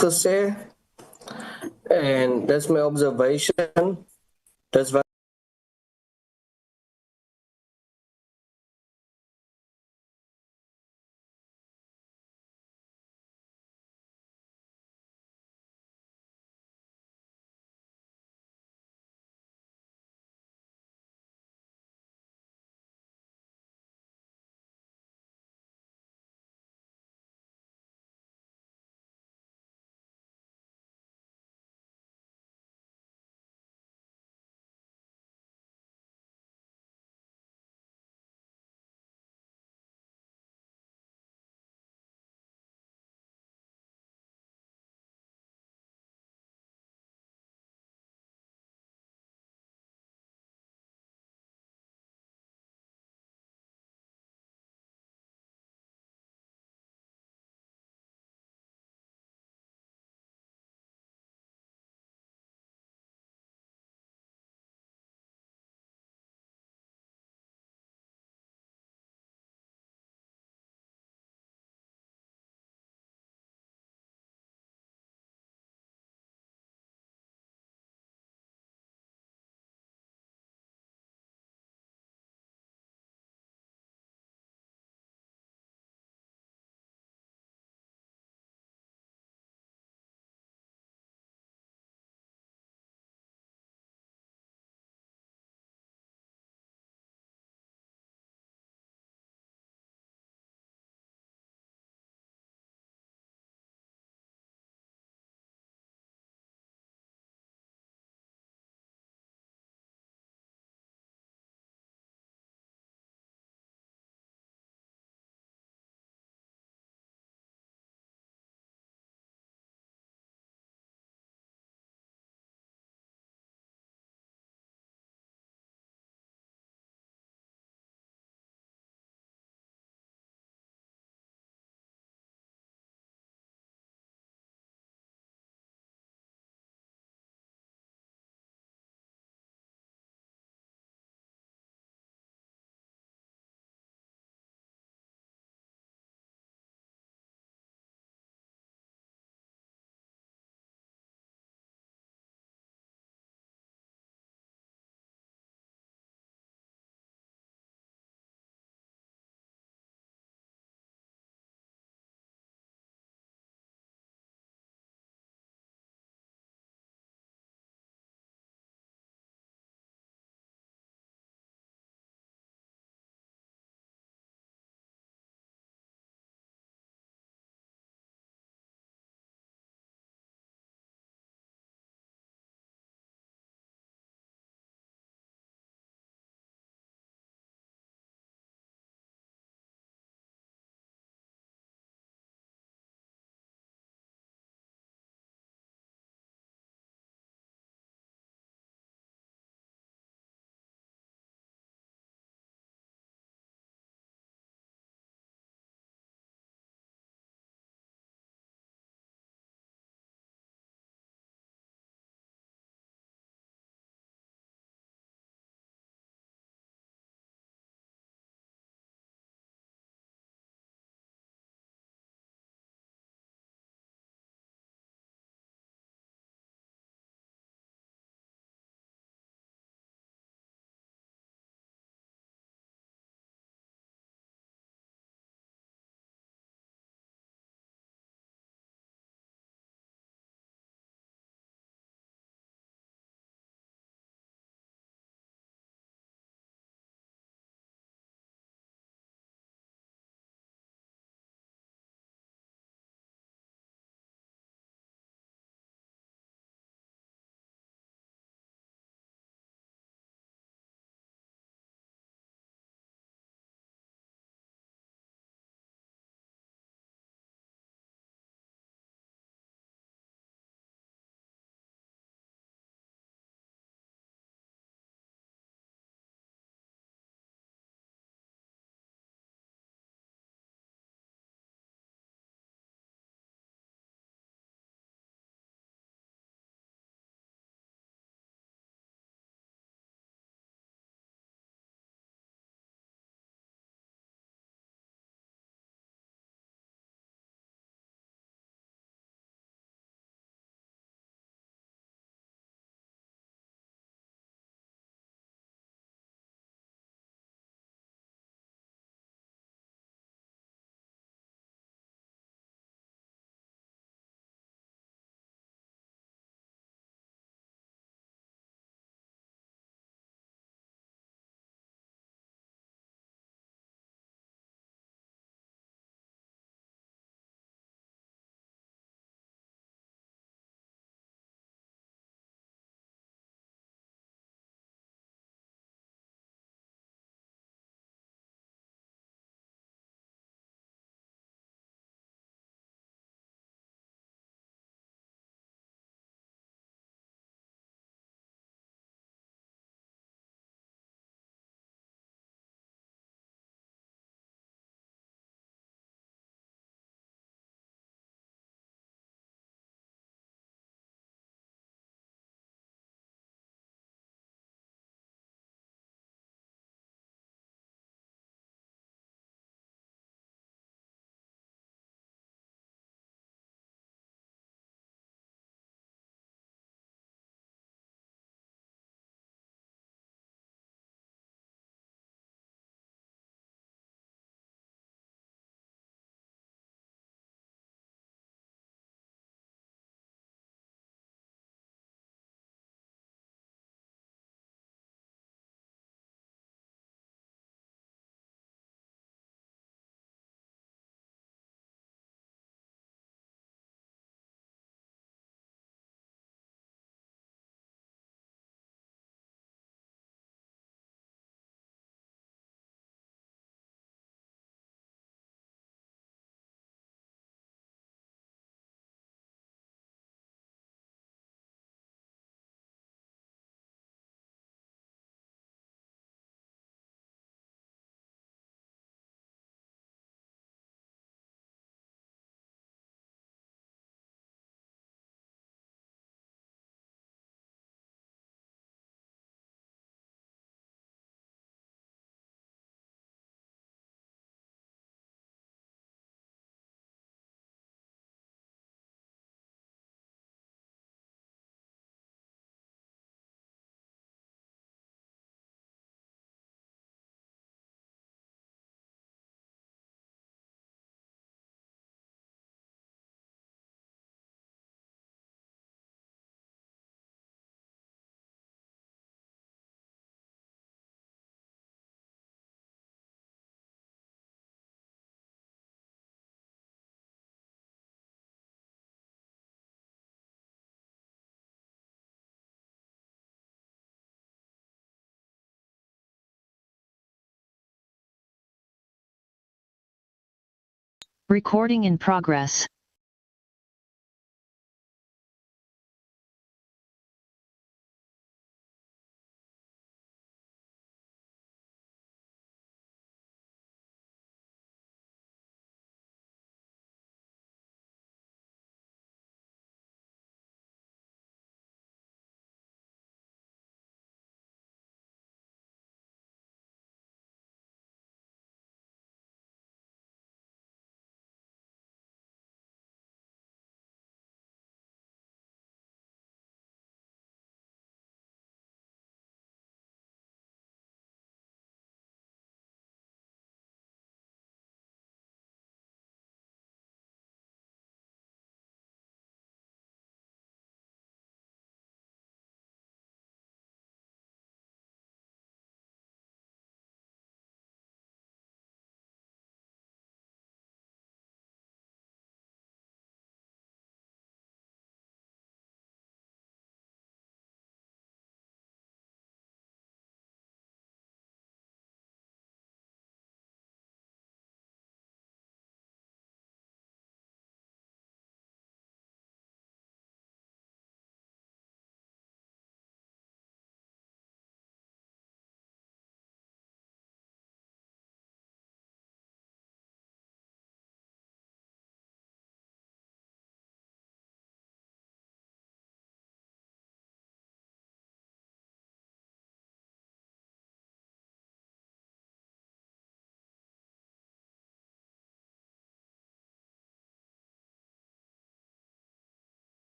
gesê en dis my observation. Dis wat Recording in progress.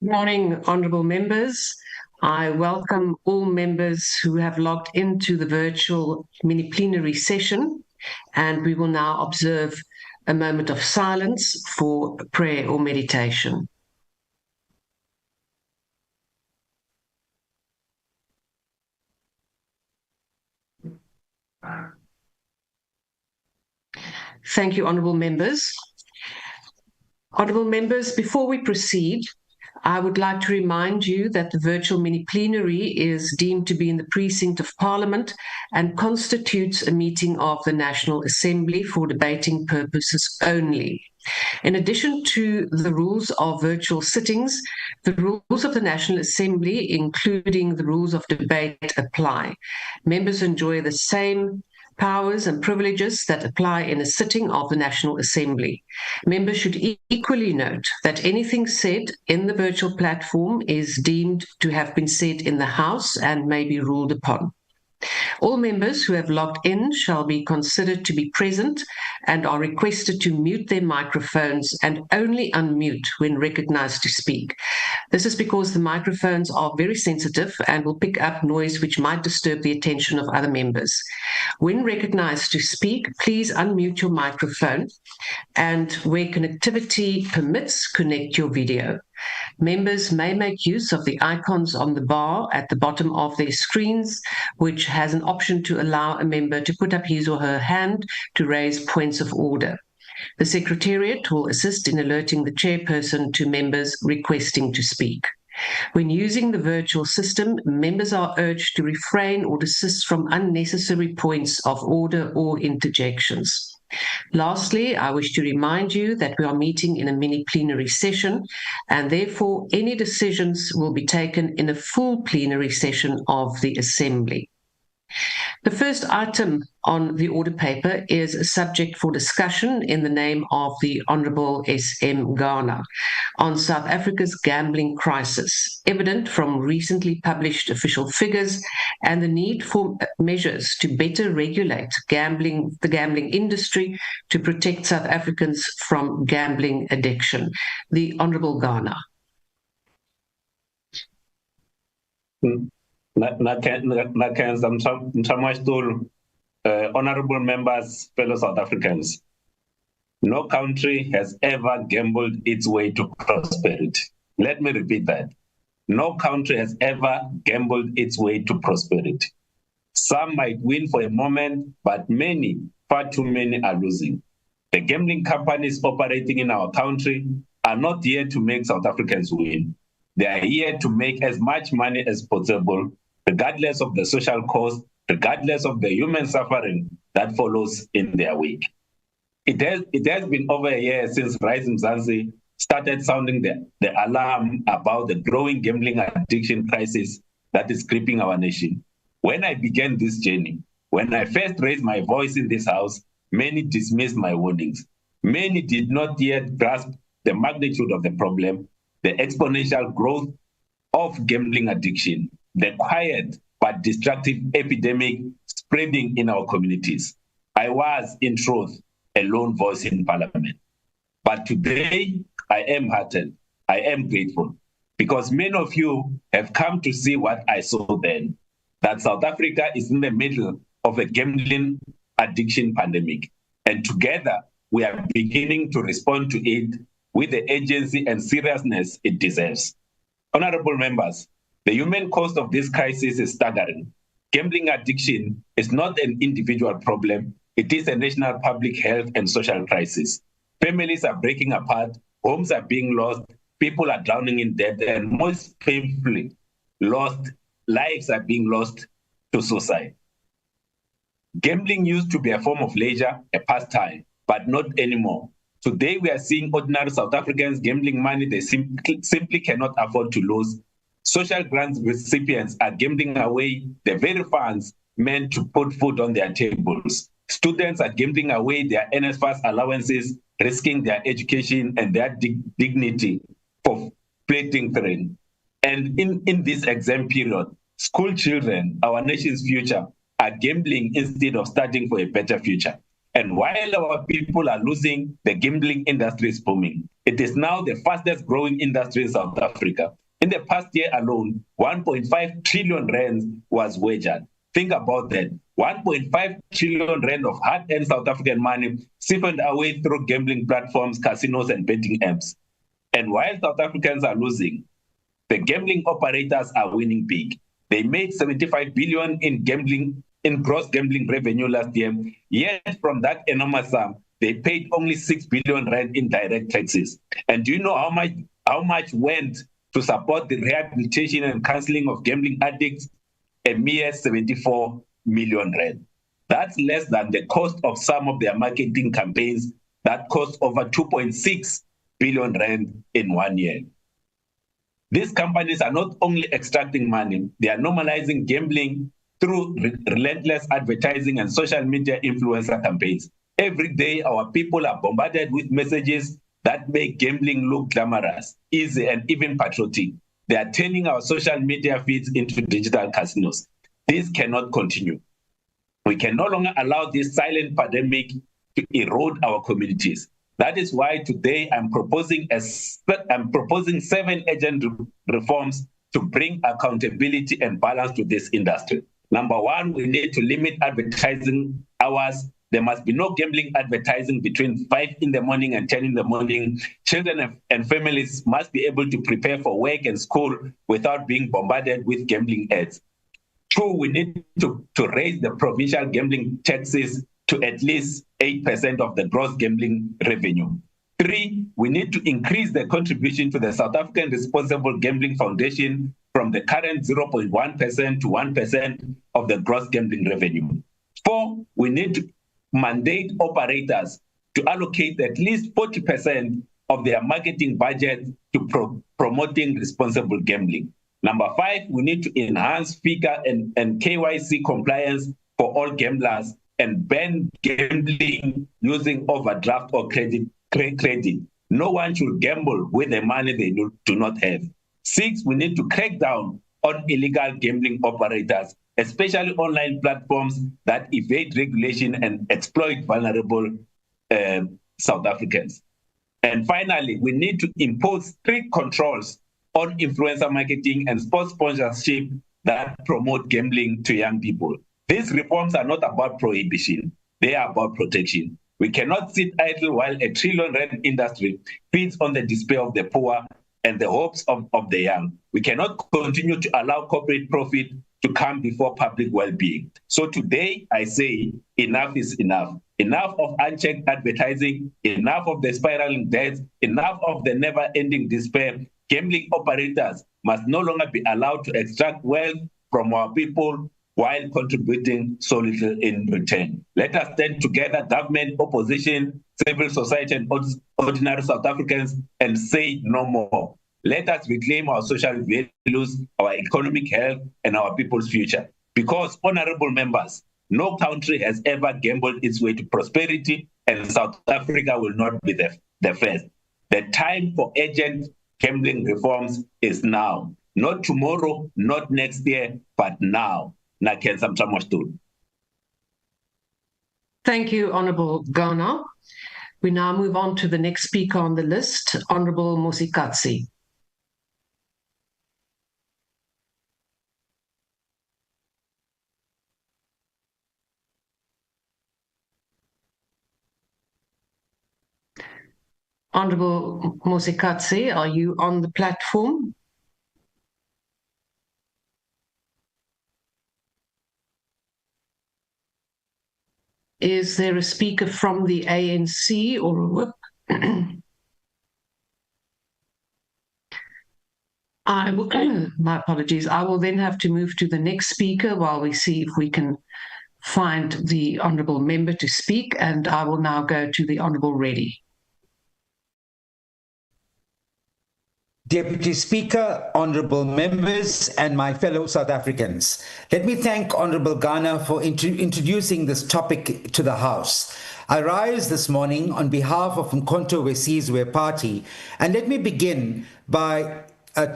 Good morning, honourable members. I welcome all members who have logged into the virtual mini-plenary session, and we will now observe a moment of silence for prayer or meditation. Thank you, honourable members. Honourable members, before we proceed, I would like to remind you that the virtual mini-plenary is deemed to be in the precinct of Parliament and constitutes a meeting of the National Assembly for debating purposes only. In addition to the rules of virtual sittings, the rules of the National Assembly, including the rules of debate, apply. Members enjoy the same powers and privileges that apply in a sitting of the National Assembly. Members should equally note that anything said in the virtual platform is deemed to have been said in the House and may be ruled upon. All members who have logged in shall be considered to be present and are requested to mute their microphones and only unmute when recognized to speak. This is because the microphones are very sensitive and will pick up noise which might disturb the attention of other members. When recognized to speak, please unmute your microphone, and where connectivity permits, connect your video. Members may make use of the icons on the bar at the bottom of their screens, which has an option to allow a member to put up his or her hand to raise points of order. The Secretariat will assist in alerting the chairperson to members requesting to speak. When using the virtual system, members are urged to refrain or desist from unnecessary points of order or interjections. Lastly, I wish to remind you that we are meeting in a mini-plenary session, and therefore any decisions will be taken in a full plenary session of the Assembly. The first item on the order paper is a subject for discussion in the name of the Honourable M Gana on South Africa's gambling crisis, evident from recently published official figures and the need for measures to better regulate the gambling industry to protect South Africans from gambling addiction. The Honourable Gana. Honorable members, fellow South Africans, no country has ever gambled its way to prosperity. Let me repeat that. No country has ever gambled its way to prosperity. Some might win for a moment, but many, far too many, are losing. The gambling companies operating in our country are not here to make South Africans win. They are here to make as much money as possible, regardless of the social cost, regardless of the human suffering that follows in their wake. It has been over a year since Rise Mzansi started sounding the alarm about the growing gambling addiction crisis that is gripping our nation. When I began this journey, when I first raised my voice in this house, many dismissed my warnings. Many did not yet grasp the magnitude of the problem, the exponential growth of gambling addiction, the quiet but destructive epidemic spreading in our communities. I was, in truth, a lone voice in Parliament. But today, I am heartened, I am grateful, because many of you have come to see what I saw then, that South Africa is in the middle of a gambling addiction pandemic. And together, we are beginning to respond to it with the urgency and seriousness it deserves. Honorable members, the human cost of this crisis is staggering. Gambling addiction is not an individual problem. It is a national public health and social crisis. Families are breaking apart, homes are being lost, people are drowning in debt, and most painfully, lives are being lost to suicide. Gambling used to be a form of leisure, a pastime, but not anymore. Today, we are seeing ordinary South Africans gambling money they simply cannot afford to lose. Social grants recipients are gambling away the very funds meant to put food on their tables. Students are gambling away their NSFAS allowances, risking their education and their dignity for fleeting threat. And in this exam period, school children, our nation's future, are gambling instead of studying for a better future. And while our people are losing, the gambling industry is booming. It is now the fastest growing industry in South Africa. In the past year alone, 1.5 trillion rand was wagered. Think about that. 1.5 trillion rand of hard-earned South African money siphoned away through gambling platforms, casinos, and betting apps. And while South Africans are losing, the gambling operators are winning big. They made 75 billion in gross gambling revenue last year. Yet from that enormous sum, they paid only 6 billion rand in direct taxes. And do you know how much went to support the rehabilitation and counseling of gambling addicts? A mere 74 million rand. That's less than the cost of some of their marketing campaigns that cost over 2.6 billion rand in 1 year. These companies are not only extracting money, they are normalizing gambling through relentless advertising and social media influencer campaigns. Every day, our people are bombarded with messages that make gambling look glamorous, easy, and even patriotic. They are turning our social media feeds into digital casinos. This cannot continue. We can no longer allow this silent pandemic to erode our communities. That is why today I'm proposing 7 urgent reforms to bring accountability and balance to this industry. Number one, we need to limit advertising hours. There must be no gambling advertising between 5 in the morning and 10 in the morning. Children and families must be able to prepare for work and school without being bombarded with gambling ads. 2, we need to raise the provincial gambling taxes to at least 8% of the gross gambling revenue. 3, we need to increase the contribution to the South African Responsible Gambling Foundation from the current 0.1% to 1% of the gross gambling revenue. 4, we need to mandate operators to allocate at least 40% of their marketing budget to promoting responsible gambling. Number 5, we need to enhance FICA and KYC compliance for all gamblers and ban gambling using overdraft or credit. No one should gamble with the money they do not have. 6, we need to crack down on illegal gambling operators, especially online platforms that evade regulation and exploit vulnerable South Africans. And finally, we need to impose strict controls on influencer marketing and sports sponsorship that promote gambling to young people. These reforms are not about prohibition, they are about protection. We cannot sit idle while a trillion-rand industry feeds on the despair of the poor and the hopes of the young. We cannot continue to allow corporate profit to come before public well-being. So today, I say enough is enough. Enough of unchecked advertising, enough of the spiraling debts, enough of the never-ending despair. Gambling operators must no longer be allowed to extract wealth from our people while contributing so little in return. Let us stand together, government, opposition, civil society, and ordinary South Africans, and say no more. Let us reclaim our social values, our economic health, and our people's future. Because, honorable members, no country has ever gambled its way to prosperity, and South Africa will not be the first. The time for urgent gambling reforms is now. Not tomorrow, not next year, but now. Thank you, Honourable Gana. We now move on to the next speaker on the list, Honourable Musikatsi. Honourable Musikatsi, are you on the platform? Is there a speaker from the ANC or a whip? My apologies. I will then have to move to the next speaker while we see if we can find the honourable member to speak, and I will now go to the Honourable Reddy. Deputy Speaker, honourable members, and my fellow South Africans. Let me thank Honourable Gana for introducing this topic to the House. I rise this morning on behalf of Mkhonto Wesizwe Party, and let me begin by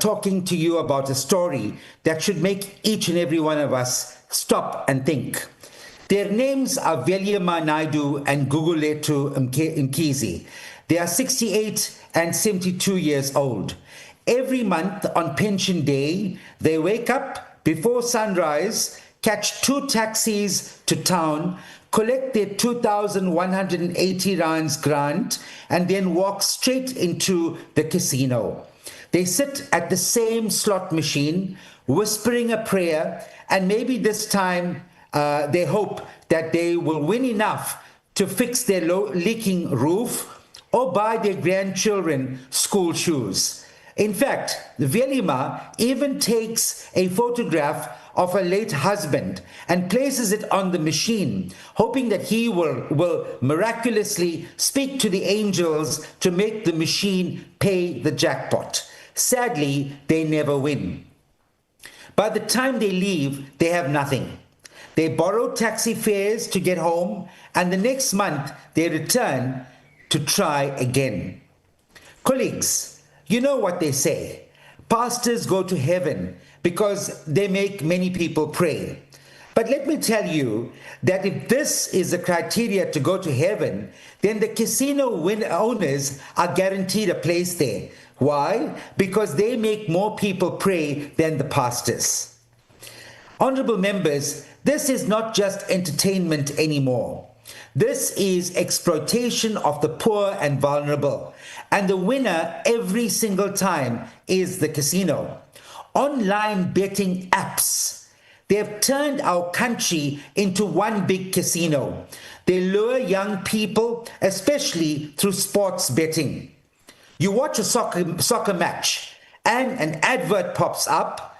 talking to you about a story that should make each and every one of us stop and think. Their names are Veliama Naidu and Guguletu Mkhize. They are 68 and 72 years old. Every month on pension day, they wake up before sunrise, catch 2 taxis to town, collect their 2,180 rands grant, and then walk straight into the casino. They sit at the same slot machine, whispering a prayer, and maybe this time they hope that they will win enough to fix their leaking roof or buy their grandchildren school shoes. In fact, Velima even takes a photograph of her late husband and places it on the machine, hoping that he will miraculously speak to the angels to make the machine pay the jackpot. Sadly, they never win. By the time they leave, they have nothing. They borrow taxi fares to get home, and the next month they return to try again. Colleagues, you know what they say. Pastors go to heaven because they make many people pray. But let me tell you that if this is the criteria to go to heaven, then the casino owners are guaranteed a place there. Why? Because they make more people pray than the pastors. Honorable members, this is not just entertainment anymore. This is exploitation of the poor and vulnerable. And the winner every single time is the casino. Online betting apps, they have turned our country into one big casino. They lure young people, especially through sports betting. You watch a soccer match and an advert pops up,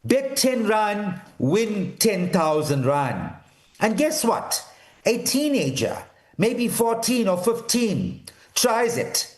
bet 10 rand, win 10,000 rand. And guess what? A teenager, maybe 14 or 15, tries it,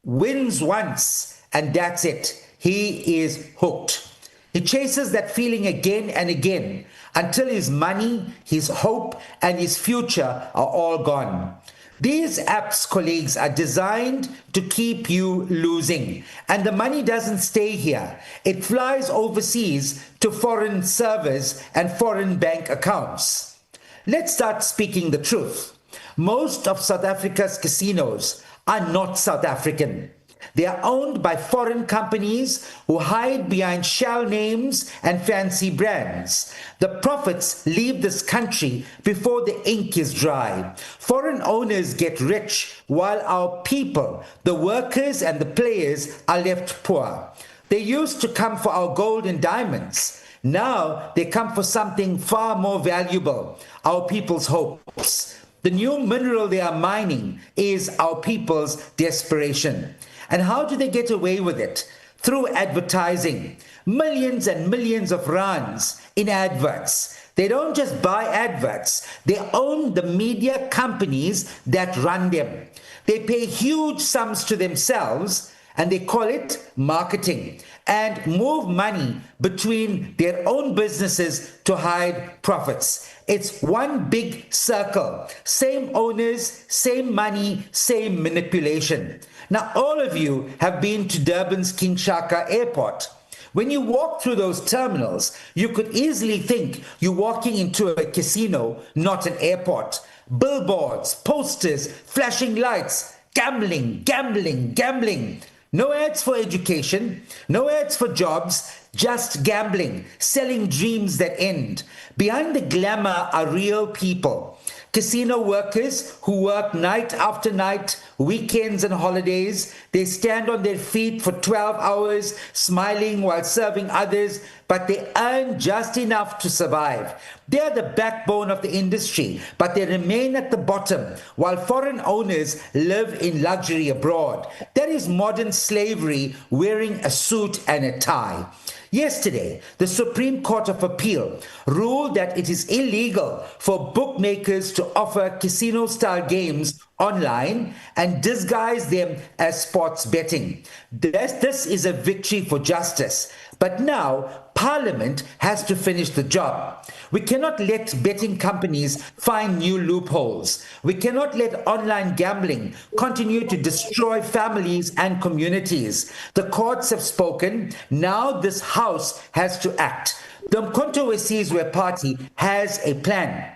wins once, and that's it. He is hooked. He chases that feeling again and again until his money, his hope, and his future are all gone. These apps, colleagues, are designed to keep you losing. And the money doesn't stay here. It flies overseas to foreign servers and foreign bank accounts. Let's start speaking the truth. Most of South Africa's casinos are not South African. They are owned by foreign companies who hide behind shell names and fancy brands. The profits leave this country before the ink is dry. Foreign owners get rich while our people, the workers and the players, are left poor. They used to come for our gold and diamonds. Now they come for something far more valuable, our people's hopes. The new mineral they are mining is our people's desperation. And how do they get away with it? Through advertising. Millions and millions of rands in adverts. They don't just buy adverts. They own the media companies that run them. They pay huge sums to themselves and they call it marketing and move money between their own businesses to hide profits. It's one big circle. Same owners, same money, same manipulation. Now, all of you have been to Durban's King Shaka Airport. When you walk through those terminals, you could easily think you're walking into a casino, not an airport. Billboards, posters, flashing lights, gambling, gambling, gambling. No ads for education, no ads for jobs, just gambling, selling dreams that end. Behind the glamour are real people. Casino workers who work night after night, weekends and holidays. They stand on their feet for 12 hours, smiling while serving others, but they earn just enough to survive. They are the backbone of the industry, but they remain at the bottom while foreign owners live in luxury abroad. That is modern slavery wearing a suit and a tie. Yesterday, the Supreme Court of Appeal ruled that it is illegal for bookmakers to offer casino-style games online and disguise them as sports betting. This is a victory for justice. But now, Parliament has to finish the job. We cannot let betting companies find new loopholes. We cannot let online gambling continue to destroy families and communities. The courts have spoken. Now this House has to act. The Mkhonto Wesizwe Party has a plan.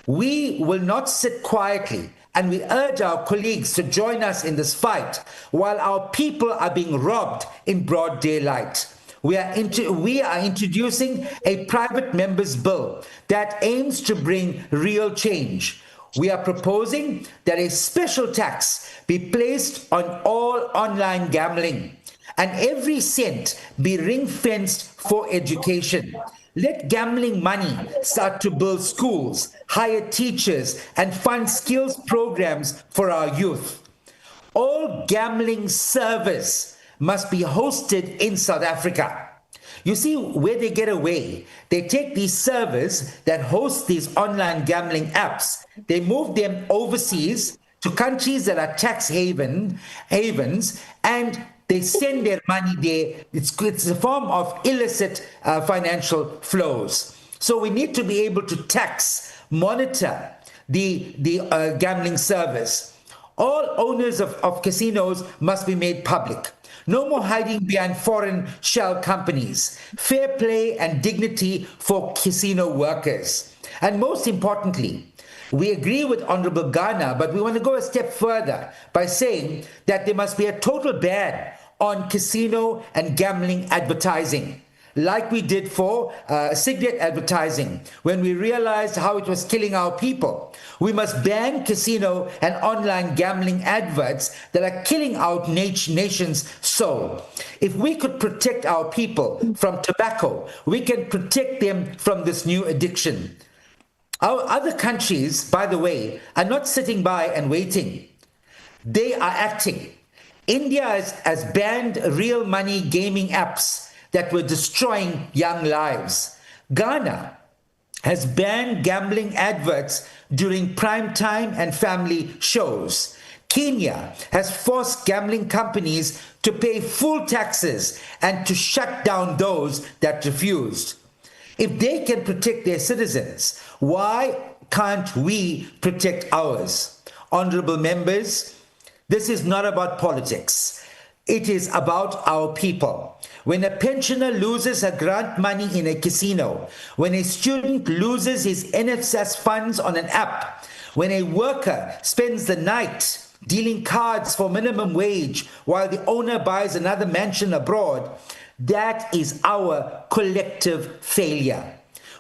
We will not sit quietly, and we urge our colleagues to join us in this fight while our people are being robbed in broad daylight. We are introducing a private members bill that aims to bring real change. We are proposing that a special tax be placed on all online gambling and every cent be ring-fenced for education. Let gambling money start to build schools, hire teachers, and fund skills programs for our youth. All gambling servers must be hosted in South Africa. You see where they get away. They take these servers that host these online gambling apps, they move them overseas to countries that are tax havens, and they send their money there. It's a form of illicit financial flows. So we need to be able to monitor the gambling servers. All owners of casinos must be made public. No more hiding behind foreign shell companies. Fair play and dignity for casino workers. And most importantly, we agree with Honorable Gana, but we want to go a step further by saying that there must be a total ban on casino and gambling advertising, like we did for cigarette advertising when we realized how it was killing our people. We must ban casino and online gambling adverts that are killing our nation's soul. If we could protect our people from tobacco, we can protect them from this new addiction. Our other countries, by the way, are not sitting by and waiting. They are acting. India has banned real money gaming apps that were destroying young lives. Ghana has banned gambling adverts during prime time and family shows. Kenya has forced gambling companies to pay full taxes and to shut down those that refused. If they can protect their citizens, why can't we protect ours? Honorable members, this is not about politics. It is about our people. When a pensioner loses her grant money in a casino, when a student loses his NSS funds on an app, when a worker spends the night dealing cards for minimum wage while the owner buys another mansion abroad, that is our collective failure.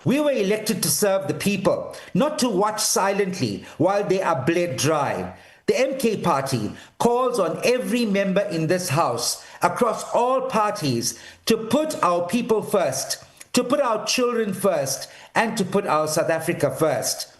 We were elected to serve the people, not to watch silently while they are bled dry. The MK Party calls on every member in this House, across all parties, to put our people first, to put our children first, and to put our South Africa first.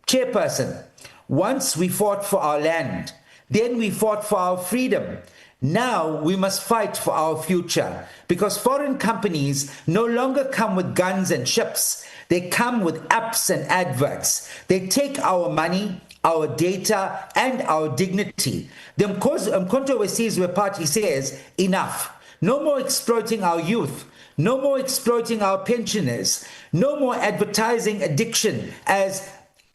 Chairperson, once we fought for our land, then we fought for our freedom. Now we must fight for our future, because foreign companies no longer come with guns and ships. They come with apps and adverts. They take our money, our data, and our dignity. The Mkhonto Wesizwe Party says, enough. No more exploiting our youth. No more exploiting our pensioners. No more advertising addiction as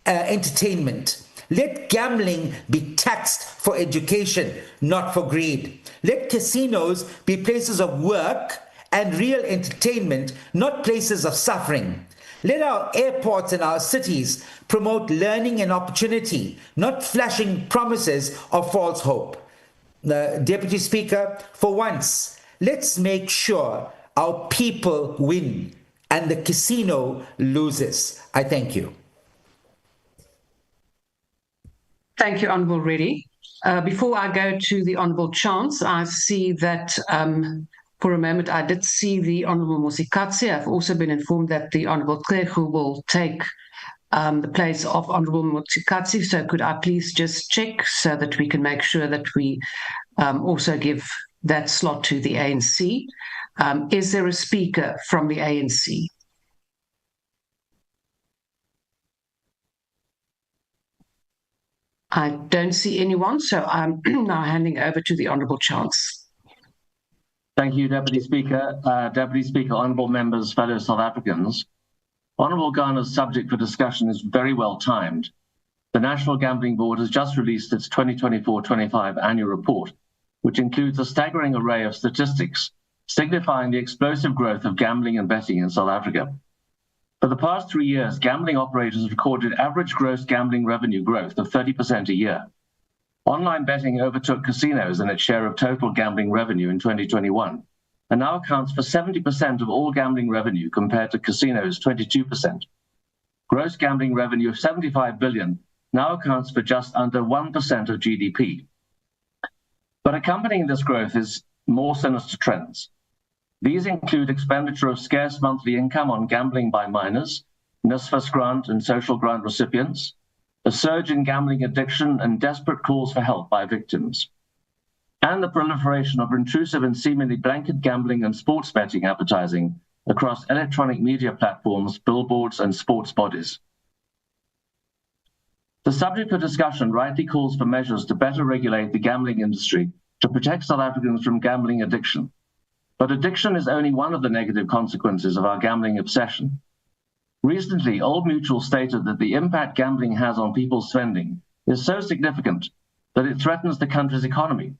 entertainment. Let gambling be taxed for education, not for greed. Let casinos be places of work and real entertainment, not places of suffering. Let our airports and our cities promote learning and opportunity, not flashing promises of false hope. Deputy Speaker, for once, let's make sure our people win and the casino loses. I thank you. Thank you, Honourable Reddy. Before I go to the Honourable Chance, I see that for a moment I did see the Honourable Mosikatsi. I've also been informed that the Honourable Klegu will take the place of Honourable Mosikatsi. So could I please just check so that we can make sure that we also give that slot to the ANC. Is there a speaker from the ANC? I don't see anyone, so I'm now handing over to the Honourable Chance. Thank you, Deputy Speaker. Deputy Speaker, honourable members, fellow South Africans. Honourable Ghana's subject for discussion is very well timed. The National Gambling Board has just released its 2024-25 annual report, which includes a staggering array of statistics signifying the explosive growth of gambling and betting in South Africa. For the past 3 years, gambling operators have recorded average gross gambling revenue growth of 30% a year. Online betting overtook casinos in its share of total gambling revenue in 2021, and now accounts for 70% of all gambling revenue compared to casinos' 22%. Gross gambling revenue of 75 billion now accounts for just under 1% of GDP. But accompanying this growth is more sinister trends. These include expenditure of scarce monthly income on gambling by minors, NSFAS grant and social grant recipients, a surge in gambling addiction and desperate calls for help by victims, and the proliferation of intrusive and seemingly blanket gambling and sports betting advertising across electronic media platforms, billboards, and sports bodies. The subject for discussion rightly calls for measures to better regulate the gambling industry to protect South Africans from gambling addiction. But addiction is only one of the negative consequences of our gambling obsession. Recently, Old Mutual stated that the impact gambling has on people's spending is so significant that it threatens the country's economy.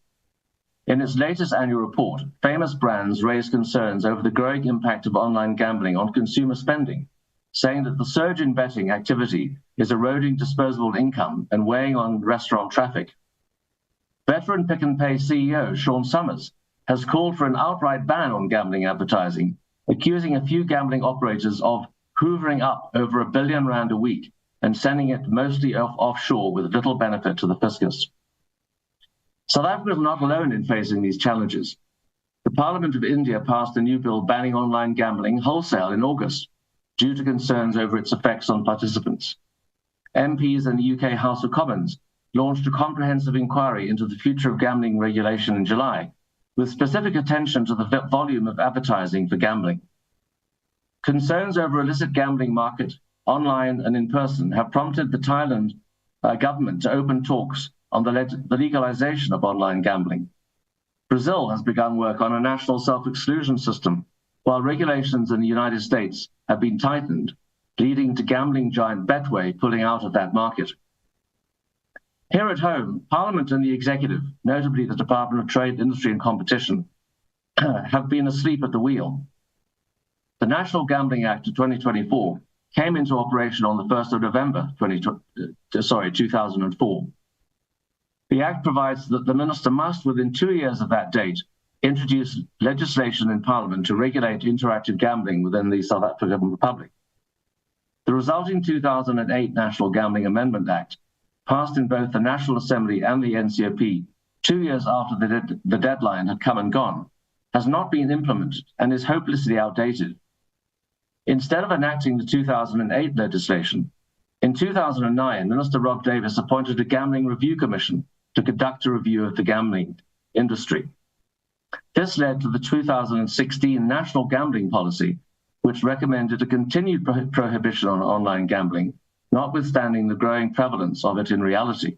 In its latest annual report, famous brands raised concerns over the growing impact of online gambling on consumer spending, saying that the surge in betting activity is eroding disposable income and weighing on restaurant traffic. Veteran Pick n Pay CEO Sean Summers has called for an outright ban on gambling advertising, accusing a few gambling operators of hoovering up over R1 billion a week and sending it mostly offshore with little benefit to the fiscus. South Africa is not alone in facing these challenges. The Parliament of India passed a new bill banning online gambling wholesale in August, due to concerns over its effects on participants. MPs in the UK House of Commons launched a comprehensive inquiry into the future of gambling regulation in July, with specific attention to the volume of advertising for gambling. Concerns over illicit gambling market, online and in person, have prompted the Thailand government to open talks on the legalization of online gambling. Brazil has begun work on a national self-exclusion system while regulations in the United States have been tightened, leading to gambling giant Betway pulling out of that market. Here at home, Parliament and the Executive, notably the Department of Trade, Industry and Competition, have been asleep at the wheel. The National Gambling Act of 2024 came into operation on the 1st of November 2004. The Act provides that the Minister must, within 2 years of that date, introduce legislation in Parliament to regulate interactive gambling within the South African Republic. The resulting 2008 National Gambling Amendment Act, passed in both the National Assembly and the NCOP 2 years after the deadline had come and gone, has not been implemented and is hopelessly outdated. Instead of enacting the 2008 legislation, in 2009, Minister Rob Davis appointed a Gambling Review Commission to conduct a review of the gambling industry. This led to the 2016 National Gambling Policy, which recommended a continued prohibition on online gambling, notwithstanding the growing prevalence of it in reality.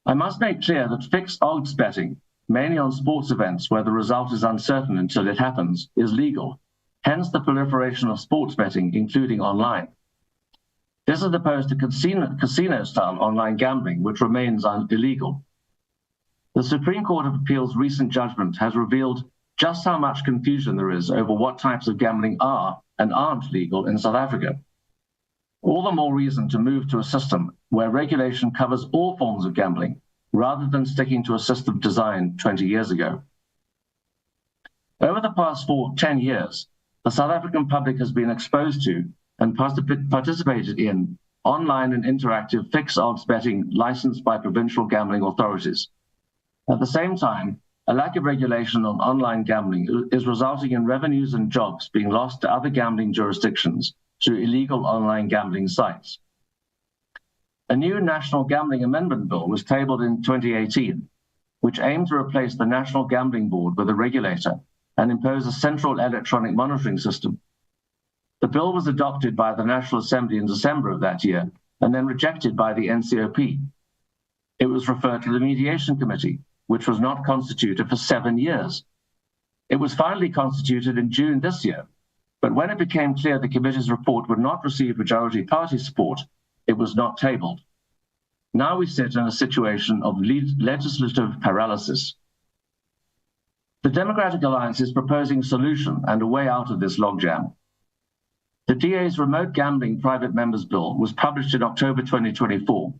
I must make clear that fixed odds betting, mainly on sports events where the result is uncertain until it happens, is legal, hence the proliferation of sports betting, including online. This is opposed to casino-style online gambling, which remains illegal. The Supreme Court of Appeal's recent judgment has revealed just how much confusion there is over what types of gambling are and aren't legal in South Africa. All the more reason to move to a system where regulation covers all forms of gambling, rather than sticking to a system designed 20 years ago. Over the past 10 years, the South African public has been exposed to and participated in online and interactive fixed odds betting licensed by provincial gambling authorities. At the same time, a lack of regulation on online gambling is resulting in revenues and jobs being lost to other gambling jurisdictions through illegal online gambling sites. A new National Gambling Amendment Bill was tabled in 2018, which aimed to replace the National Gambling Board with a regulator and impose a central electronic monitoring system. The bill was adopted by the National Assembly in December of that year and then rejected by the NCOP. It was referred to the Mediation Committee, which was not constituted for 7 years. It was finally constituted in June this year, but when it became clear the committee's report would not receive majority party support, it was not tabled. Now we sit in a situation of legislative paralysis. The Democratic Alliance is proposing a solution and a way out of this logjam. The DA's Remote Gambling Private Members Bill was published in October 2024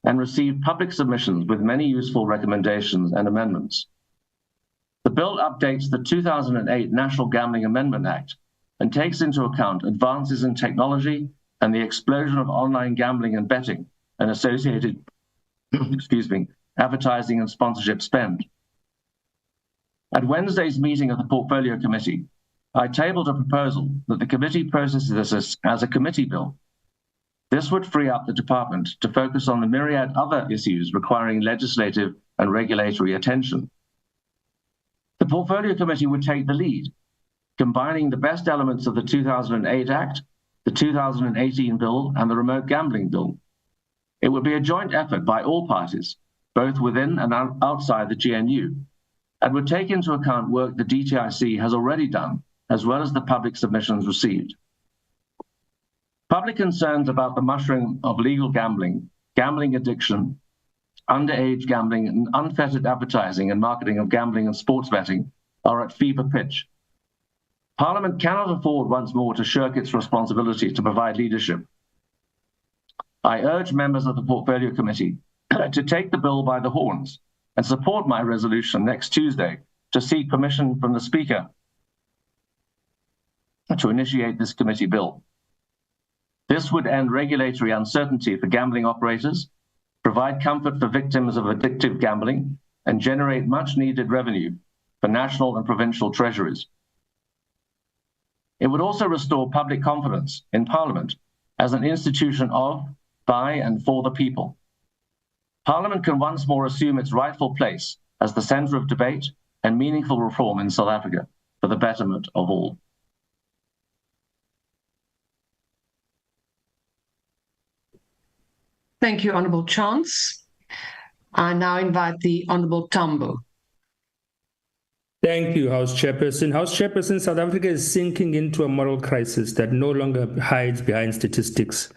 and received public submissions with many useful recommendations and amendments. The bill updates the 2008 National Gambling Amendment Act and takes into account advances in technology and the explosion of online gambling and betting and associated advertising and sponsorship spend. At Wednesday's meeting of the Portfolio Committee, I tabled a proposal that the committee processes this as a committee bill. This would free up the department to focus on the myriad other issues requiring legislative and regulatory attention. The Portfolio Committee would take the lead, combining the best elements of the 2008 Act, the 2018 Bill, and the Remote Gambling Bill. It would be a joint effort by all parties, both within and outside the GNU, and would take into account work the DTIC has already done, as well as the public submissions received. Public concerns about the mushroom of legal gambling, gambling addiction, underage gambling, and unfettered advertising and marketing of gambling and sports betting are at fever pitch. Parliament cannot afford once more to shirk its responsibility to provide leadership. I urge members of the Portfolio Committee to take the bill by the horns and support my resolution next Tuesday to seek permission from the Speaker to initiate this committee bill. This would end regulatory uncertainty for gambling operators, provide comfort for victims of addictive gambling, and generate much-needed revenue for national and provincial treasuries. It would also restore public confidence in Parliament as an institution of, by, and for the people. Parliament can once more assume its rightful place as the centre of debate and meaningful reform in South Africa for the betterment of all. Thank you, Honourable Chance. I now invite the Honourable Tambo. Thank you, House Chairperson. House Chairperson, South Africa is sinking into a moral crisis that no longer hides behind statistics.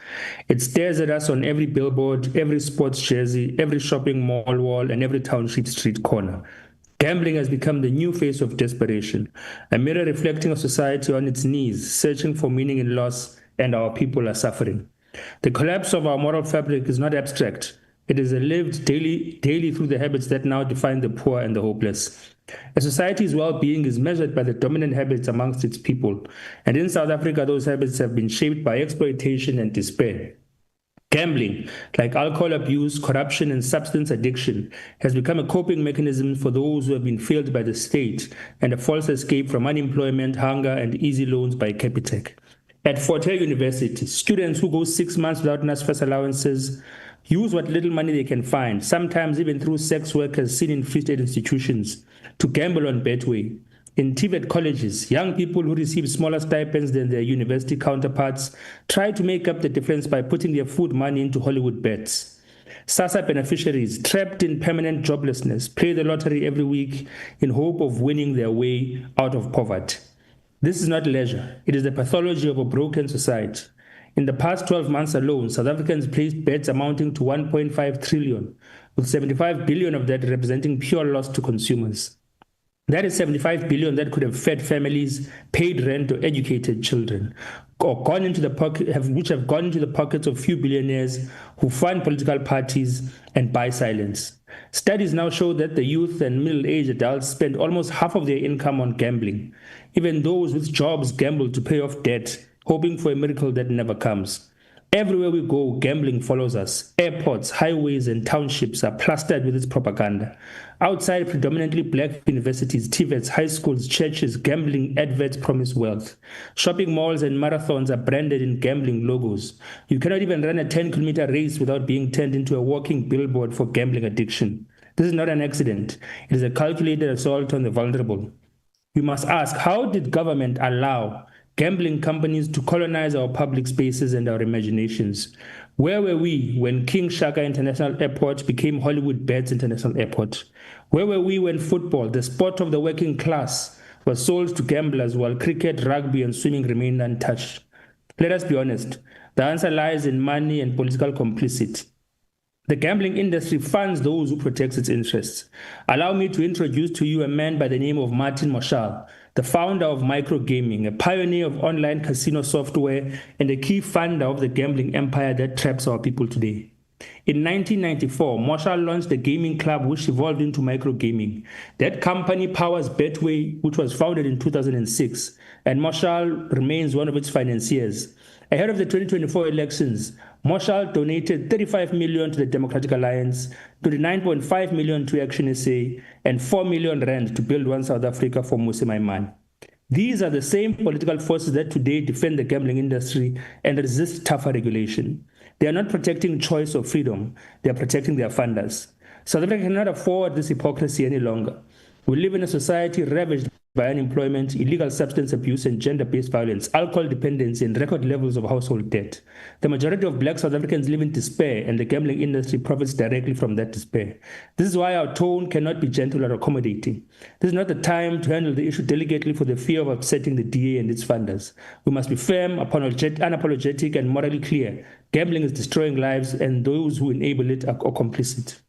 It stares at us on every billboard, every sports jersey, every shopping mall wall, and every township street corner. Gambling has become the new face of desperation, a mirror reflecting a society on its knees, searching for meaning in loss, and our people are suffering. The collapse of our moral fabric is not abstract. It is lived daily through the habits that now define the poor and the hopeless. A society's well-being is measured by the dominant habits amongst its people, and in South Africa, those habits have been shaped by exploitation and despair. Gambling, like alcohol abuse, corruption, and substance addiction, has become a coping mechanism for those who have been failed by the state and a false escape from unemployment, hunger, and easy loans by Capitec. At Fort Hare University, students who go 6 months without NSFAS allowances use what little money they can find, sometimes even through sex workers seen in free state institutions, to gamble on Betway. In TVET colleges, young people who receive smaller stipends than their university counterparts try to make up the difference by putting their food money into Hollywood bets. SASSA beneficiaries, trapped in permanent joblessness, play the lottery every week in hope of winning their way out of poverty. This is not leisure. It is the pathology of a broken society. In the past 12 months alone, South Africans placed bets amounting to 1.5 trillion, with 75 billion of that representing pure loss to consumers. That is 75 billion that could have fed families, paid rent, or educated children, or gone into the which have gone into the pockets of few billionaires who fund political parties and buy silence. Studies now show that the youth and middle-aged adults spend almost half of their income on gambling. Even those with jobs gamble to pay off debt, hoping for a miracle that never comes. Everywhere we go, gambling follows us. Airports, highways, and townships are plastered with its propaganda. Outside predominantly black universities, TVETs, high schools, churches, gambling adverts promise wealth. Shopping malls and marathons are branded in gambling logos. You cannot even run a 10-kilometer race without being turned into a walking billboard for gambling addiction. This is not an accident. It is a calculated assault on the vulnerable. We must ask, how did government allow gambling companies to colonize our public spaces and our imaginations? Where were we when King Shaka International Airport became Hollywood Bets International Airport? Where were we when football, the sport of the working class, was sold to gamblers while cricket, rugby, and swimming remained untouched? Let us be honest. The answer lies in money and political complicity. The gambling industry funds those who protect its interests. Allow me to introduce to you a man by the name of Martin Moshal, the founder of microgaming, a pioneer of online casino software, and a key funder of the gambling empire that traps our people today. In 1994, Moshal launched a gaming club which evolved into microgaming. That company powers Betway, which was founded in 2006, and Moshal remains one of its financiers. Ahead of the 2024 elections, Moshal donated 35 million to the Democratic Alliance, 29.5 million to Action SA, and 4 million rand to build One South Africa for Mmusi Maimane. These are the same political forces that today defend the gambling industry and resist tougher regulation. They are not protecting choice or freedom. They are protecting their funders. South Africa cannot afford this hypocrisy any longer. We live in a society ravaged by unemployment, illegal substance abuse, and gender-based violence, alcohol dependency, and record levels of household debt. The majority of black South Africans live in despair, and the gambling industry profits directly from that despair. This is why our tone cannot be gentle or accommodating. This is not the time to handle the issue delicately for the fear of upsetting the DA and its funders. We must be firm, unapologetic, and morally clear. Gambling is destroying lives, and those who enable it are complicit.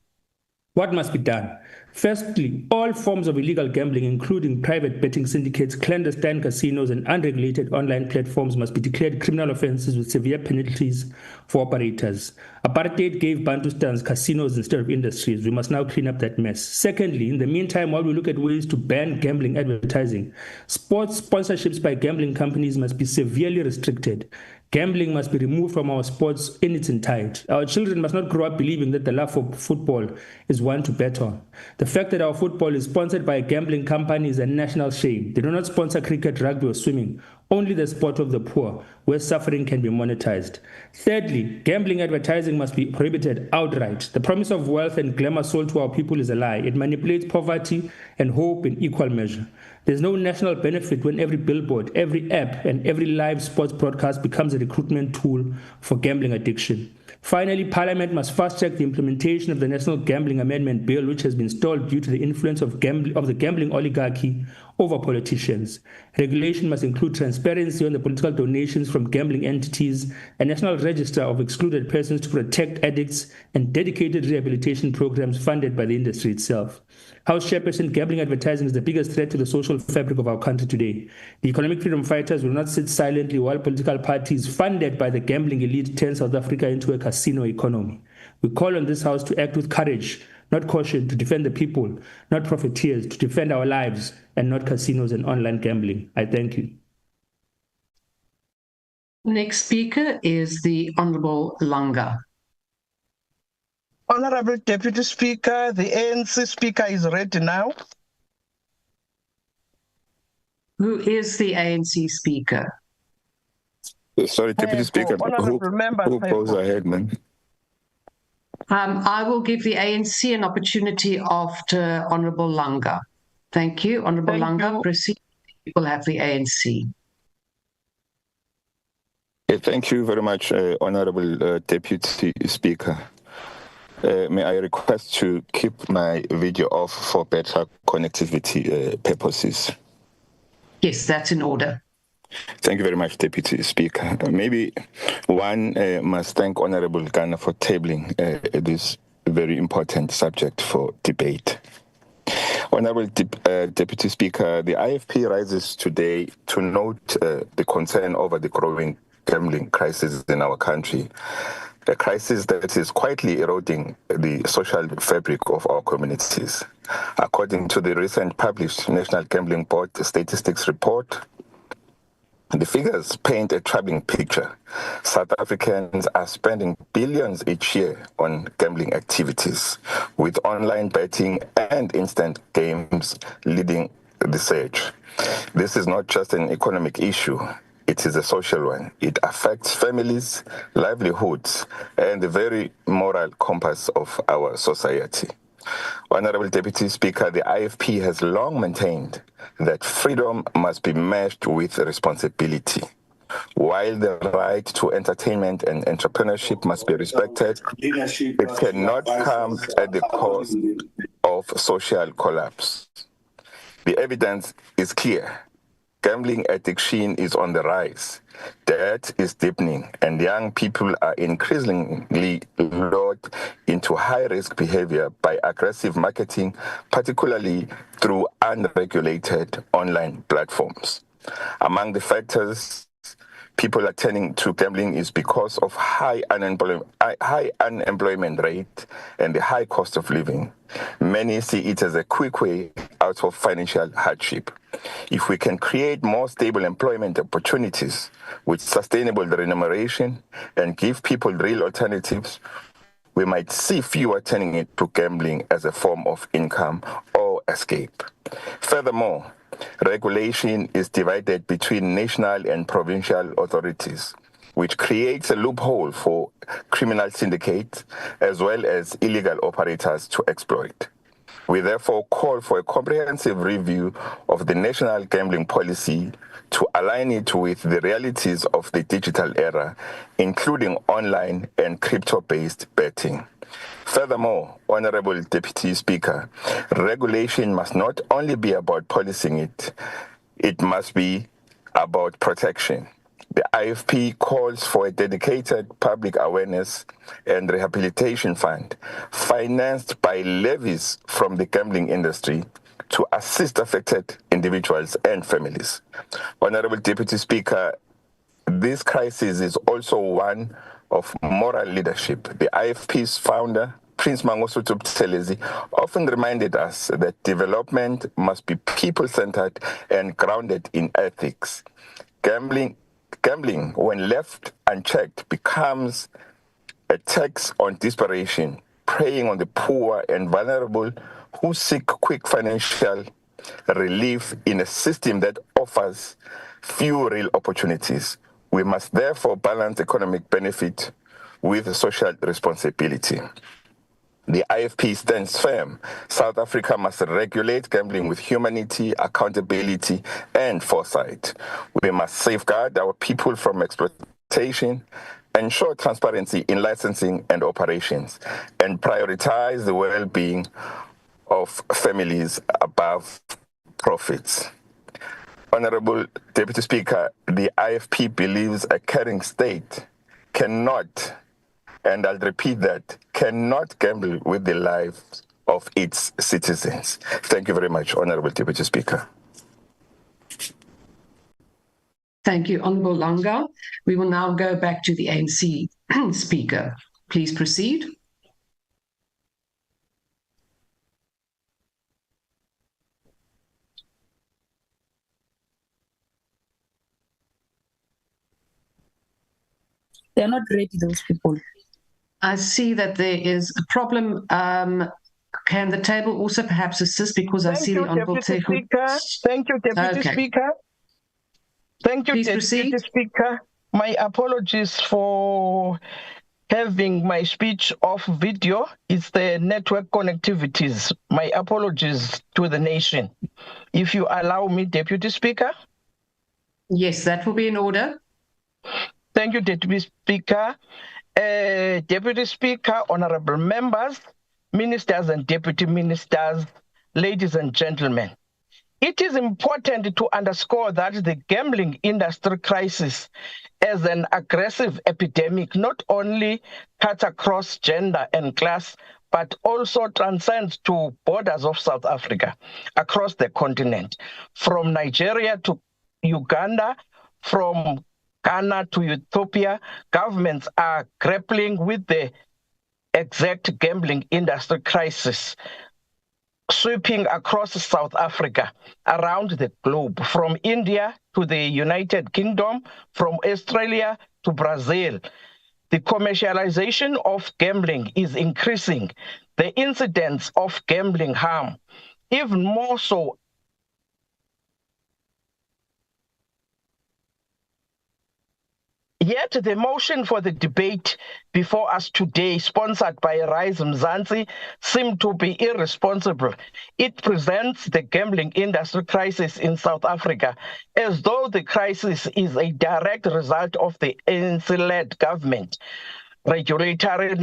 What must be done? Firstly, all forms of illegal gambling, including private betting syndicates, clandestine casinos, and unregulated online platforms, must be declared criminal offenses with severe penalties for operators. Apartheid gave Bantustans casinos instead of industries. We must now clean up that mess. Secondly, in the meantime, while we look at ways to ban gambling advertising, sports sponsorships by gambling companies must be severely restricted. Gambling must be removed from our sports in its entirety. Our children must not grow up believing that the love for football is one to bet on. The fact that our football is sponsored by a gambling company is a national shame. They do not sponsor cricket, rugby, or swimming, only the sport of the poor, where suffering can be monetized. Thirdly, gambling advertising must be prohibited outright. The promise of wealth and glamour sold to our people is a lie. It manipulates poverty and hope in equal measure. There's no national benefit when every billboard, every app, and every live sports broadcast becomes a recruitment tool for gambling addiction. Finally, Parliament must fast-track the implementation of the National Gambling Amendment Bill, which has been stalled due to the influence of the gambling oligarchy over politicians. Regulation must include transparency on the political donations from gambling entities, a national register of excluded persons to protect addicts, and dedicated rehabilitation programs funded by the industry itself. House Chairperson, gambling advertising is the biggest threat to the social fabric of our country today. The economic freedom fighters will not sit silently while political parties funded by the gambling elite turn South Africa into a casino economy. We call on this House to act with courage, not caution, to defend the people, not profiteers, to defend our lives, and not casinos and online gambling. I thank you. Next speaker is the Honorable Langa. Honorable Deputy Speaker, the ANC speaker is ready now. Who is the ANC speaker? Sorry, Deputy Speaker, who goes ahead, man? I will give the ANC an opportunity after Honorable Langa. Thank you. Honorable Langa, proceed. You will have the ANC. Thank you very much, Honorable Deputy Speaker. May I request to keep my video off for better connectivity purposes? Yes, that's in order. Thank you very much, Deputy Speaker. Maybe one must thank Honorable Gana for tabling this very important subject for debate. Honorable Deputy Speaker, the IFP rises today to note the concern over the growing gambling crisis in our country, a crisis that is quietly eroding the social fabric of our communities. According to the recent published National Gambling Board Statistics Report, the figures paint a troubling picture. South Africans are spending billions each year on gambling activities, with online betting and instant games leading the surge. This is not just an economic issue, it is a social one. It affects families, livelihoods, and the very moral compass of our society. Honorable Deputy Speaker, the IFP has long maintained that freedom must be matched with responsibility. While the right to entertainment and entrepreneurship must be respected, it cannot come at the cost of social collapse. The evidence is clear. Gambling addiction is on the rise. Debt is deepening, and young people are increasingly lured into high-risk behavior by aggressive marketing, particularly through unregulated online platforms. Among the factors people are turning to gambling is because of high unemployment rate and the high cost of living. Many see it as a quick way out of financial hardship. If we can create more stable employment opportunities with sustainable remuneration and give people real alternatives, we might see fewer turning to gambling as a form of income or escape. Furthermore, regulation is divided between national and provincial authorities, which creates a loophole for criminal syndicates as well as illegal operators to exploit. We therefore call for a comprehensive review of the national gambling policy to align it with the realities of the digital era, including online and crypto-based betting. Furthermore, Honorable Deputy Speaker, regulation must not only be about policing it, it must be about protection. The IFP calls for a dedicated public awareness and rehabilitation fund financed by levies from the gambling industry to assist affected individuals and families. Honorable Deputy Speaker, this crisis is also one of moral leadership. The IFP's founder, Prince Mangosuthu Buthelezi, often reminded us that development must be people-centered and grounded in ethics. Gambling, when left unchecked, becomes a tax on desperation, preying on the poor and vulnerable who seek quick financial relief in a system that offers few real opportunities. We must therefore balance economic benefit with social responsibility. The IFP stands firm. South Africa must regulate gambling with humanity, accountability, and foresight. We must safeguard our people from exploitation ensure transparency in licensing and operations, and prioritize the well-being of families above profits. Honorable Deputy Speaker, the IFP believes a caring state cannot, and I'll repeat that, cannot gamble with the lives of its citizens. Thank you very much, Honorable Deputy Speaker. Thank you, Honourable Langa. We will now go back to the ANC Speaker. Please proceed. They're not ready, those people. I see that there is a problem. Can the table also perhaps assist, because I see the Honourable Speaker. Thank you, Deputy Speaker. Thank you, Deputy Speaker. My apologies for having my speech off video. It's the network connectivities. My apologies to the nation. If you allow me, Deputy Speaker. Yes, that will be in order. Thank you, Deputy Speaker. Deputy Speaker, honorable members, ministers and deputy ministers, ladies and gentlemen. It is important to underscore that the gambling industry crisis as an aggressive epidemic not only cuts across gender and class, but also transcends to borders of South Africa, across the continent, from Nigeria to Uganda, from Ghana to Ethiopia. Governments are grappling with the exact gambling industry crisis sweeping across South Africa, around the globe, from India to the United Kingdom, from Australia to Brazil. The commercialization of gambling is increasing. The incidence of gambling harm, even more so, yet the motion for the debate before us today, sponsored by Rise Mzansi, seemed to be irresponsible. It presents the gambling industry crisis in South Africa as though the crisis is a direct result of the ANC-led government regulatory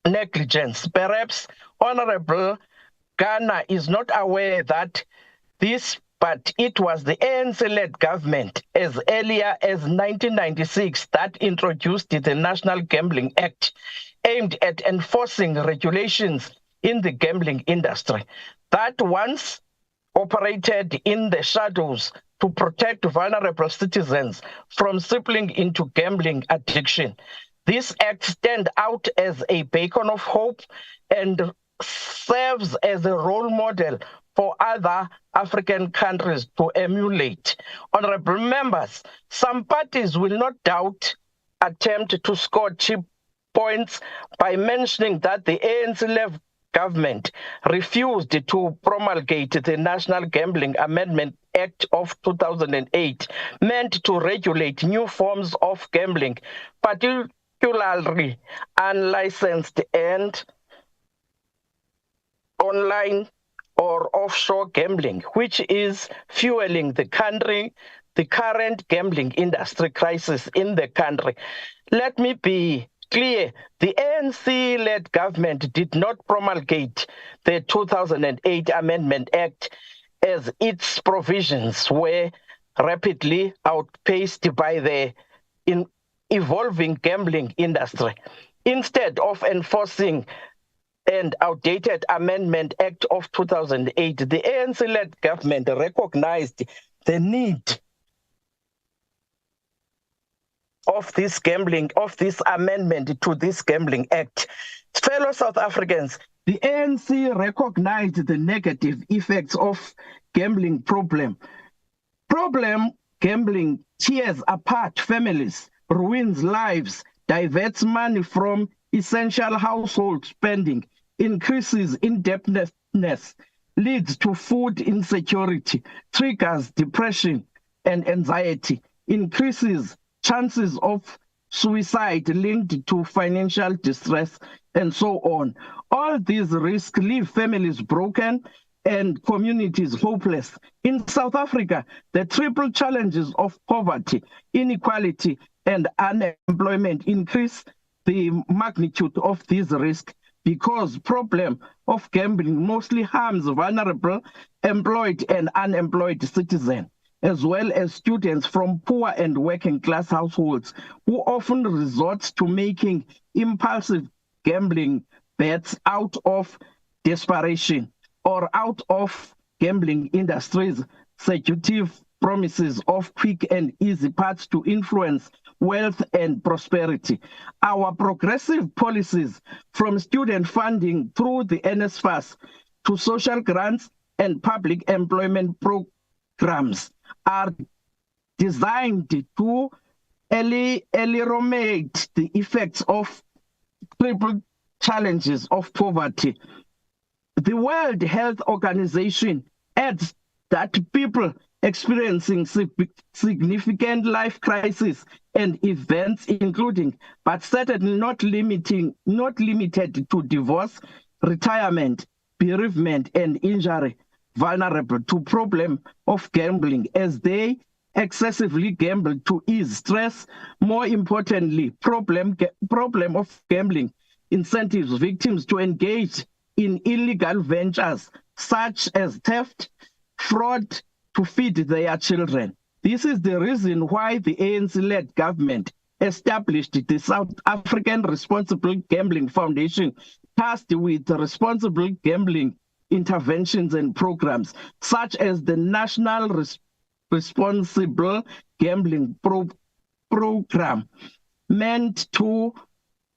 negligence. Perhaps Honorable Ghana is not aware that this, but it was the ANC-led government as earlier as 1996 that introduced the National Gambling Act, aimed at enforcing regulations in the gambling industry that once operated in the shadows to protect vulnerable citizens from slipping into gambling addiction. This act stands out as a beacon of hope and serves as a role model for other African countries to emulate. Honorable members, some parties will no doubt attempt to score cheap points by mentioning that the ANC-led government refused to promulgate the National Gambling Amendment Act of 2008, meant to regulate new forms of gambling, particularly unlicensed and online or offshore gambling, which is fueling the current gambling industry crisis in the country. Let me be clear, the ANC-led government did not promulgate the 2008 Amendment Act as its provisions were rapidly outpaced by the evolving gambling industry. Instead of enforcing an outdated Amendment Act of 2008, the ANC-led government recognized the need of this amendment to this Gambling Act. Fellow South Africans, the ANC recognized the negative effects of gambling gambling tears apart families, ruins lives, diverts money from essential household spending, increases indebtedness, leads to food insecurity, triggers depression and anxiety, increases chances of suicide linked to financial distress, and so on. All these risks leave families broken and communities hopeless. In South Africa, the triple challenges of poverty, inequality, and unemployment increase the magnitude of this risk, because problem of gambling mostly harms vulnerable employed and unemployed citizens, as well as students from poor and working class households who often resort to making impulsive gambling bets out of desperation or out of gambling industries' seductive promises of quick and easy paths to influence wealth and prosperity. Our progressive policies, from student funding through the NSFAS to social grants and public employment programs, are designed to eliminate the effects of triple challenges of poverty. The World Health Organization adds that people experiencing significant life crises and events including, but certainly not limited to divorce, retirement, bereavement, and injury, vulnerable to problem of gambling as they excessively gamble to ease stress. More importantly, problem of gambling incentives victims to engage in illegal ventures such as theft, fraud, to feed their children. This is the reason why the ANC-led government established the South African Responsible Gambling Foundation, tasked with responsible gambling interventions and programs, such as the National Responsible Gambling Program, meant to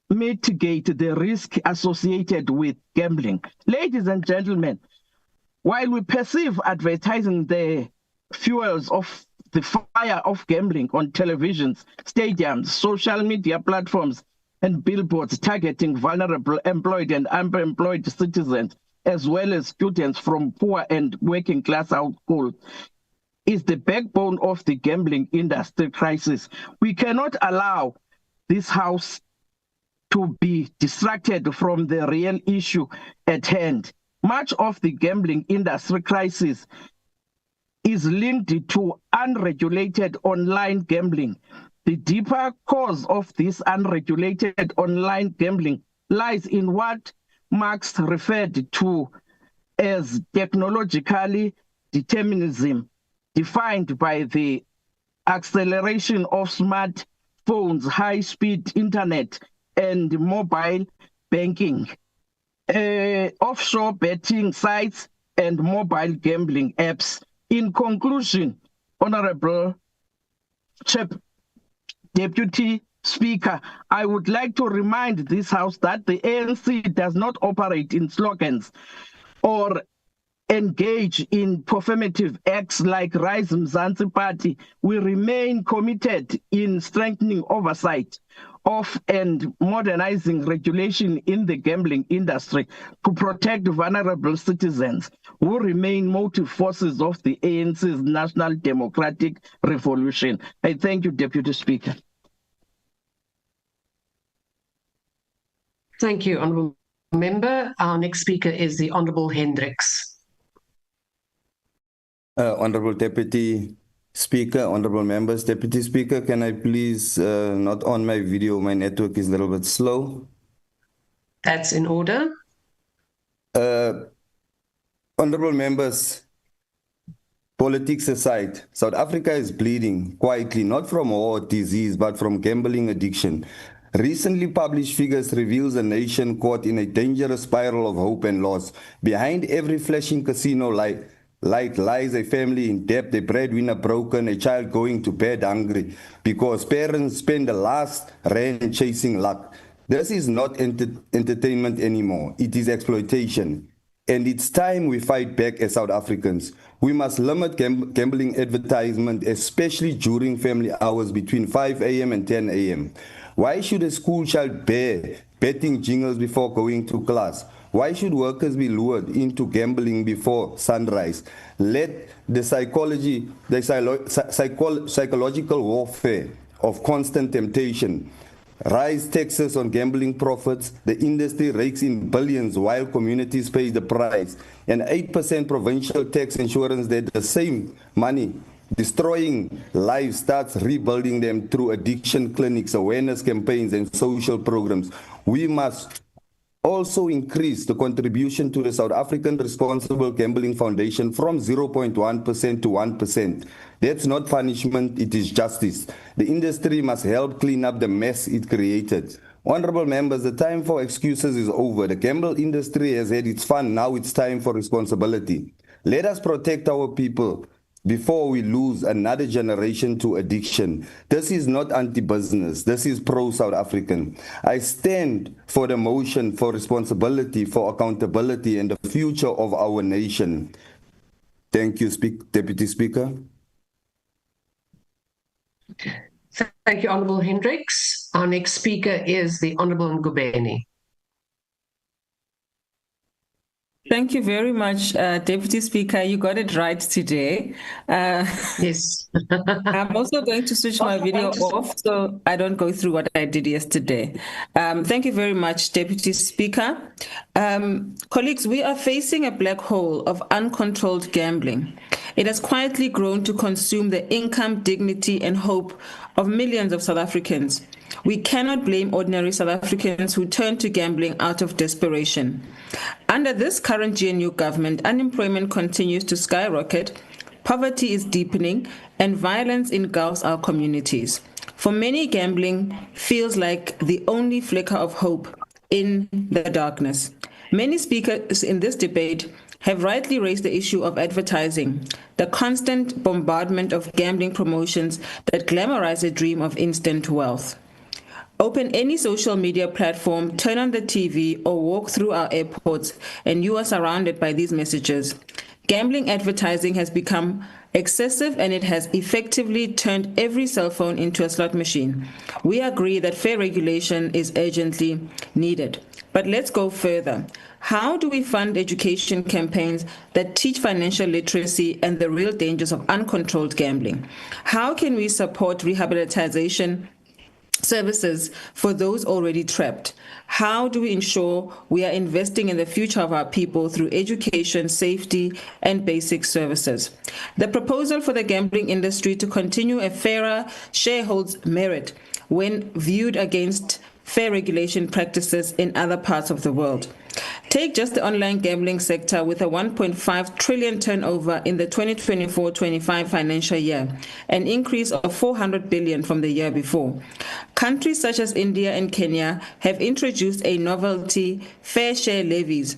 mitigate the risk associated with gambling. Ladies and gentlemen, while we perceive advertising the fuels of the fire of gambling on televisions, stadiums, social media platforms, and billboards targeting vulnerable employed and unemployed citizens, as well as students from poor and working class households, is the backbone of the gambling industry crisis. We cannot allow this House to be distracted from the real issue at hand. Much of the gambling industry crisis is linked to unregulated online gambling. The deeper cause of this unregulated online gambling lies in what Marx referred to as technologically determinism, defined by the acceleration of smartphones, high-speed internet, and mobile banking, offshore betting sites, and mobile gambling apps. In conclusion, Honorable Deputy Speaker, I would like to remind this House that the ANC does not operate in slogans or engage in performative acts like Rise Mzansi Party. We remain committed in strengthening oversight of and modernizing regulation in the gambling industry to protect vulnerable citizens who remain motive forces of the ANC's National Democratic Revolution. I thank you, Deputy Speaker. Thank you, Honourable Member. Our next speaker is the Honourable Hendricks. Honourable Deputy Speaker, Honourable Members, Deputy Speaker, can I please not on my video? My network is a little bit slow. That's in order. Honourable Members, politics aside, South Africa is bleeding quietly, not from war or disease, but from gambling addiction. Recently published figures reveals a nation caught in a dangerous spiral of hope and loss. Behind every flashing casino light lies a family in debt, a breadwinner broken, a child going to bed hungry because parents spend the last rand chasing luck. This is not entertainment anymore. It is exploitation. And it's time we fight back as South Africans. We must limit gambling advertisement, especially during family hours between 5 a.m. and 10 a.m. Why should a school child bear betting jingles before going to class? Why should workers be lured into gambling before sunrise? Let the psychological warfare of constant temptation rise taxes on gambling profits. The industry rakes in billions while communities pay the price. An 8% provincial tax insurance that the same money destroying lives, starts rebuilding them through addiction clinics, awareness campaigns, and social programs. We must also increase the contribution to the South African Responsible Gambling Foundation from 0.1% to 1%. That's not punishment, it is justice. The industry must help clean up the mess it created. Honorable members, the time for excuses is over. The gamble industry has had its fun, now it's time for responsibility. Let us protect our people before we lose another generation to addiction. This is not anti-business, this is pro-South African. I stand for the motion for responsibility, for accountability, and the future of our nation. Thank you, Deputy Speaker. Thank you, Honourable Hendricks. Our next speaker is the Honourable Ngubeni. Thank you very much, Deputy Speaker. You got it right today. Yes. I'm also going to switch my video off so I don't go through what I did yesterday. Thank you very much, Deputy Speaker. Colleagues, we are facing a black hole of uncontrolled gambling. It has quietly grown to consume the income, dignity, and hope of millions of South Africans. We cannot blame ordinary South Africans who turn to gambling out of desperation. Under this current GNU government, unemployment continues to skyrocket, poverty is deepening, and violence engulfs our communities. For many, gambling feels like the only flicker of hope in the darkness. Many speakers in this debate have rightly raised the issue of advertising, the constant bombardment of gambling promotions that glamorize a dream of instant wealth. Open any social media platform, turn on the TV, or walk through our airports, and you are surrounded by these messages. Gambling advertising has become excessive, and it has effectively turned every cell phone into a slot machine. We agree that fair regulation is urgently needed. But let's go further. How do we fund education campaigns that teach financial literacy and the real dangers of uncontrolled gambling? How can we support rehabilitation services for those already trapped? How do we ensure we are investing in the future of our people through education, safety, and basic services? The proposal for the gambling industry to continue a fairer share holds merit when viewed against fair regulation practices in other parts of the world. Take just the online gambling sector with a 1.5 trillion turnover in the 2024-25 financial year, an increase of 400 billion from the year before. Countries such as India and Kenya have introduced a novelty fair share levies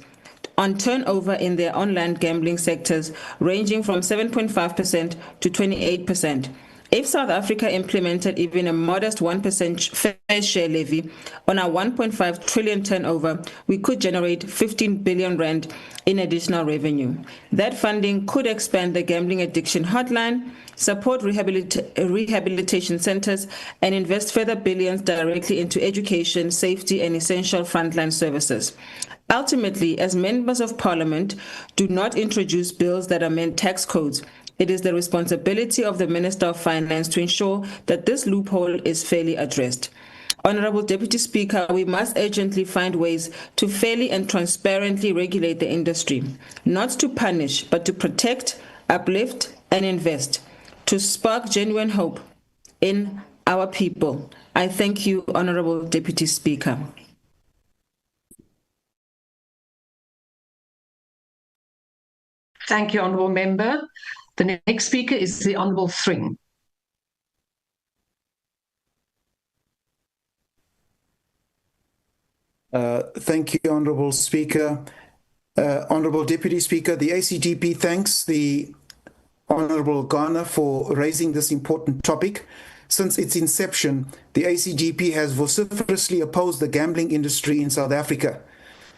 on turnover in their online gambling sectors ranging from 7.5% to 28%. If South Africa implemented even a modest 1% fair share levy on our 1.5 trillion turnover, we could generate 15 billion rand in additional revenue. That funding could expand the gambling addiction hotline, support rehabilitation centers, and invest further billions directly into education, safety, and essential frontline services. Ultimately, as members of parliament do not introduce bills that amend tax codes, it is the responsibility of the Minister of Finance to ensure that this loophole is fairly addressed. Honourable Deputy Speaker, we must urgently find ways to fairly and transparently regulate the industry, not to punish, but to protect, uplift, and invest, to spark genuine hope in our people. I thank you, Honourable Deputy Speaker. Thank you, Honourable Member. The next speaker is the Honourable Thring. Thank you, Honourable Speaker. Honourable Deputy Speaker, the ACGP thanks the Honourable Gana for raising this important topic. Since its inception, the ACGP has vociferously opposed the gambling industry in South Africa.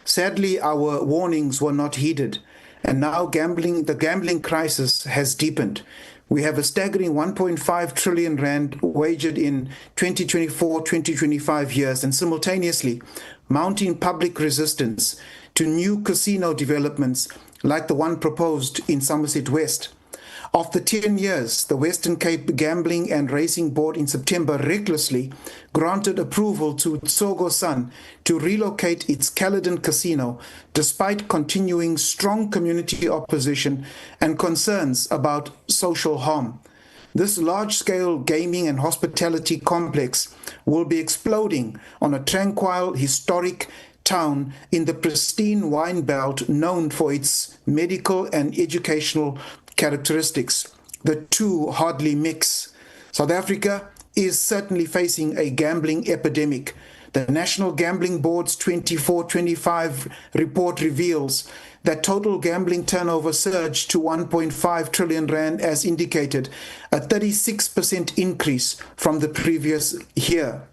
Sadly, our warnings were not heeded, and now the gambling crisis has deepened. We have a staggering 1.5 trillion rand wagered in 2024-2025 years, and simultaneously mounting public resistance to new casino developments like the one proposed in Somerset West. After 10 years, the Western Cape Gambling and Racing Board in September recklessly granted approval to Tsogo Sun to relocate its Caledon casino despite continuing strong community opposition and concerns about social harm. This large-scale gaming and hospitality complex will be exploding on a tranquil, historic town in the pristine wine belt known for its medical and educational characteristics. The two hardly mix. South Africa is certainly facing a gambling epidemic. The National Gambling Board's 24-25 report reveals that total gambling turnover surged to 1.5 trillion rand as indicated, a 36% increase from the previous year.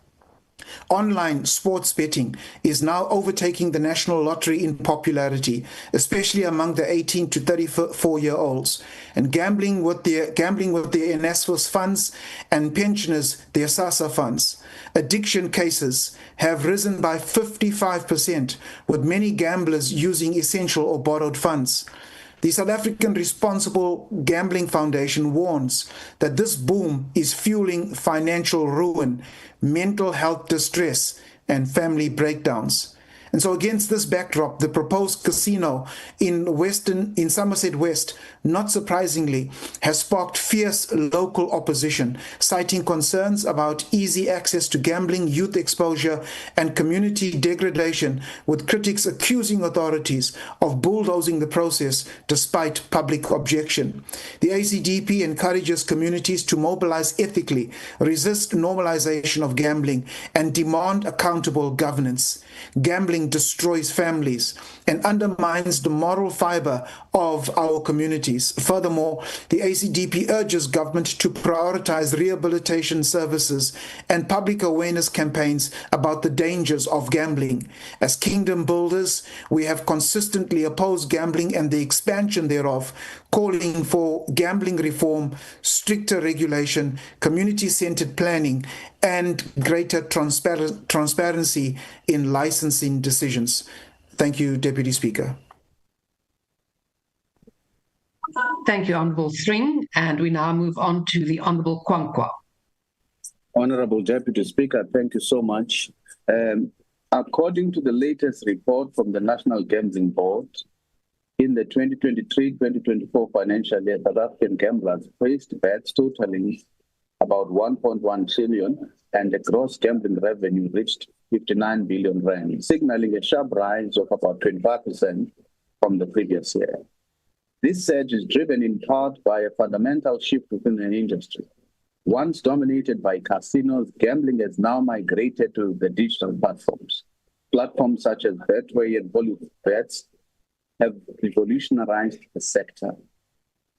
Online sports betting is now overtaking the national lottery in popularity, especially among the 18 to 34-year-olds, and gambling with their NSFAS funds and pensioners their SASSA funds. Addiction cases have risen by 55%, with many gamblers using essential or borrowed funds. The South African Responsible Gambling Foundation warns that this boom is fueling financial ruin, mental health distress, and family breakdowns. And so against this backdrop, the proposed casino in Somerset West, not surprisingly, has sparked fierce local opposition, citing concerns about easy access to gambling, youth exposure, and community degradation, with critics accusing authorities of bulldozing the process despite public objection. The ACDP encourages communities to mobilize ethically, resist normalization of gambling, and demand accountable governance. Gambling destroys families and undermines the moral fiber of our communities. Furthermore, the ACDP urges government to prioritize rehabilitation services and public awareness campaigns about the dangers of gambling. As kingdom builders, we have consistently opposed gambling and the expansion thereof, calling for gambling reform, stricter regulation, community-centered planning, and greater transparency in licensing decisions. Thank you, Deputy Speaker. Thank you, Honourable Thring. And we now move on to the Honourable Kwankwa. Honourable Deputy Speaker, thank you so much. According to the latest report from the National Gambling Board, in the 2023-2024 financial year, South African gamblers placed bets totaling about 1.1 trillion, and the gross gambling revenue reached 59 billion rand, signaling a sharp rise of about 25% from the previous year. This surge is driven in part by a fundamental shift within the industry. Once dominated by casinos, gambling has now migrated to the digital platforms. Platforms such as Betway and Hollywoodbets have revolutionized the sector,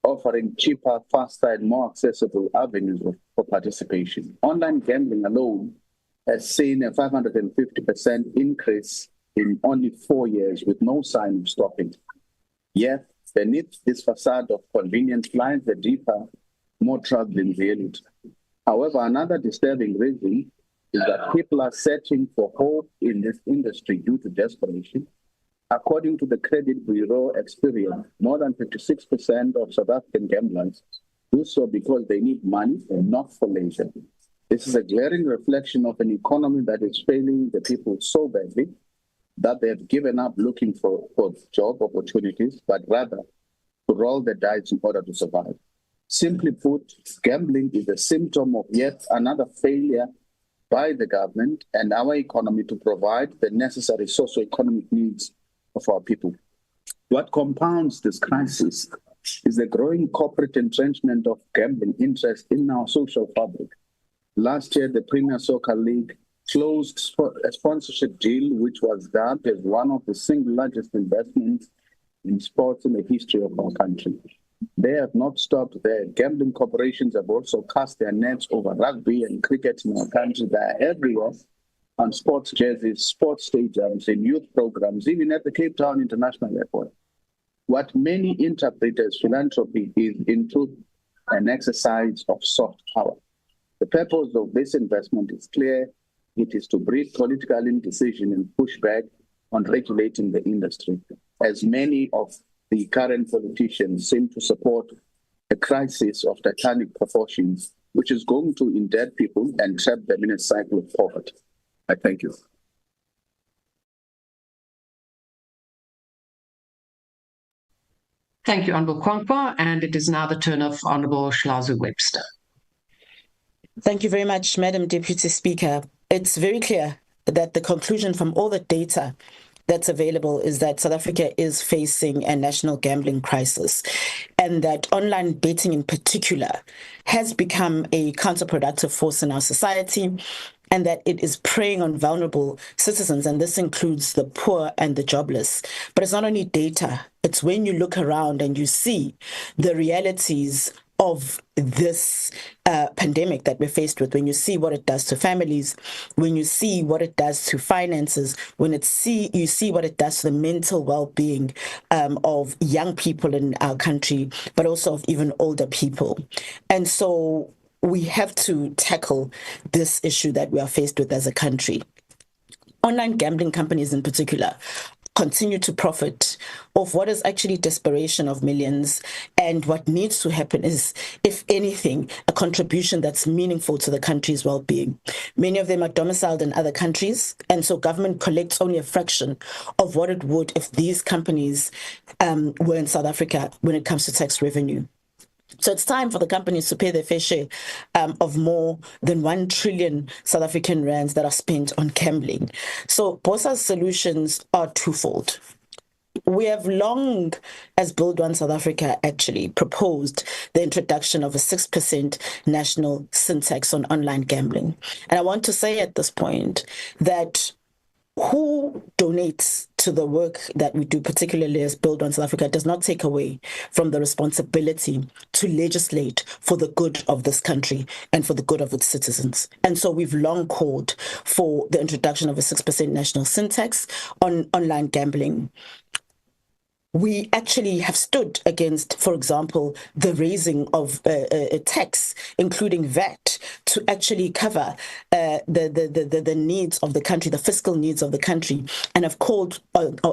offering cheaper, faster, and more accessible avenues for participation. Online gambling alone has seen a 550% increase in only 4 years, with no sign of stopping. Yet, beneath this facade of convenience lies the deeper, more troubling reality. However, another disturbing reason is that people are searching for hope in this industry due to desperation. According to the Credit Bureau experience, more than 56% of South African gamblers do so because they need money and not for leisure. This is a glaring reflection of an economy that is failing the people so badly that they have given up looking for job opportunities, but rather to roll the dice in order to survive. Simply put, gambling is a symptom of yet another failure by the government and our economy to provide the necessary socio-economic needs of our people. What compounds this crisis is the growing corporate entrenchment of gambling interest in our social fabric. Last year, the Premier Soccer League closed a sponsorship deal which was dubbed as one of the single largest investments in sports in the history of our country. They have not stopped there. Gambling corporations have also cast their nets over rugby and cricket in our country. They are everywhere, on sports jerseys, sports stadiums, in youth programs, even at the Cape Town International Airport. What many interpret as philanthropy is in truth an exercise of soft power. The purpose of this investment is clear. It is to breed political indecision and push back on regulating the industry, as many of the current politicians seem to support a crisis of titanic proportions, which is going to indebt people and trap them in a cycle of poverty. I thank you. Thank you, Honourable Kwankwa, and it is now the turn of Honourable Shlazu Webster. Thank you very much, Madam Deputy Speaker. It's very clear that the conclusion from all the data that's available is that South Africa is facing a national gambling crisis, and that online betting in particular has become a counterproductive force in our society, and that it is preying on vulnerable citizens, and this includes the poor and the jobless. But it's not only data, it's when you look around and you see the realities of this pandemic that we're faced with, when you see what it does to families, when you see what it does to finances, when you see what it does to the mental well-being of young people in our country, but also of even older people. And so we have to tackle this issue that we are faced with as a country. Online gambling companies in particular continue to profit off what is actually desperation of millions. And what needs to happen is, if anything, a contribution that's meaningful to the country's well-being. Many of them are domiciled in other countries, and so government collects only a fraction of what it would if these companies were in South Africa when it comes to tax revenue. So it's time for the companies to pay their fair share of more than 1 trillion South African rands that are spent on gambling. So BOSA's solutions are twofold. We have long, as Build One South Africa actually proposed the introduction of a 6% national sin tax on online gambling. And I want to say at this point that who donates to the work that we do, particularly as Build One South Africa, does not take away from the responsibility to legislate for the good of this country and for the good of its citizens. And so we've long called for the introduction of a 6% national sin tax on online gambling. We actually have stood against, for example, the raising of a tax, including VAT, to actually cover the needs of the country, the fiscal needs of the country, and have called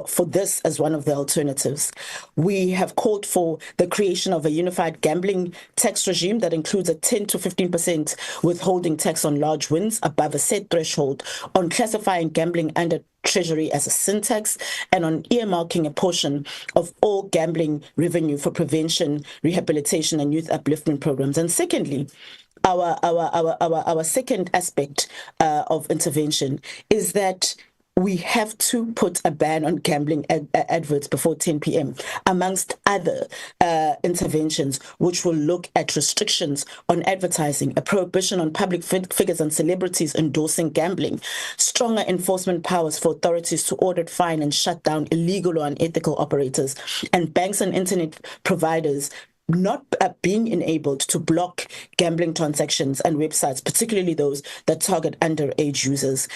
for this as one of the alternatives. We have called for the creation of a unified gambling tax regime that includes a 10 to 15% withholding tax on large wins above a set threshold, on classifying gambling under Treasury as a sin tax, and on earmarking a portion of all gambling revenue for prevention, rehabilitation, and youth upliftment programs. And secondly, our second aspect of intervention is that we have to put a ban on gambling adverts before 10 p.m., amongst other interventions, which will look at restrictions on advertising, a prohibition on public figures and celebrities endorsing gambling, stronger enforcement powers for authorities to audit, fine, and shut down illegal or unethical operators, and banks and internet providers not being enabled to block gambling transactions and websites, particularly those that target underage users.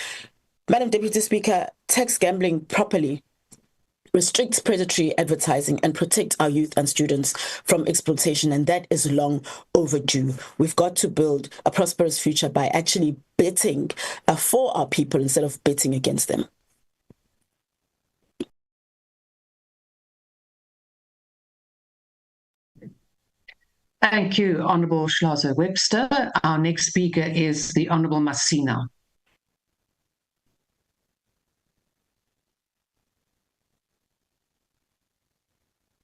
Madam Deputy Speaker, tax gambling properly restricts predatory advertising and protects our youth and students from exploitation, and that is long overdue. We've got to build a prosperous future by actually betting for our people instead of betting against them. Thank you, Honourable Schlazer Webster. Our next speaker is the Honourable Masina.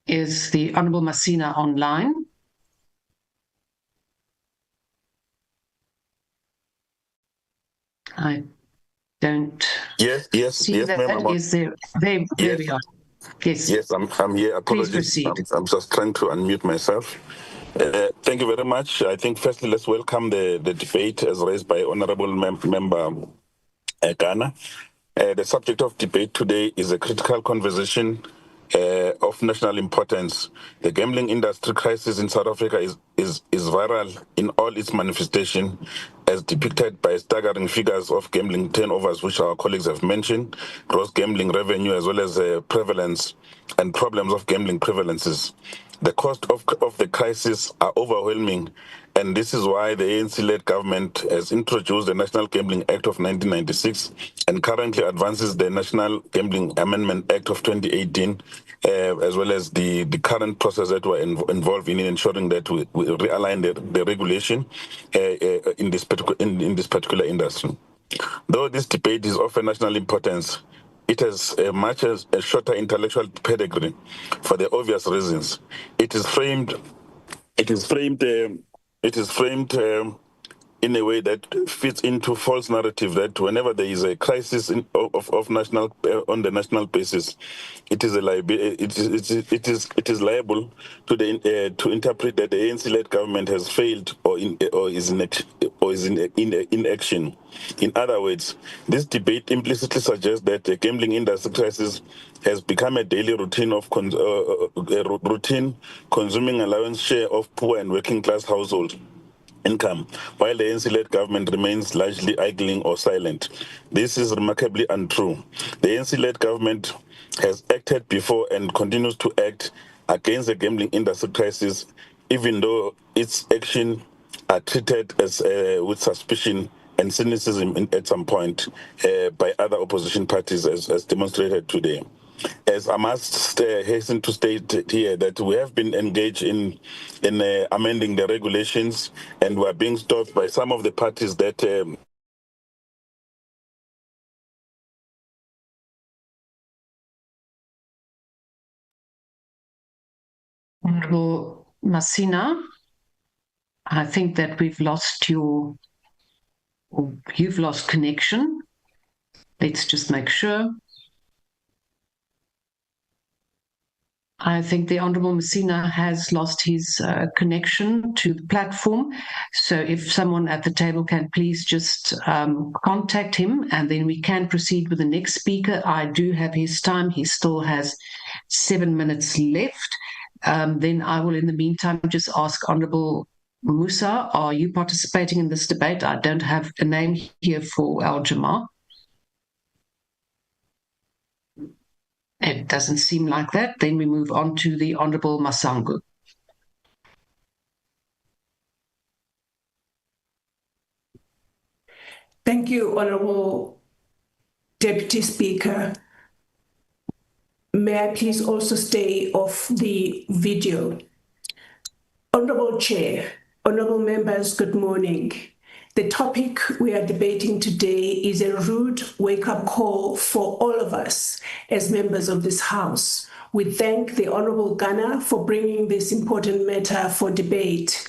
Is the Honourable Masina online? I don't see that. Is there? There we are. Yes. Yes, I'm here. Apologies. I'm just trying to unmute myself. Thank you very much. I think firstly, let's welcome the debate as raised by Honourable Member Gana. The subject of debate today is a critical conversation of national importance. The gambling industry crisis in South Africa is viral in all its manifestation, as depicted by staggering figures of gambling turnovers, which our colleagues have mentioned, gross gambling revenue, as well as prevalence and problems of gambling prevalences. The cost of the crisis are overwhelming, and this is why the ANC-led government has introduced the National Gambling Act of 1996 and currently advances the National Gambling Amendment Act of 2018, as well as the current process that we're involved in ensuring that we realign the regulation in this particular industry. Though this debate is of a national importance, it has much as a shorter intellectual pedigree for the obvious reasons. It is framed in a way that fits into false narrative that whenever there is a crisis of national on the national basis, it is a it is liable to the to interpret that the ANC-led government has failed or is in action. In other words, this debate implicitly suggests that the gambling industry crisis has become a daily routine of routine consuming a lion's share of poor and working class households income, while the ANC-led government remains largely idling or silent. This is remarkably untrue. The ANC-led government has acted before and continues to act against the gambling industry crisis, even though its actions are treated as with suspicion and cynicism at some point by other opposition parties, as demonstrated today. As I must hasten to state here that we have been engaged in amending the regulations, and we are being stopped by some of the parties that Honorable Masina, I think that we've lost you've lost connection. Let's just make sure. I think the Honourable Masina has lost his connection to the platform. So if someone at the table can please just contact him, and then we can proceed with the next speaker. I do have his time. He still has 7 minutes left. Then I will, in the meantime, just ask Honourable Musa, are you participating in this debate? I don't have a name here for Al Jamaa. It doesn't seem like that. Then we move on to the Honourable Masango. Thank you, Honourable Deputy Speaker. May I please also stay off the video? Honourable Chair, Honourable Members, good morning. The topic we are debating today is a rude wake-up call for all of us as members of this House. We thank the Honourable Gana for bringing this important matter for debate.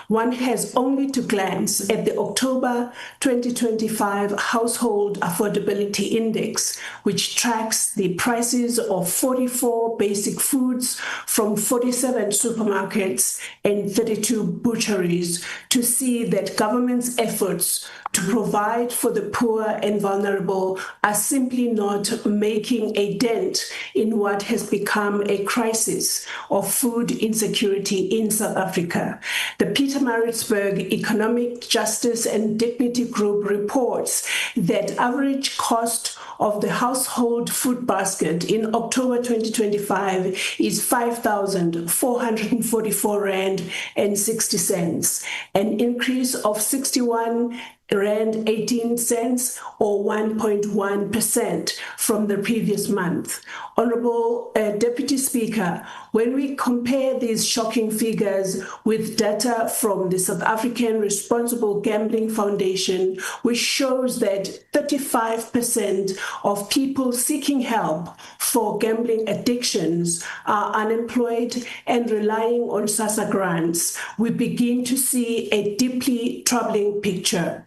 One has only to glance at the October 2025 Household Affordability Index, which tracks the prices of 44 basic foods from 47 supermarkets and 32 butcheries, to see that government's efforts to provide for the poor and vulnerable are simply not making a dent in what has become a crisis of food insecurity in South Africa. The Pietermaritzburg Economic Justice and Dignity Group reports that average cost of the household food basket in October 2025 is 5,444 rand and 60 cents, an increase of 61 rand 18 cents or 1.1% from the previous month. Honourable Deputy Speaker, when we compare these shocking figures with data from the South African Responsible Gambling Foundation, which shows that 35% of people seeking help for gambling addictions are unemployed and relying on SASSA grants, we begin to see a deeply troubling picture.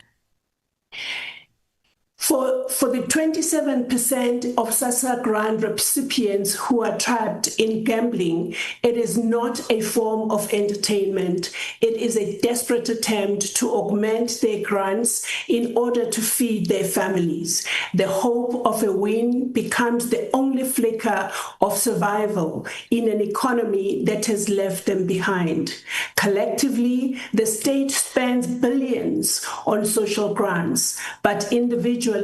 For the 27% of SASSA grant recipients who are trapped in gambling, it is not a form of entertainment. It is a desperate attempt to augment their grants in order to feed their families. The hope of a win becomes the only flicker of survival in an economy that has left them behind. Collectively, the state spends billions on social grants, but individually,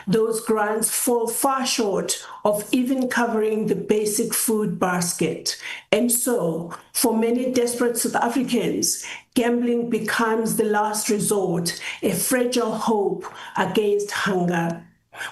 those grants fall far short of even covering the basic food basket. And so, for many desperate South Africans, gambling becomes the last resort, a fragile hope against hunger.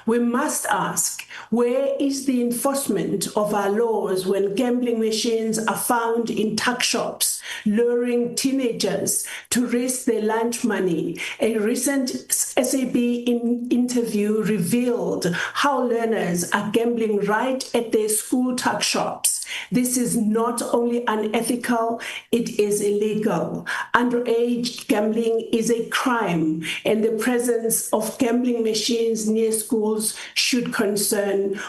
We must ask, where is the enforcement of our laws when gambling machines are found in tuck shops, luring teenagers to risk their lunch money? A recent SAB interview revealed how learners are gambling right at their school tuck shops. This is not only unethical, it is illegal. Underage gambling is a crime, and the presence of gambling machines near schools should concern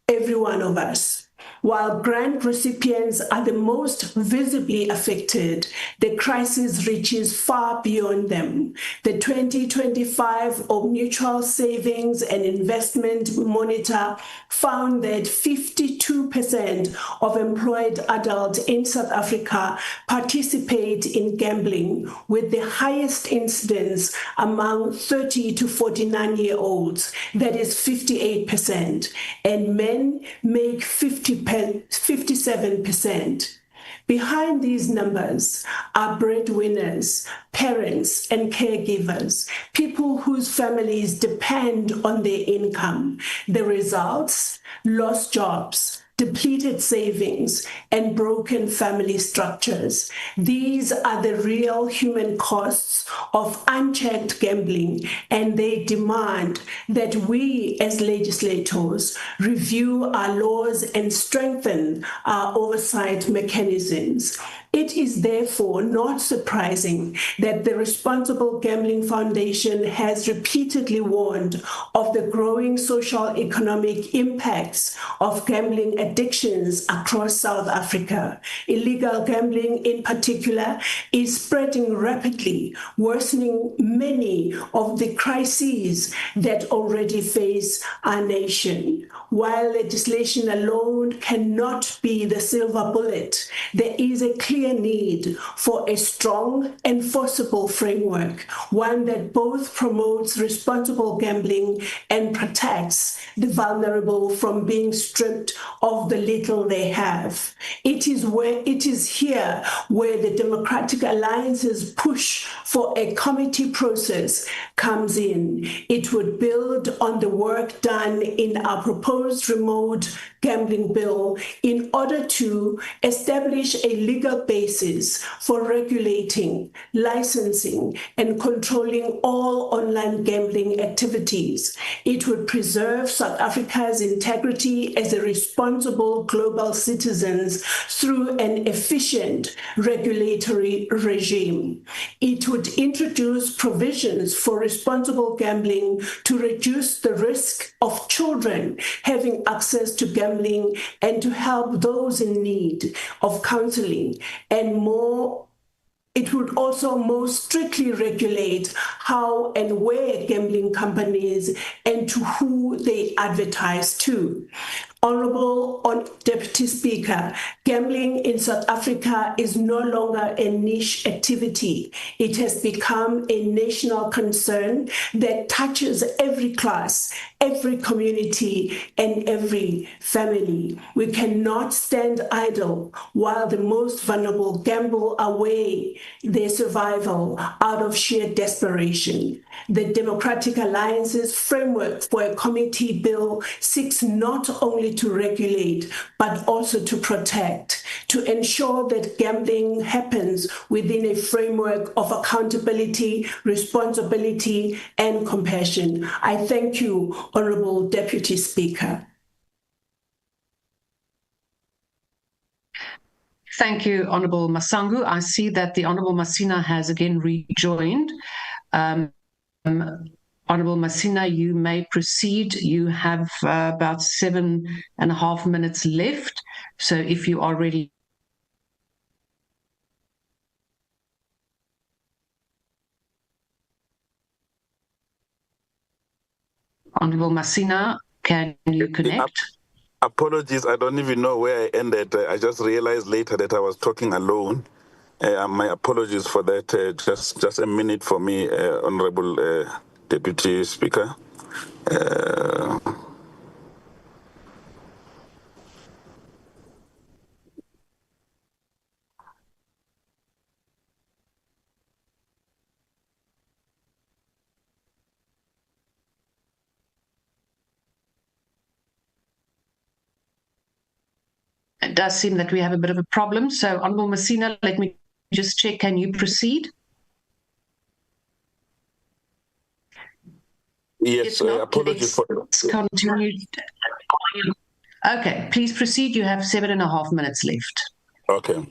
every one of us. While grant recipients are the most visibly affected, the crisis reaches far beyond them. The 2025 Mutual Savings and Investment Monitor found that 52% of employed adults in South Africa participate in gambling, with the highest incidence among 30 to 49-year-olds, that is 58%, and men make 57%. Behind these numbers are breadwinners, parents, and caregivers, people whose families depend on their income. The results: lost jobs, depleted savings, and broken family structures. These are the real human costs of unchecked gambling, and they demand that we as legislators review our laws and strengthen our oversight mechanisms. It is therefore not surprising that the Responsible Gambling Foundation has repeatedly warned of the growing social economic impacts of gambling addictions across South Africa. Illegal gambling in particular is spreading rapidly, worsening many of the crises that already face our nation. While legislation alone cannot be the silver bullet, there is a clear need for a strong, enforceable framework, one that both promotes responsible gambling and protects the vulnerable from being stripped of the little they have. It is here where the Democratic Alliance's push for a committee process comes in. It would build on the work done in our proposed remote gambling bill in order to establish a legal basis for regulating, licensing, and controlling all online gambling activities. It would preserve South Africa's integrity as a responsible global citizen through an efficient regulatory regime. It would introduce provisions for responsible gambling to reduce the risk of children having access to gambling and to help those in need of counseling, and more. It would also more strictly regulate how and where gambling companies and to who they advertise to. Honorable Deputy Speaker, gambling in South Africa is no longer a niche activity. It has become a national concern that touches every class, every community, and every family. We cannot stand idle while the most vulnerable gamble away their survival out of sheer desperation. The Democratic Alliance's framework for a committee bill seeks not only to regulate, but also to protect, to ensure that gambling happens within a framework of accountability, responsibility, and compassion. I thank you, Honorable Deputy Speaker. Thank you, Honorable Masangu. I see that the Honorable Masina has again rejoined. Honorable Masina, you may proceed. You have about 7.5 minutes left. So if you are ready. Honorable Masina, can you connect? Apologies, I don't even know where I ended. I just realized later that I was talking alone. My apologies for that. Just a minute for me, Honorable Deputy Speaker. It does seem that we have a bit of a problem. So, Honorable Masina, let me just check. Can you proceed? Yes, apologies for continue. Okay, please proceed. You have 7.5 minutes left. Okay.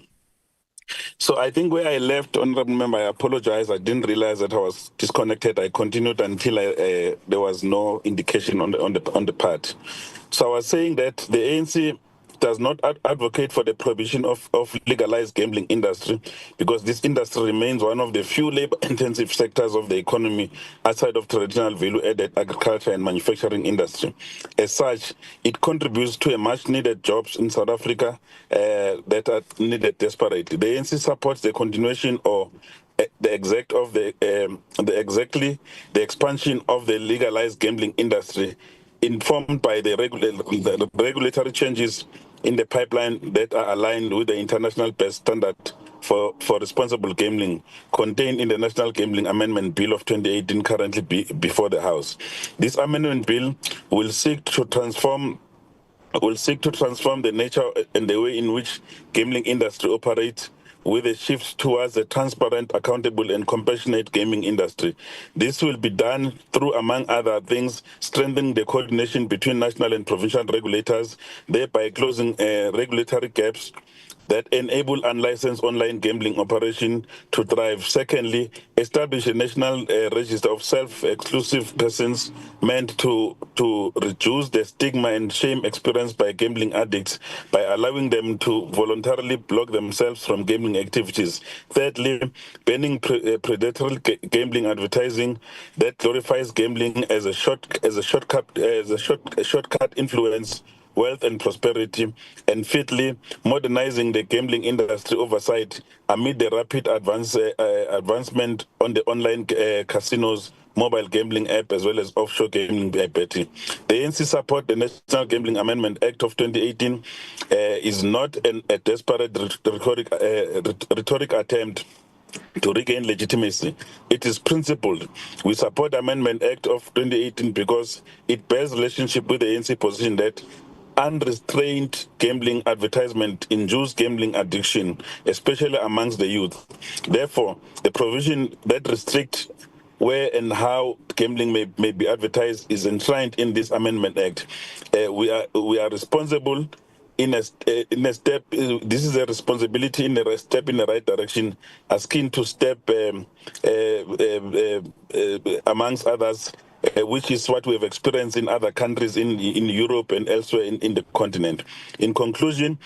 So I think where I left, Honorable Member, I apologize. I didn't realize that I was disconnected. I continued until there was no indication on the part. So I was saying that the ANC does not advocate for the prohibition of legalized gambling industry, because this industry remains one of the few labor-intensive sectors of the economy outside of traditional value-added agriculture and manufacturing industry. As such, it contributes to a much-needed jobs in South Africa that are needed desperately. The ANC supports the continuation or the expansion of the legalized gambling industry, informed by the regulatory changes in the pipeline that are aligned with the international best standard for responsible gambling contained in the National Gambling Amendment Bill of 2018 currently before the House. This amendment bill will seek to transform the nature and the way in which gambling industry operates, with a shift towards a transparent, accountable, and compassionate gaming industry. This will be done through, among other things, strengthening the coordination between national and provincial regulators, thereby closing regulatory gaps that enable unlicensed online gambling operation to thrive. Secondly, establish a national register of self-exclusive persons meant to reduce the stigma and shame experienced by gambling addicts by allowing them to voluntarily block themselves from gambling activities. Thirdly, banning predatory gambling advertising that glorifies gambling as a shortcut influence wealth and prosperity. And fifthly, modernizing the gambling industry oversight amid the rapid advancement on the online casinos, mobile gambling app, as well as offshore gambling betting. The ANC support the National Gambling Amendment Act of 2018 is not a desperate rhetoric attempt to regain legitimacy. It is principled. We support Amendment Act of 2018 because it bears relationship with the ANC position that unrestrained gambling advertisement induce gambling addiction, especially amongst the youth. Therefore, the provision that restricts where and how gambling may be advertised is enshrined in this Amendment Act. We are responsible in a step. This is a responsibility in a step in the right direction, as keen to step amongst others, which is what we have experienced in other countries in Europe and elsewhere in the continent. In conclusion,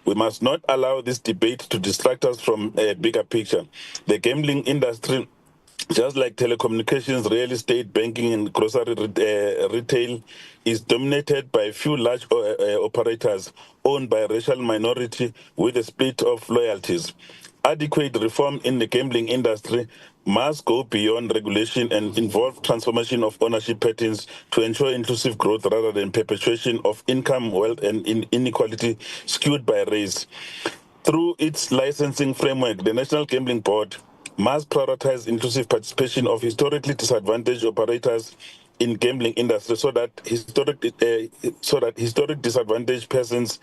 we must not allow this debate to distract us from a bigger picture. The gambling industry, just like telecommunications, real estate, banking, and grocery retail, is dominated by a few large operators owned by a racial minority with a split of loyalties. Adequate reform in the gambling industry must go beyond regulation and involve transformation of ownership patterns to ensure inclusive growth rather than perpetuation of income, wealth, and inequality skewed by race. Through its licensing framework, the National Gambling Board must prioritize inclusive participation of historically disadvantaged operators in gambling industry, so that historic disadvantaged persons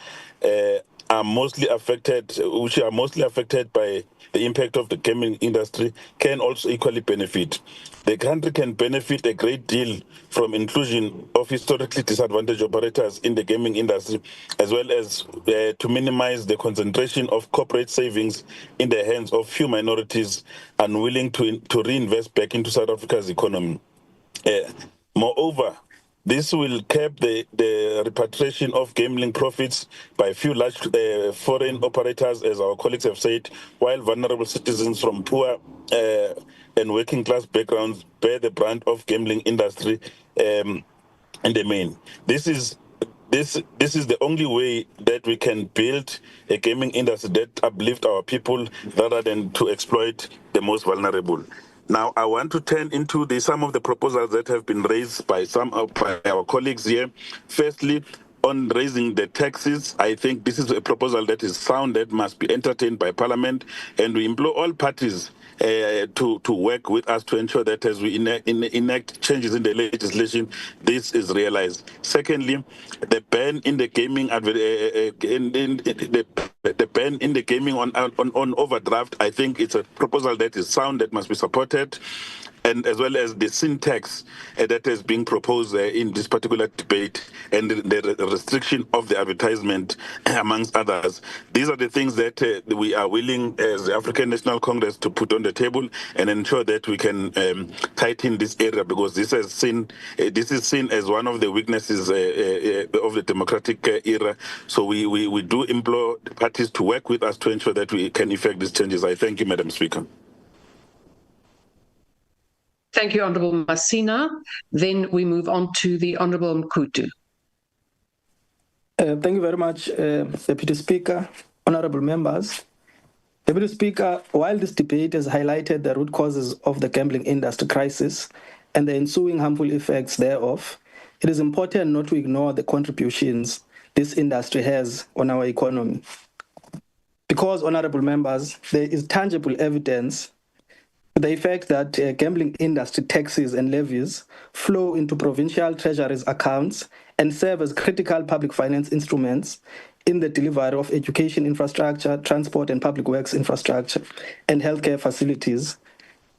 are mostly affected, which are mostly affected by the impact of the gambling industry, can also equally benefit. The country can benefit a great deal from inclusion of historically disadvantaged operators in the gaming industry, as well as to minimize the concentration of corporate savings in the hands of few minorities unwilling to reinvest back into South Africa's economy. Moreover, this will cap the repatriation of gambling profits by a few large foreign operators, as our colleagues have said, while vulnerable citizens from poor and working class backgrounds bear the brunt of gambling industry in the main. This is the only way that we can build a gaming industry that uplift our people rather than to exploit the most vulnerable. Now, I want to turn into some of the proposals that have been raised by by our colleagues here. Firstly, on raising the taxes, I think this is a proposal that is sound, that must be entertained by Parliament, and we implore all parties to work with us to ensure that as we enact changes in the legislation, this is realized. Secondly, the ban in the gaming the ban in the gaming on overdraft, I think it's a proposal that is sound, that must be supported, and as well as the syntax that is being proposed in this particular debate, and the restriction of the advertisement, amongst others. These are the things that we are willing as the African National Congress to put on the table and ensure that we can tighten this area, because this is seen as one of the weaknesses of the democratic era. So we do implore the parties to work with us to ensure that we can effect these changes. I thank you, Madam Speaker. Thank you, Honourable Masina. Then we move on to the Honourable Mkutu. Thank you very much, Deputy Speaker, honourable members. Deputy Speaker, while this debate has highlighted the root causes of the gambling industry crisis and the ensuing harmful effects thereof, it is important not to ignore the contributions this industry has on our economy. Because, honourable members, there is tangible evidence to the effect that gambling industry taxes and levies flow into provincial treasuries' accounts and serve as critical public finance instruments in the delivery of education infrastructure, transport and public works infrastructure, and healthcare facilities,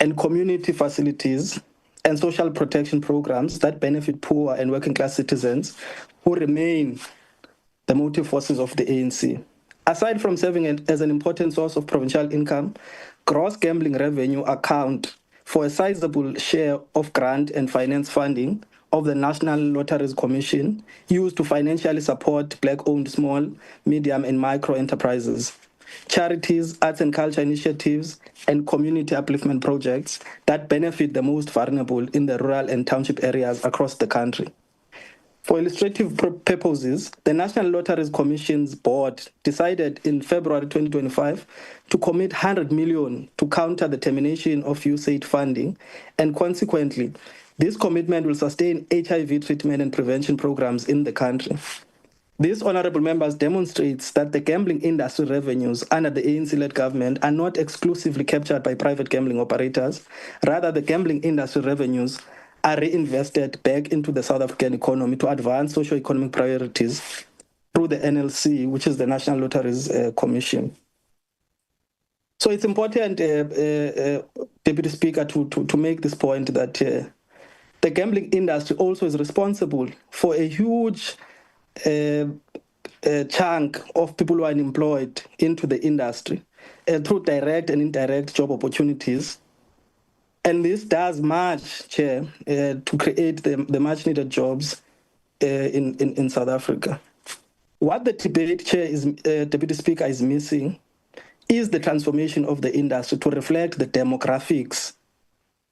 and community facilities, and social protection programs that benefit poor and working class citizens who remain the motive forces of the ANC. Aside from serving as an important source of provincial income, gross gambling revenue account for a sizable share of grant and finance funding of the National Lotteries Commission used to financially support Black-owned small, medium and micro enterprises, charities, arts and culture initiatives, and community upliftment projects that benefit the most vulnerable in the rural and township areas across the country. For illustrative purposes, the National Lotteries Commission's board decided in February 2025 to commit 100 million to counter the termination of USAID funding, and consequently, this commitment will sustain HIV treatment and prevention programs in the country. This, honourable members, demonstrates that the gambling industry revenues under the ANC-led government are not exclusively captured by private gambling operators. Rather, the gambling industry revenues are reinvested back into the South African economy to advance socio-economic priorities through the NLC, which is the National Lotteries Commission. So it's important, Deputy Speaker, to make this point that the gambling industry also is responsible for a huge chunk of people who are unemployed into the industry through direct and indirect job opportunities. And this does much, Chair, to create the much-needed jobs in South Africa. What the debate, Chair, Deputy Speaker, is missing is the transformation of the industry to reflect the demographics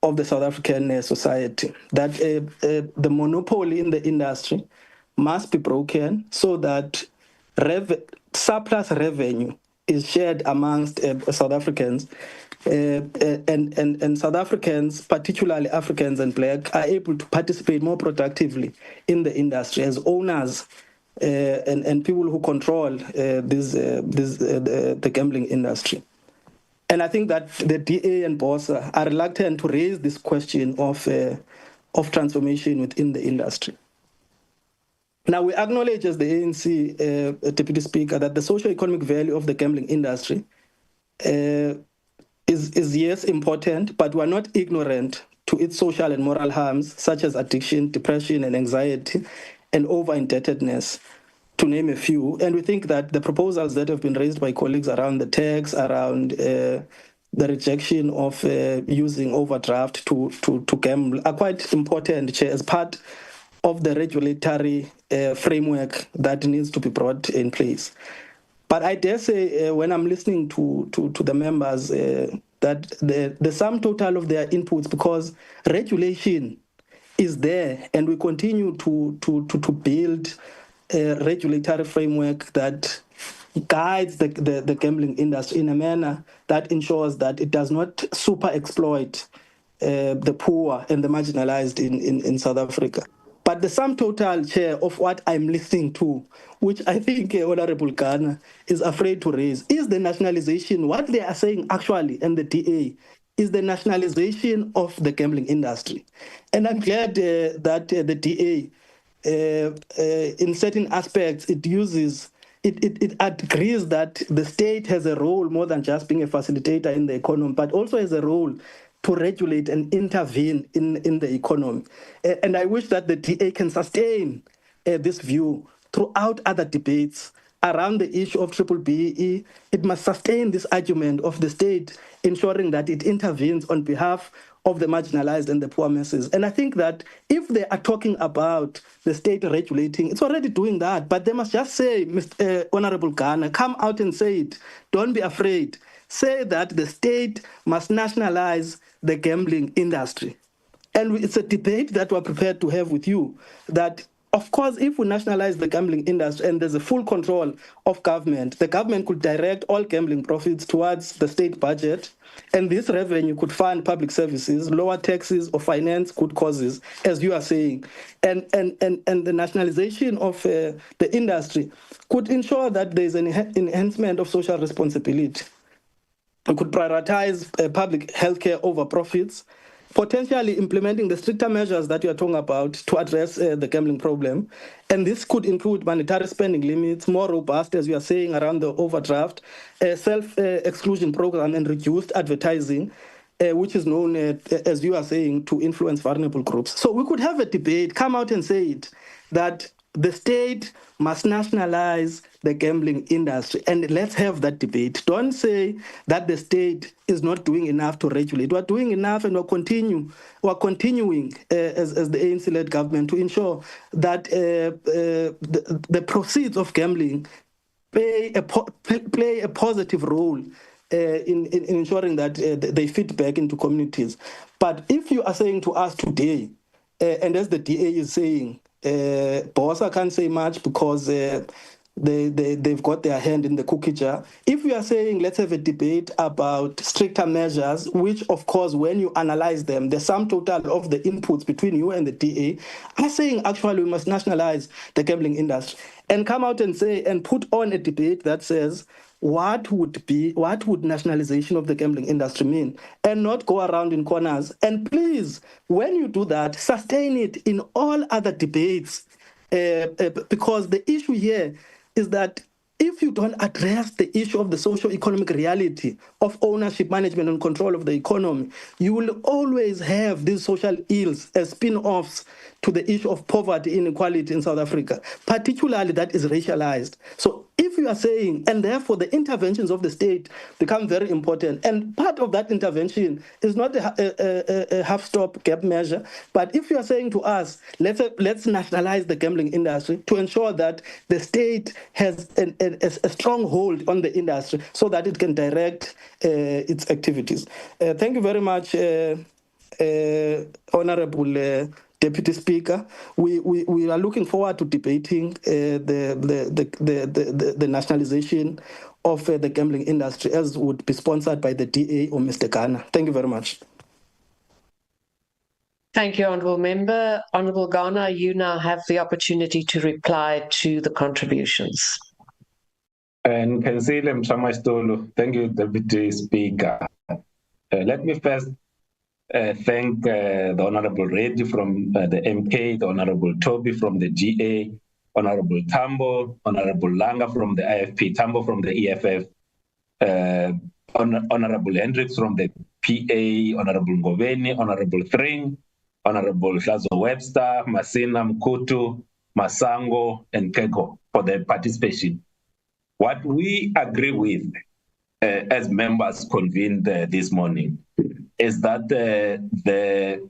of the South African society, that the monopoly in the industry must be broken so that surplus revenue is shared amongst South Africans, and South Africans, particularly Africans and Black, are able to participate more productively in the industry as owners and people who control the gambling industry. And I think that the DA and BOSA are reluctant to raise this question of transformation within the industry. Now, we acknowledge as the ANC, Deputy Speaker, that the socio-economic value of the gambling industry is yes, important, but we're not ignorant to its social and moral harms, such as addiction, depression, and anxiety, and over-indebtedness, to name a few. And we think that the proposals that have been raised by colleagues around the tax, around the rejection of using overdraft to gamble are quite important, Chair, as part of the regulatory framework that needs to be brought in place. But I dare say, when I'm listening to the members, that the sum total of their inputs, because regulation is there, and we continue to build a regulatory framework that guides the gambling industry in a manner that ensures that it does not super exploit the poor and the marginalized in South Africa. But the sum total, Chair, of what I'm listening to, which I think Honourable Gana is afraid to raise, is the nationalization. What they are saying actually, and the DA, is the nationalization of the gambling industry. And I'm glad that the DA, in certain aspects, it uses it agrees that the state has a role more than just being a facilitator in the economy, but also has a role to regulate and intervene in the economy. And I wish that the DA can sustain this view throughout other debates around the issue of triple BEE. It must sustain this argument of the state ensuring that it intervenes on behalf of the marginalized and the poor masses. And I think that if they are talking about the state regulating, it's already doing that, but they must just say, Mr. Honorable Gana, come out and say it. Don't be afraid. Say that the state must nationalize the gambling industry. And it's a debate that we're prepared to have with you, that of course, if we nationalize the gambling industry and there's a full control of government, the government could direct all gambling profits towards the state budget, and this revenue could fund public services, lower taxes, or finance good causes, as you are saying. And the nationalization of the industry could ensure that there's an enhancement of social responsibility. We could prioritize public healthcare over profits, potentially implementing the stricter measures that you are talking about to address the gambling problem. And this could include monetary spending limits, more robust, as you are saying, around the overdraft, self-exclusion program, and reduced advertising, which is known, as you are saying, to influence vulnerable groups. So we could have a debate, come out and say it, that the state must nationalize the gambling industry. And let's have that debate. Don't say that the state is not doing enough to regulate. We're doing enough, and we're continuing as the ANC-led government to ensure that the proceeds of gambling play a positive role in ensuring that they fit back into communities. But if you are saying to us today, and as the DA is saying, Bosa can't say much because they've got their hand in the cookie jar. If we are saying let's have a debate about stricter measures, which of course when you analyze them, the sum total of the inputs between you and the DA are saying actually we must nationalize the gambling industry, and come out and say and put on a debate that says what would nationalization of the gambling industry mean, and not go around in corners. And please, when you do that, sustain it in all other debates, because the issue here is that if you don't address the issue of the socio-economic reality of ownership, management, and control of the economy, you will always have these social ills as spin-offs to the issue of poverty, inequality in South Africa, particularly that is racialized. So if you are saying, and therefore the interventions of the state become very important, and part of that intervention is not a half-stop gap measure, but if you are saying to us, let's nationalize the gambling industry to ensure that the state has a strong hold on the industry so that it can direct its activities. Thank you very much, Honorable Deputy Speaker. We are looking forward to debating the nationalization of the gambling industry, as would be sponsored by the DA or Mr. Gana. Thank you very much. Thank you, Honourable Member. Honourable Gana, you now have the opportunity to reply to the contributions. And Councillor Mshamastolo, thank you, Deputy Speaker. Let me first thank the Honourable Reddy from the MK, the Honourable Toby from the GA, Honourable Tambo, Honourable Langa from the IFP, Tambo from the EFF, Honourable Hendricks from the PA, Honourable Ngoveni, Honourable Thring, Honourable Hlazo Webster, Masina, Mkutu, Masango, and Keko for their participation. What we agree with as members convened this morning is that the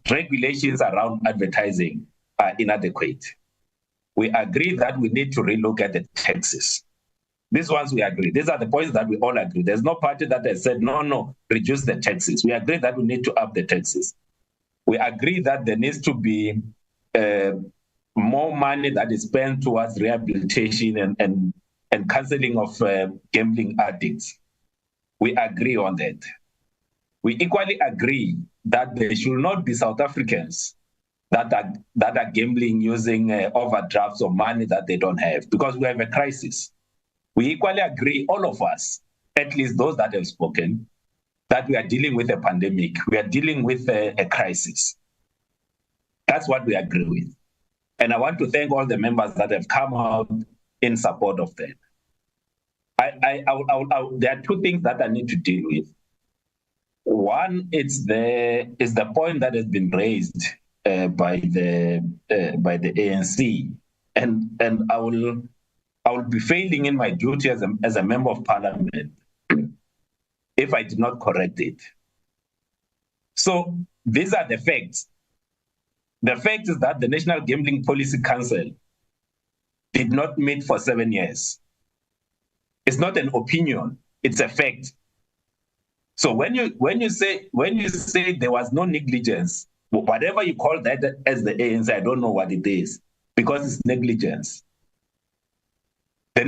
regulations around advertising are inadequate. We agree that we need to relook at the taxes. These ones we agree. These are the points that we all agree. There's no party that has said, no, reduce the taxes. We agree that we need to up the taxes. We agree that there needs to be more money that is spent towards rehabilitation and counseling of gambling addicts. We agree on that. We equally agree that there should not be South Africans that are gambling using overdrafts or money that they don't have, because we have a crisis. We equally agree, all of us, at least those that have spoken, that we are dealing with a pandemic. We are dealing with a crisis. That's what we agree with. And I want to thank all the members that have come out in support of that. There are two things that I need to deal with. One is the point that has been raised by the ANC, and I will be failing in my duty as a member of parliament if I did not correct it. So these are the facts. The fact is that the National Gambling Policy Council did not meet for 7 years. It's not an opinion, it's a fact. So when you say there was no negligence, whatever you call that as the ANC, I don't know what it is, because it's negligence. The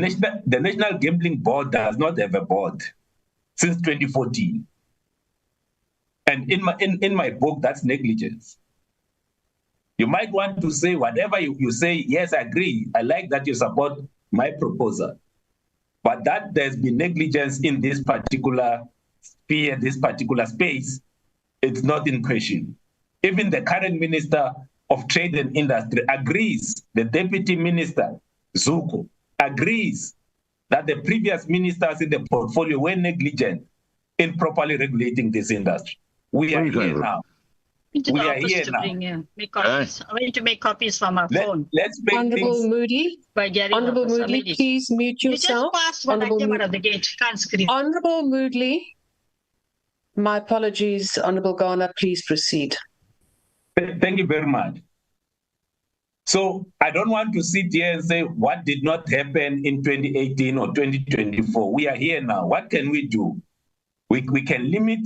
National Gambling Board does not have a board since 2014. And in my book, that's negligence. You might want to say whatever you say, yes, I agree. I like that you support my proposal. But that there's been negligence in this particular sphere, this particular space, it's not in question. Even the current Minister of Trade and Industry agrees, the Deputy Minister, Zuko, agrees that the previous ministers in the portfolio were negligent in properly regulating this industry. We are here now. We are here now. Make copies. I want to make copies from our phone. Let's make Honorable things... Moody, Honorable Moody, please mute yourself. You just passed when I came out of the gate. Can't scream. Honorable Moodley, my apologies. Honorable Gana, please proceed. Thank you very much. So I don't want to sit here and say what did not happen in 2018 or 2024. We are here now. What can we do? We can limit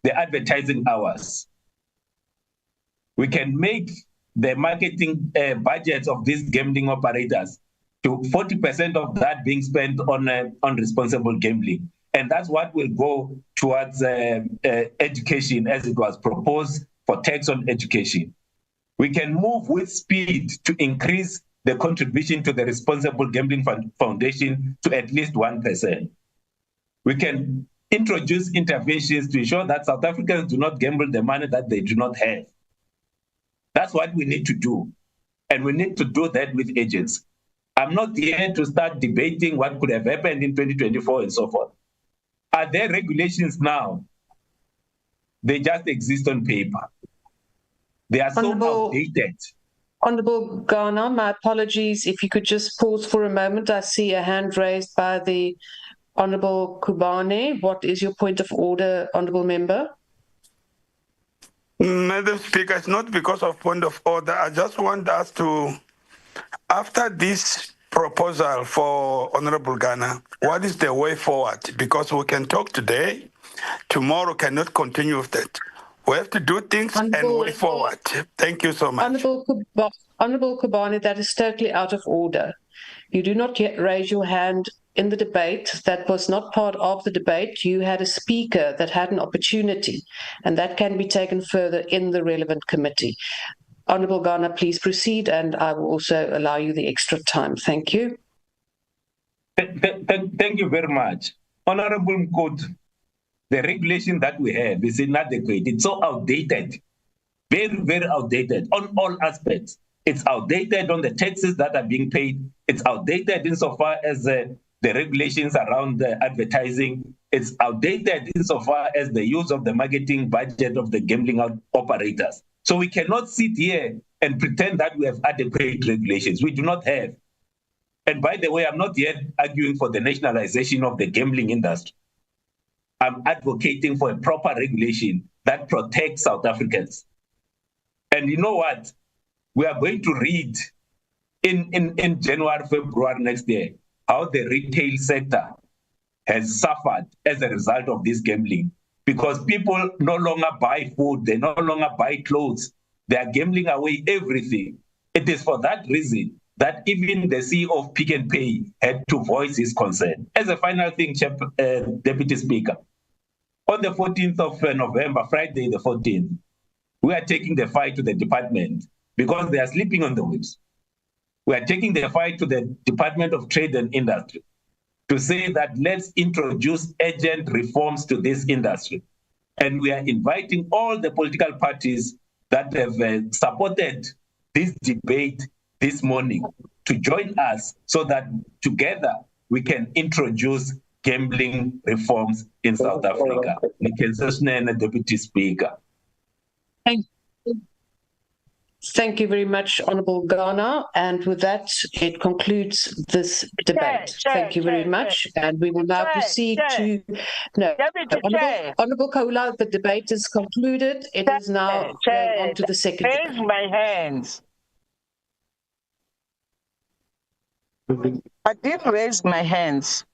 the advertising hours. We can make the marketing budgets of these gambling operators to 40% of that being spent on responsible gambling. And that's what will go towards education as it was proposed for tax on education. We can move with speed to increase the contribution to the Responsible Gambling Foundation to at least 1%. We can introduce interventions to ensure that South Africans do not gamble the money that they do not have. That's what we need to do. And we need to do that with agents. I'm not here to start debating what could have happened in 2024 and so forth. Are there regulations now? They just exist on paper. They are so outdated. Honorable Gana, my apologies. If you could just pause for a moment. I see a hand raised by the Honorable Kubane. What is your point of order, Honorable Member? Madam Speaker, it's not because of point of order. I just want us to, after this proposal for Honorable Gana, what is the way forward? Because we can talk today, tomorrow cannot continue with that. We have to do things and way forward. Thank you so much. Honorable Kubane, that is totally out of order. You do not yet raise your hand in the debate. That was not part of the debate. You had a speaker that had an opportunity, and that can be taken further in the relevant committee. Honorable Gana, please proceed, and I will also allow you the extra time. Thank you. Thank you very much. Honorable Mkot, the regulation that we have is inadequate. It's so outdated, very, very outdated on all aspects. It's outdated on the taxes that are being paid. It's outdated insofar as the regulations around the advertising. It's outdated insofar as the use of the marketing budget of the gambling operators. So we cannot sit here and pretend that we have adequate regulations. We do not have. And by the way, I'm not yet arguing for the nationalization of the gambling industry. I'm advocating for a proper regulation that protects South Africans. And you know what? We are going to read in January, February next year, how the retail sector has suffered as a result of this gambling, because people no longer buy food, they no longer buy clothes, they are gambling away everything. It is for that reason that even the CEO of Pick and Pay had to voice his concern. As a final thing, Deputy Speaker, on the 14th of November, Friday the 14th, we are taking the fight to the department because they are sleeping on the whips. We are taking the fight to the Department of Trade and Industry to say that let's introduce urgent reforms to this industry. And we are inviting all the political parties that have supported this debate this morning to join us so that together we can introduce gambling reforms in South Africa. Deputy Speaker. Thank you very much, Honourable Gana. And with that, it concludes this debate. Thank you very much. And we will now proceed to... No, Honourable Kaula, the debate is concluded. It is now going on to the second debate. Raise my hands. I did raise my hands.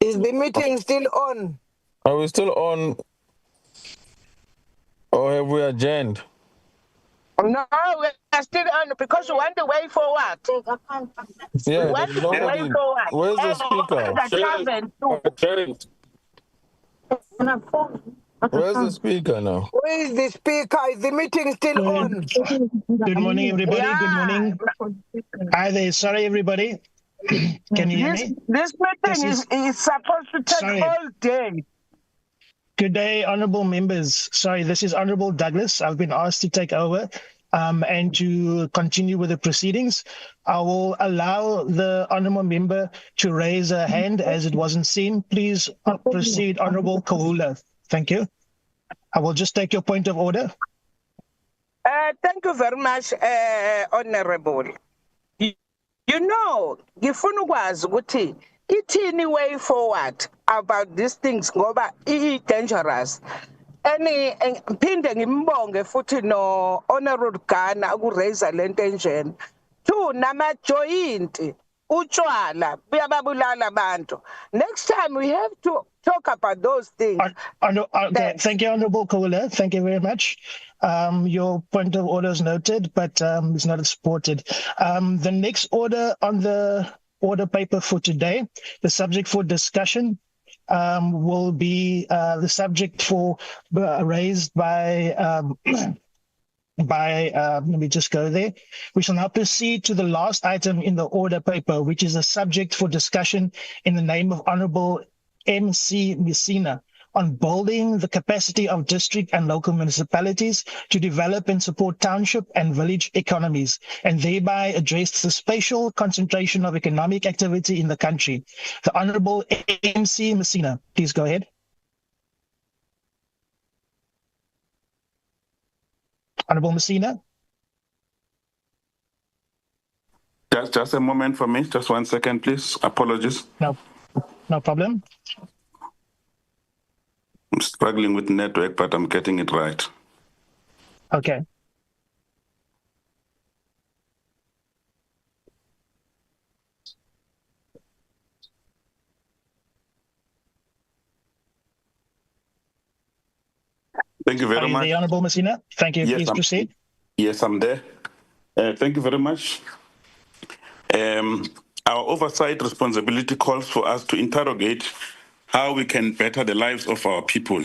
Is the meeting still on? Are we still on? Or have we adjourned? No, we are still on because we want the way forward. Yeah, we want the way forward. Where's the speaker? Where's the speaker now? Where is the speaker? Is the meeting still on? Good morning, everybody. Yeah. Good morning. Hi there. Sorry, everybody. Can you hear me? This meeting is supposed to take all day. Good day, honourable members. Sorry, this is Honourable Douglas. I've been asked to take over and to continue with the proceedings. I will allow the honourable member to raise a hand as it wasn't seen. Please proceed, Honourable Kahula. Thank you. I will just take your point of order. Thank you very much, Honourable. You know, ngifuna ukwazi ukuthi ithini way forward about these things ngoba dangerous. Phinde ngimbonge futhi no Honourable Gana ukuraise lento enjena. Two, nama joint utshwala buyababulala abantu. Next time we have to talk about those things. Okay, thank you, Honourable Kahula. Thank you very much. Your point of order is noted, but it's not supported. The next order on the order paper for today, the subject for discussion will be the subject for raised by let me just go there. We shall now proceed to the last item in the order paper, which is a subject for discussion in the name of Honourable MC Masina on building the capacity of district and local municipalities to develop and support township and village economies, and thereby address the spatial concentration of economic activity in the country. The Honourable MC Masina, please go ahead. Honourable Masina. Just a moment for me. Just 1 second, please. Apologies. No problem. I'm struggling with network, but I'm getting it right. Okay. Thank you very much. The Honourable Masina. Thank you. Yes, please proceed. Yes, I'm there. Thank you very much. Our oversight responsibility calls for us to interrogate how we can better the lives of our people,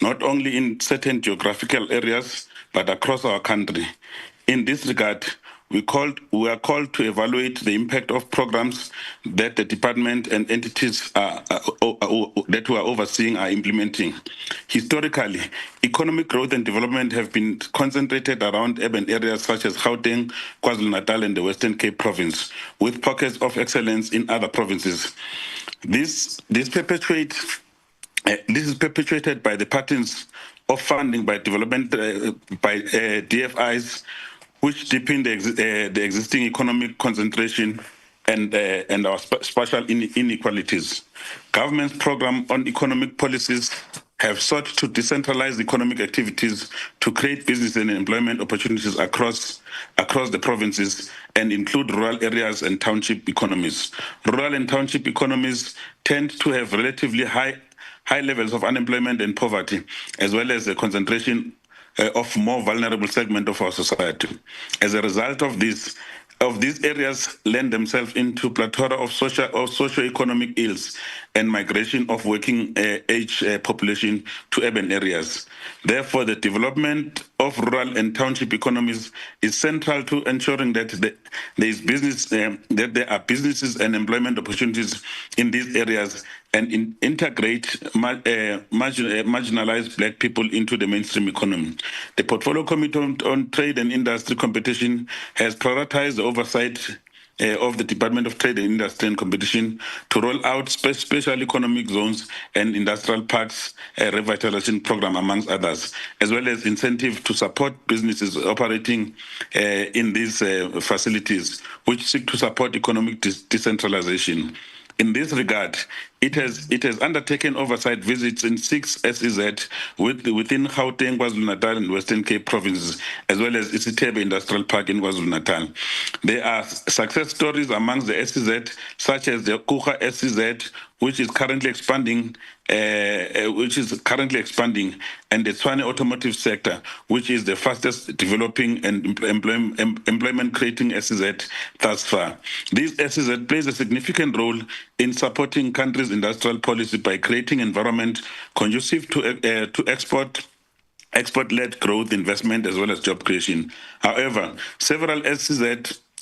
not only in certain geographical areas, but across our country. In this regard, we are called to evaluate the impact of programs that the department and entities that we are overseeing are implementing. Historically, economic growth and development have been concentrated around urban areas such as Gauteng, KwaZulu-Natal, and the Western Cape Province, with pockets of excellence in other provinces. This is perpetuated by the patterns of funding by development by DFIs, which deepen the existing economic concentration and our spatial inequalities. Government's program on economic policies have sought to decentralize economic activities to create business and employment opportunities across the provinces and include rural areas and township economies. Rural and township economies tend to have relatively high levels of unemployment and poverty, as well as a concentration of more vulnerable segment of our society. As a result of these areas lend themselves into plethora of socio-economic ills and migration of working age population to urban areas. Therefore, the development of rural and township economies is central to ensuring that there are businesses and employment opportunities in these areas and integrate marginalized Black people into the mainstream economy. The Portfolio Committee on Trade and Industry Competition has prioritized the oversight of the Department of Trade and Industry and Competition to roll out special economic zones and industrial parks revitalization program, amongst others, as well as incentive to support businesses operating in these facilities, which seek to support economic decentralization. In this regard, it has undertaken oversight visits in 6 SEZ within Gauteng, KwaZulu-Natal, and Western Cape provinces, as well as Isithebe Industrial Park in KwaZulu-Natal. There are success stories amongst the SEZ, such as the Kucha SEZ, which is currently expanding, and the Tshwane automotive sector, which is the fastest developing and employment creating SEZ thus far. This SEZ plays a significant role in supporting countries' industrial policy by creating environment conducive to export-led growth, investment, as well as job creation. However, several SEZ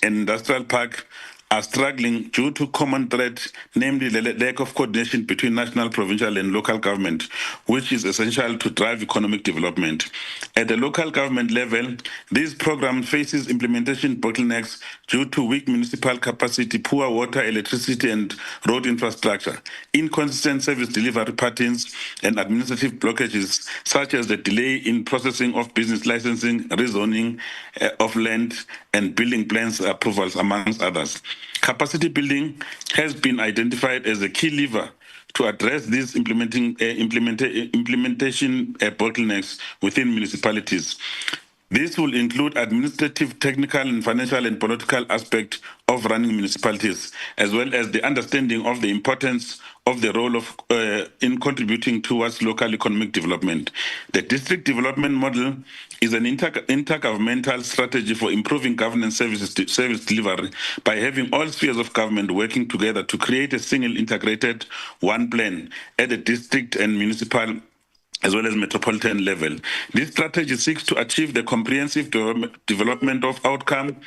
and industrial park are struggling due to common threat, namely the lack of coordination between national, provincial, and local government, which is essential to drive economic development. At the local government level, this program faces implementation bottlenecks due to weak municipal capacity, poor water, electricity, and road infrastructure, inconsistent service delivery patterns, and administrative blockages, such as the delay in processing of business licensing, rezoning of land, and building plans approvals, amongst others. Capacity building has been identified as a key lever to address these implementation bottlenecks within municipalities. This will include administrative, technical, and financial and political aspects of running municipalities, as well as the understanding of the importance of the role of in contributing towards local economic development. The district development model is an intergovernmental strategy for improving governance service delivery by having all spheres of government working together to create a single integrated one plan at the district and municipal as well as metropolitan level. This strategy seeks to achieve the comprehensive development of outcome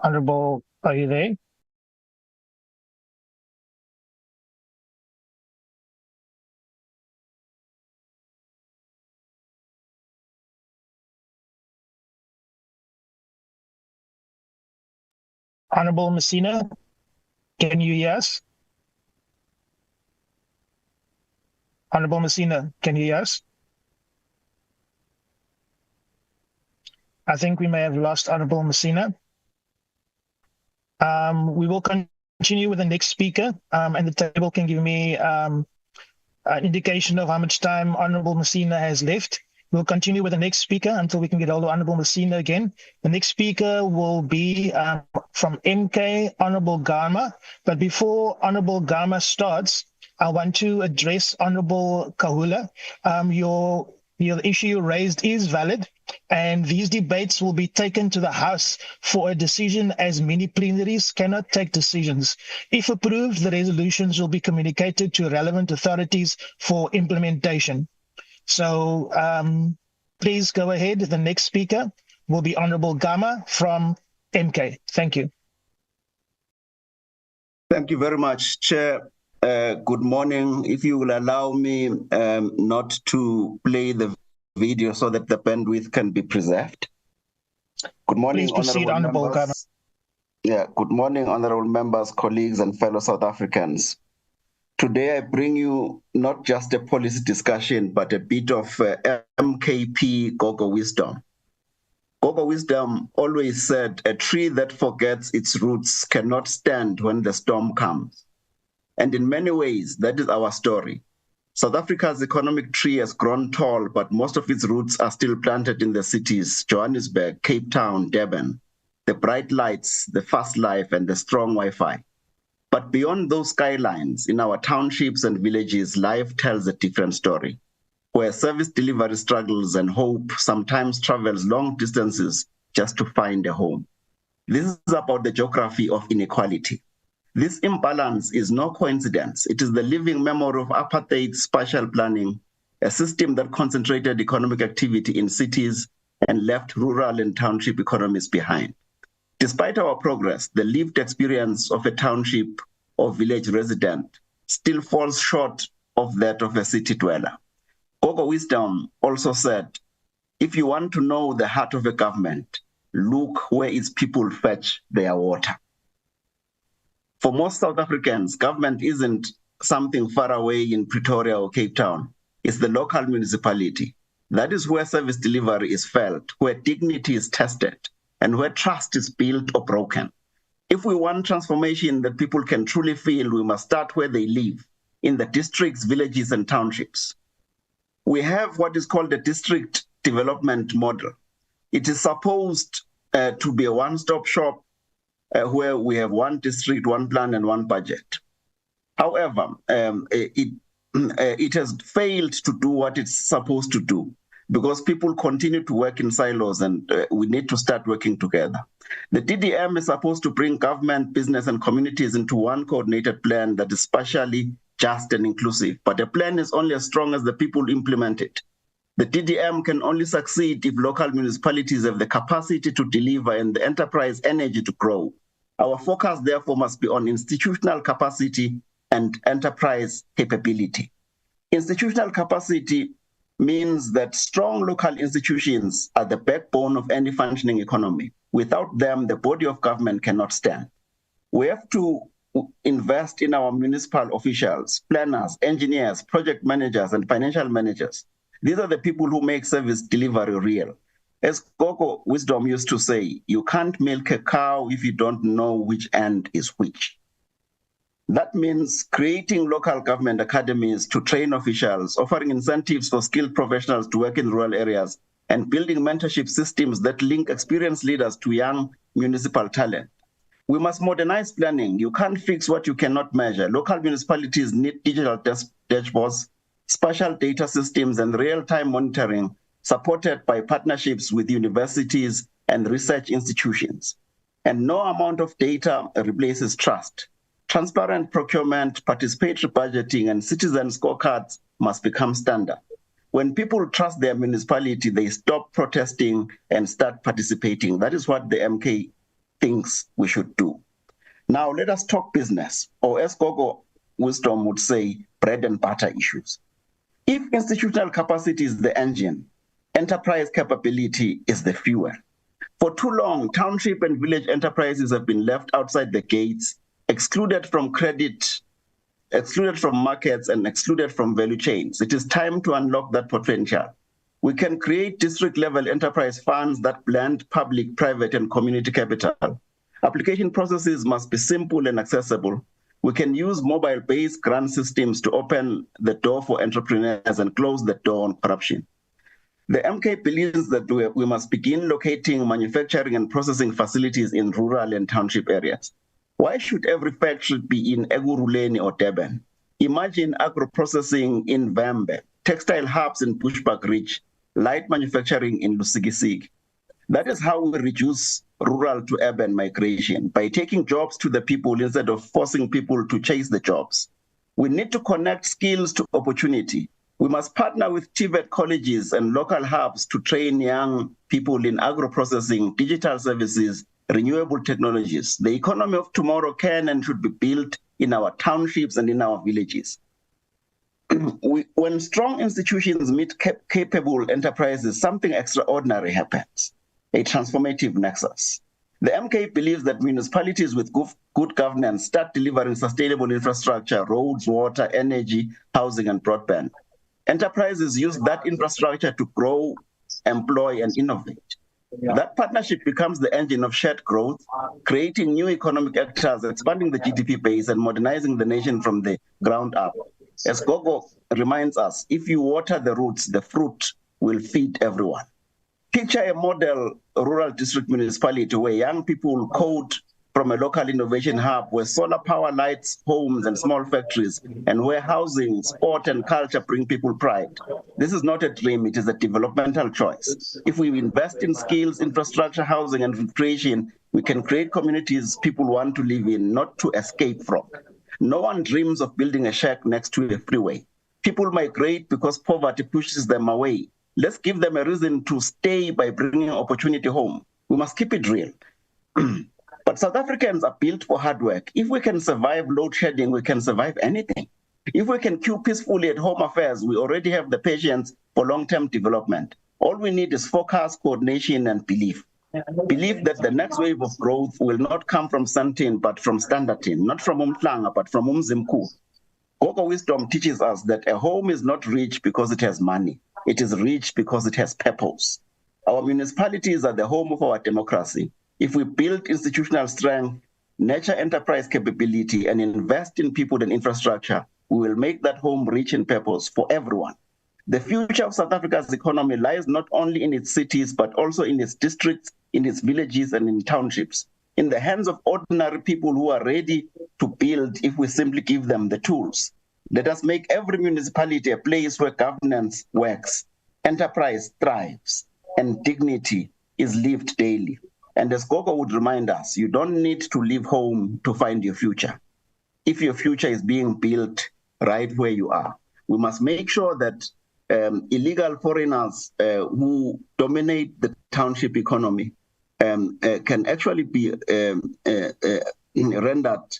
Honorable, are you there? Honorable Masina, can you hear us? Honorable Masina, can you hear us? I think we may have lost Honorable Masina. We will continue with the next speaker, and the table can give me an indication of how much time Honorable Masina has left. We'll continue with the next speaker until we can get hold of Honorable Masina again. The next speaker will be from MK, Honorable Gana. But before Honorable Gana starts, I want to address Honorable Kahula. Your The issue raised is valid, and these debates will be taken to the House for a decision, as mini plenaries cannot take decisions. If approved, the resolutions will be communicated to relevant authorities for implementation. So please go ahead. The next speaker will be Honorable Gama from MK. Thank you. Thank you very much, Chair. Good morning. If you will allow me not to play the video so that the bandwidth can be preserved. Good morning, please proceed, honorable members. Gama. Yeah, good morning, honorable members, colleagues, and fellow South Africans. Today I bring you not just a policy discussion, but a bit of MKP Gogo wisdom. Gogo wisdom always said, a tree that forgets its roots cannot stand when the storm comes. And in many ways, that is our story. South Africa's economic tree has grown tall, but most of its roots are still planted in the cities, Johannesburg, Cape Town, Durban, the bright lights, the fast life, and the strong Wi-Fi. But beyond those skylines, in our townships and villages, life tells a different story, where service delivery struggles and hope sometimes travels long distances just to find a home. This is about the geography of inequality. This imbalance is no coincidence. It is the living memory of apartheid spatial planning, a system that concentrated economic activity in cities and left rural and township economies behind. Despite our progress, the lived experience of a township or village resident still falls short of that of a city dweller. Gogo wisdom also said, if you want to know the heart of a government, look where its people fetch their water. For most South Africans, government isn't something far away in Pretoria or Cape Town. It's the local municipality. That is where service delivery is felt, where dignity is tested, and where trust is built or broken. If we want transformation that people can truly feel, we must start where they live, in the districts, villages, and townships. We have what is called a district development model. It is supposed to be a one-stop shop where we have one district, one plan, and one budget. However, it has failed to do what it's supposed to do because people continue to work in silos, and we need to start working together. The DDM is supposed to bring government, business, and communities into one coordinated plan that is spatially just and inclusive, but a plan is only as strong as the people implement it. The DDM can only succeed if local municipalities have the capacity to deliver and the enterprise energy to grow. Our focus, therefore, must be on institutional capacity and enterprise capability. Institutional capacity means that strong local institutions are the backbone of any functioning economy. Without them, the body of government cannot stand. We have to invest in our municipal officials, planners, engineers, project managers, and financial managers. These are the people who make service delivery real. As Gogo wisdom used to say, you can't milk a cow if you don't know which end is which. That means creating local government academies to train officials, offering incentives for skilled professionals to work in rural areas, and building mentorship systems that link experienced leaders to young municipal talent. We must modernize planning. You can't fix what you cannot measure. Local municipalities need digital dashboards, spatial data systems, and real-time monitoring supported by partnerships with universities and research institutions. And no amount of data replaces trust. Transparent procurement, participatory budgeting, and citizen scorecards must become standard. When people trust their municipality, they stop protesting and start participating. That is what the MK thinks we should do. Now let us talk business, or as Gogo wisdom would say, bread and butter issues. If institutional capacity is the engine, enterprise capability is the fuel. For too long, township and village enterprises have been left outside the gates, excluded from credit, excluded from markets, and excluded from value chains. It is time to unlock that potential. We can create district-level enterprise funds that blend public, private, and community capital. Application processes must be simple and accessible. We can use mobile-based grant systems to open the door for entrepreneurs and close the door on corruption. The MK believes that we must begin locating manufacturing and processing facilities in rural and township areas. Why should every factory be in Ekurhuleni or Durban? Imagine agro-processing in Vambe, textile hubs in Bushbuck Ridge, light manufacturing in Lusikisiki. That is how we reduce rural to urban migration, by taking jobs to the people instead of forcing people to chase the jobs. We need to connect skills to opportunity. We must partner with TVET colleges and local hubs to train young people in agro-processing, digital services, renewable technologies. The economy of tomorrow can and should be built in our townships and in our villages. When strong institutions meet capable enterprises, something extraordinary happens, a transformative nexus. The MK believes that municipalities with good governance start delivering sustainable infrastructure, roads, water, energy, housing, and broadband. Enterprises use that infrastructure to grow, employ, and innovate. That partnership becomes the engine of shared growth, creating new economic actors, expanding the GDP base, and modernizing the nation from the ground up. As Gogo reminds us, if you water the roots, the fruit will feed everyone. Picture a model rural district municipality where young people code from a local innovation hub, where solar power lights homes and small factories, and where housing, sport, and culture bring people pride. This is not a dream, it is a developmental choice. If we invest in skills, infrastructure, housing, and recreation, we can create communities people want to live in, not to escape from. No one dreams of building a shack next to a freeway. People migrate because poverty pushes them away. Let's give them a reason to stay by bringing opportunity home. We must keep it real. But South Africans are built for hard work. If we can survive load shedding, we can survive anything. If we can queue peacefully at home affairs, we already have the patience for long-term development. All we need is focus, coordination, and belief. Believe that the next wave of growth will not come from Santin, but from Standerton, not from Umhlanga, but from Umzimku. Gogo wisdom teaches us that a home is not rich because it has money. It is rich because it has purpose. Our municipalities are the home of our democracy. If we build institutional strength, nurture enterprise capability, and invest in people and infrastructure, we will make that home rich in purpose for everyone. The future of South Africa's economy lies not only in its cities, but also in its districts, in its villages, and in townships, in the hands of ordinary people who are ready to build if we simply give them the tools. Let us make every municipality a place where governance works, enterprise thrives, and dignity is lived daily. And as Gogo would remind us, you don't need to leave home to find your future. If your future is being built right where you are, we must make sure that illegal foreigners who dominate the township economy can actually be rendered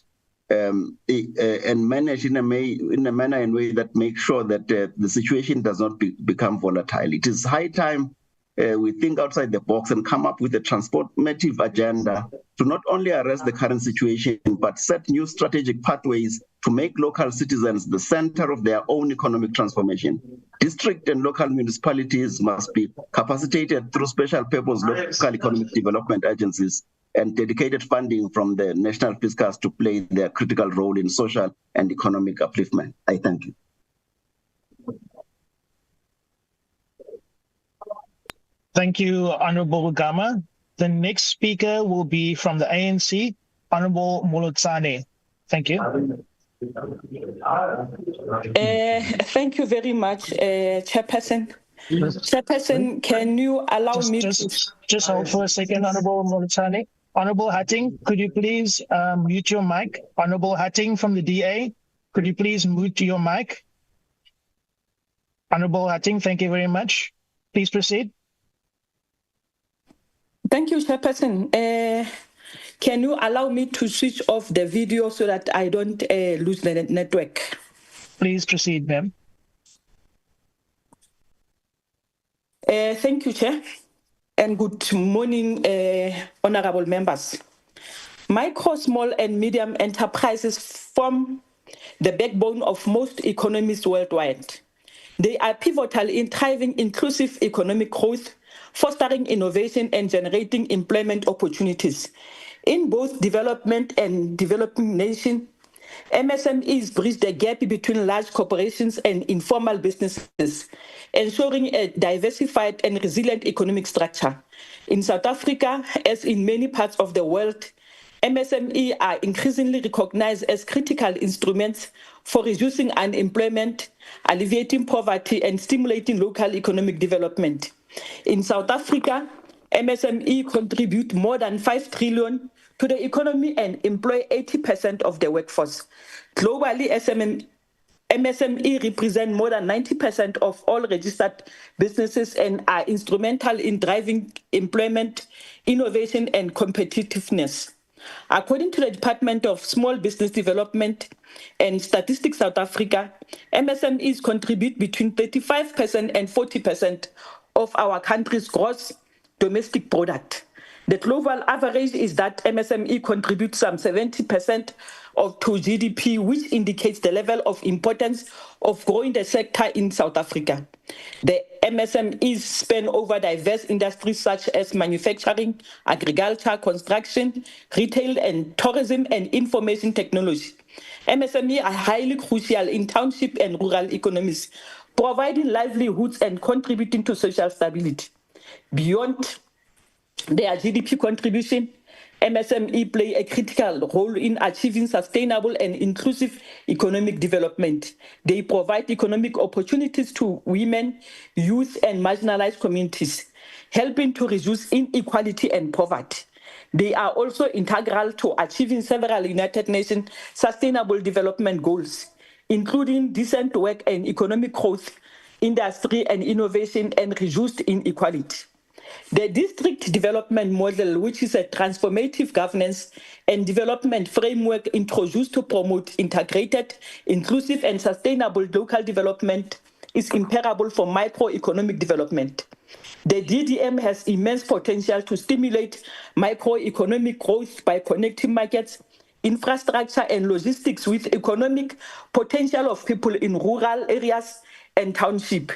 and managed in a manner and way that makes sure that the situation does not become volatile. It is high time we think outside the box and come up with a transformative agenda to not only arrest the current situation, but set new strategic pathways to make local citizens the center of their own economic transformation. District and local municipalities must be capacitated through special purpose local economic development agencies and dedicated funding from the national fiscals to play their critical role in social and economic upliftment. I thank you. Thank you, Honorable Gama. The next speaker will be from the ANC, Honorable Molotsane. Thank you. Thank you very much, Chairperson. Chairperson, can you allow me to... Just hold for a second, Honorable Molotsane. Honorable Hatting, could you please mute your mic? Honorable Hatting from the DA, could you please mute your mic? Honorable Hatting, thank you very much. Please proceed. Thank you, Chairperson. Can you allow me to switch off the video so that I don't lose the network? Please proceed, ma'am. Thank you, Chair, and good morning, honorable members. Micro, small, and medium enterprises form the backbone of most economies worldwide. They are pivotal in driving inclusive economic growth, fostering innovation, and generating employment opportunities. In both development and developing nations, MSMEs bridge the gap between large corporations and informal businesses, ensuring a diversified and resilient economic structure. In South Africa, as in many parts of the world, MSMEs are increasingly recognized as critical instruments for reducing unemployment, alleviating poverty, and stimulating local economic development. In South Africa, MSME contribute more than 5 trillion to the economy and employ 80% of the workforce. Globally, MSME represent more than 90% of all registered businesses and are instrumental in driving employment, innovation, and competitiveness. According to the Department of Small Business Development and Statistics South Africa, MSMEs contribute between 35% and 40% of our country's gross domestic product. The global average is that MSME contributes some 70% to GDP, which indicates the level of importance of growing the sector in South Africa. The MSMEs span over diverse industries such as manufacturing, agriculture, construction, retail, and tourism and information technology. MSME are highly crucial in township and rural economies, providing livelihoods and contributing to social stability. Beyond their GDP contribution, MSME play a critical role in achieving sustainable and inclusive economic development. They provide economic opportunities to women, youth, and marginalized communities, helping to reduce inequality and poverty. They are also integral to achieving several United Nations Sustainable Development Goals, including decent work and economic growth, industry and innovation, and reduced inequality. The district development model, which is a transformative governance and development framework introduced to promote integrated, inclusive, and sustainable local development, is imperable for microeconomic development. The DDM has immense potential to stimulate microeconomic growth by connecting markets, infrastructure, and logistics with economic potential of people in rural areas and township.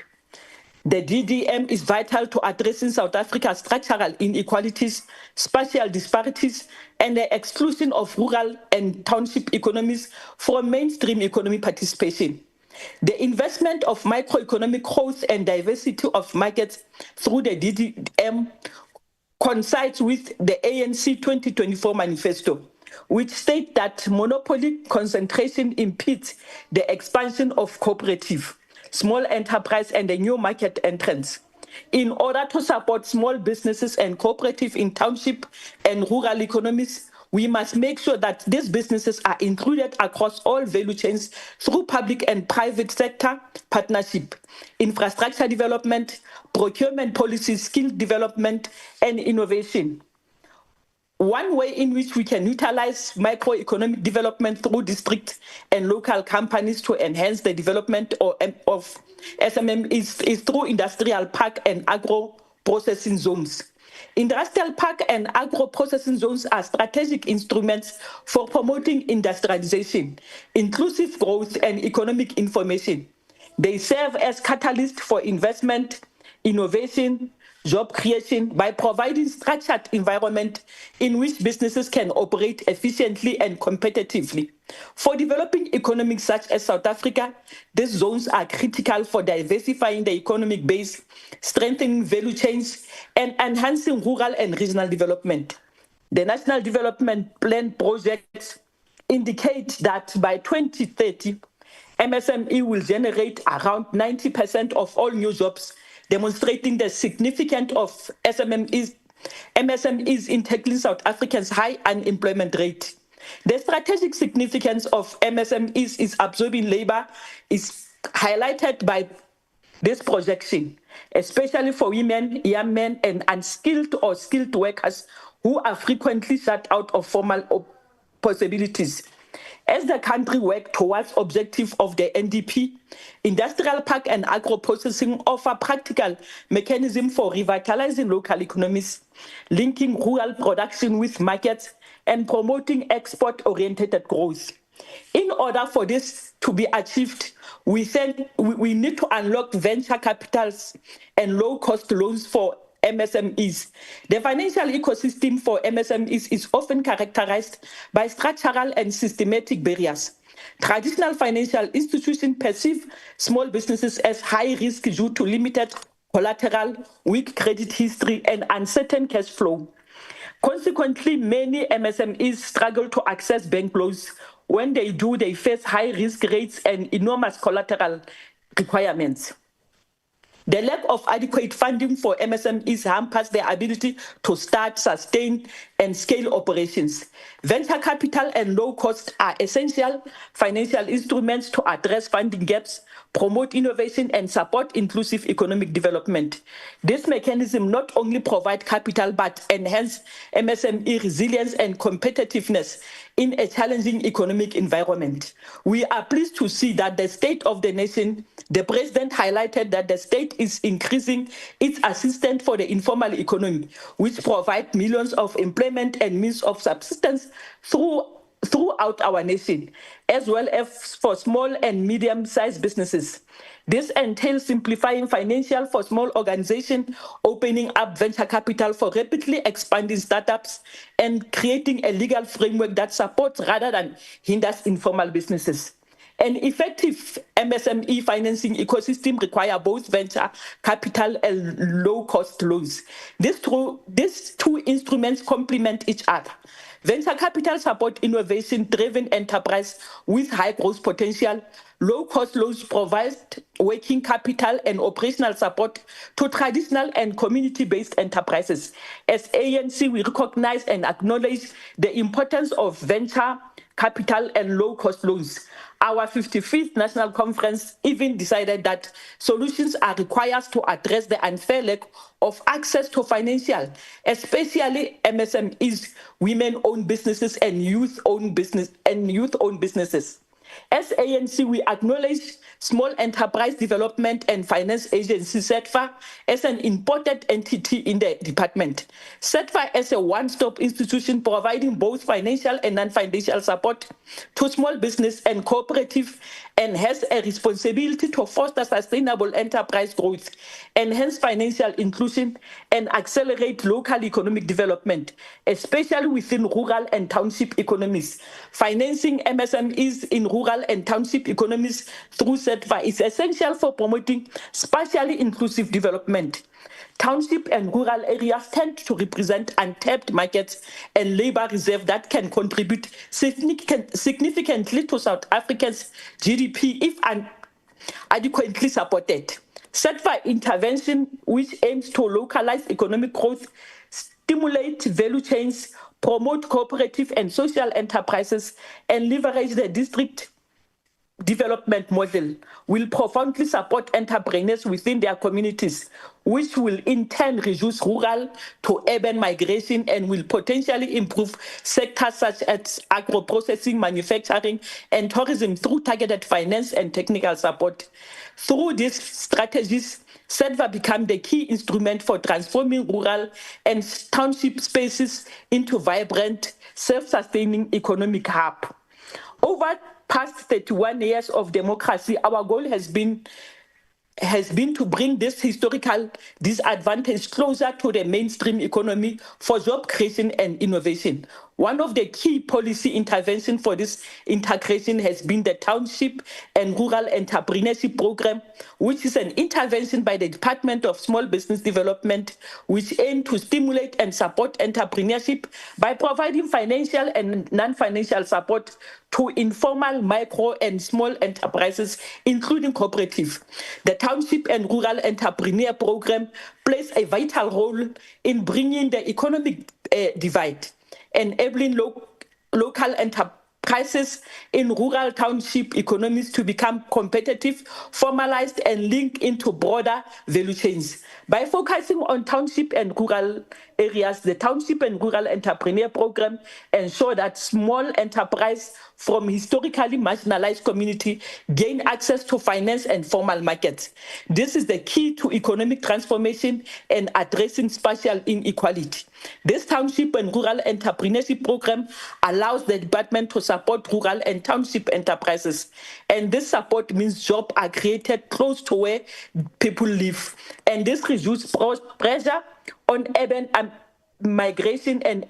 The DDM is vital to addressing South Africa's structural inequalities, spatial disparities, and the exclusion of rural and township economies from mainstream economic participation. The investment of microeconomic growth and diversity of markets through the DDM coincides with the ANC 2024 manifesto, which states that monopoly concentration impedes the expansion of cooperative, small enterprise, and the new market entrants. In order to support small businesses and cooperative in township and rural economies, we must make sure that these businesses are included across all value chains through public and private sector partnership, infrastructure development, procurement policies, skill development, and innovation. One way in which we can utilize microeconomic development through district and local companies to enhance the development of SMM is through industrial park and agro-processing zones. Industrial park and agro-processing zones are strategic instruments for promoting industrialization, inclusive growth, and economic information. They serve as catalysts for investment, innovation, job creation by providing structured environment in which businesses can operate efficiently and competitively. For developing economies such as South Africa, these zones are critical for diversifying the economic base, strengthening value chains, and enhancing rural and regional development. The National Development Plan projects indicate that by 2030, MSME will generate around 90% of all new jobs, demonstrating the significance of MSMEs in tackling South Africa's high unemployment rate. The strategic significance of MSMEs is absorbing labor is highlighted by this projection, especially for women, young men, and unskilled or skilled workers who are frequently shut out of formal possibilities. As the country works towards objective of the NDP, industrial park and agro-processing offer practical mechanism for revitalizing local economies, linking rural production with markets, and promoting export-oriented growth. In order for this to be achieved, we need to unlock venture capitals and low-cost loans for MSMEs. The financial ecosystem for MSMEs is often characterized by structural and systematic barriers. Traditional financial institutions perceive small businesses as high risk due to limited collateral, weak credit history, and uncertain cash flow. Consequently, many MSMEs struggle to access bank loans, when they do, they face high risk rates and enormous collateral requirements. The lack of adequate funding for MSMEs hampers their ability to start, sustain, and scale operations. Venture capital and low cost are essential financial instruments to address funding gaps, promote innovation, and support inclusive economic development. This mechanism not only provide capital, but enhance MSME resilience and competitiveness in a challenging economic environment. We are pleased to see that the state of the nation, the president highlighted that the state is increasing its assistance for the informal economy, which provide millions of employment and means of subsistence throughout our nation, as well as for small and medium-sized businesses. This entails simplifying financial for small organizations, opening up venture capital for rapidly expanding startups, and creating a legal framework that supports rather than hinders informal businesses. An effective MSME financing ecosystem requires both venture capital and low-cost loans. These two instruments complement each other. Venture capital support innovation-driven enterprise with high growth potential. Low-cost loans provide working capital and operational support to traditional and community-based enterprises. As ANC, we recognize and acknowledge the importance of venture capital and low-cost loans. Our 55th National Conference even decided that solutions are required to address the unfair lack of access to financial, especially MSMEs, women-owned businesses, and youth-owned businesses. As ANC, we acknowledge Small Enterprise Development and Finance Agency, SETFA, as an important entity in the department. SETFA is a one-stop institution providing both financial and non-financial support to small business and cooperative, and has a responsibility to foster sustainable enterprise growth, enhance financial inclusion, and accelerate local economic development, especially within rural and township economies. Financing MSMEs in rural and township economies through SETFA is essential for promoting spatially inclusive development. Township and rural areas tend to represent untapped markets and labor reserve that can contribute significantly to South Africa's GDP if adequately supported. SETFA intervention, which aims to localize economic growth, stimulate value chains, promote cooperative and social enterprises, and leverage the district development model, will profoundly support entrepreneurs within their communities, which will in turn reduce rural to urban migration and will potentially improve sectors such as agro-processing, manufacturing, and tourism through targeted finance and technical support. Through these strategies, SETFA became the key instrument for transforming rural and township spaces into vibrant, self-sustaining economic hub. Over past 31 years of democracy, our goal has been to bring this historical disadvantage closer to the mainstream economy for job creation and innovation. One of the key policy interventions for this integration has been the Township and Rural Entrepreneurship Program, which is an intervention by the Department of Small Business Development, which aims to stimulate and support entrepreneurship by providing financial and non-financial support to informal, micro, and small enterprises, including cooperative. The Township and Rural Entrepreneur Program plays a vital role in bringing the economic divide, enabling local enterprises in rural township economies to become competitive, formalized, and linked into broader value chains. By focusing on township and rural areas, the Township and Rural Entrepreneur Program ensure that small enterprise from historically marginalized community gain access to finance and formal markets. This is the key to economic transformation and addressing spatial inequality. This Township and Rural Entrepreneurship Program allows the department to support rural and township enterprises. And this support means jobs are created close to where people live. And this reduces pressure on urban migration and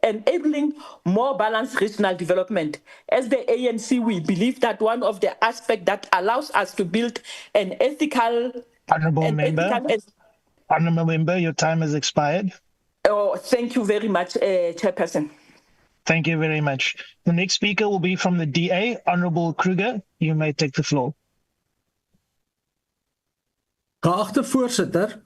enabling more balanced regional development. As the ANC, we believe that one of the aspects that allows us to build an ethical... Honourable Member, your time has expired. Oh, thank you very much, Chairperson. Thank you very much. The next speaker will be from the DA, Honorable Kruger. You may take the floor. Geachte voorsitter,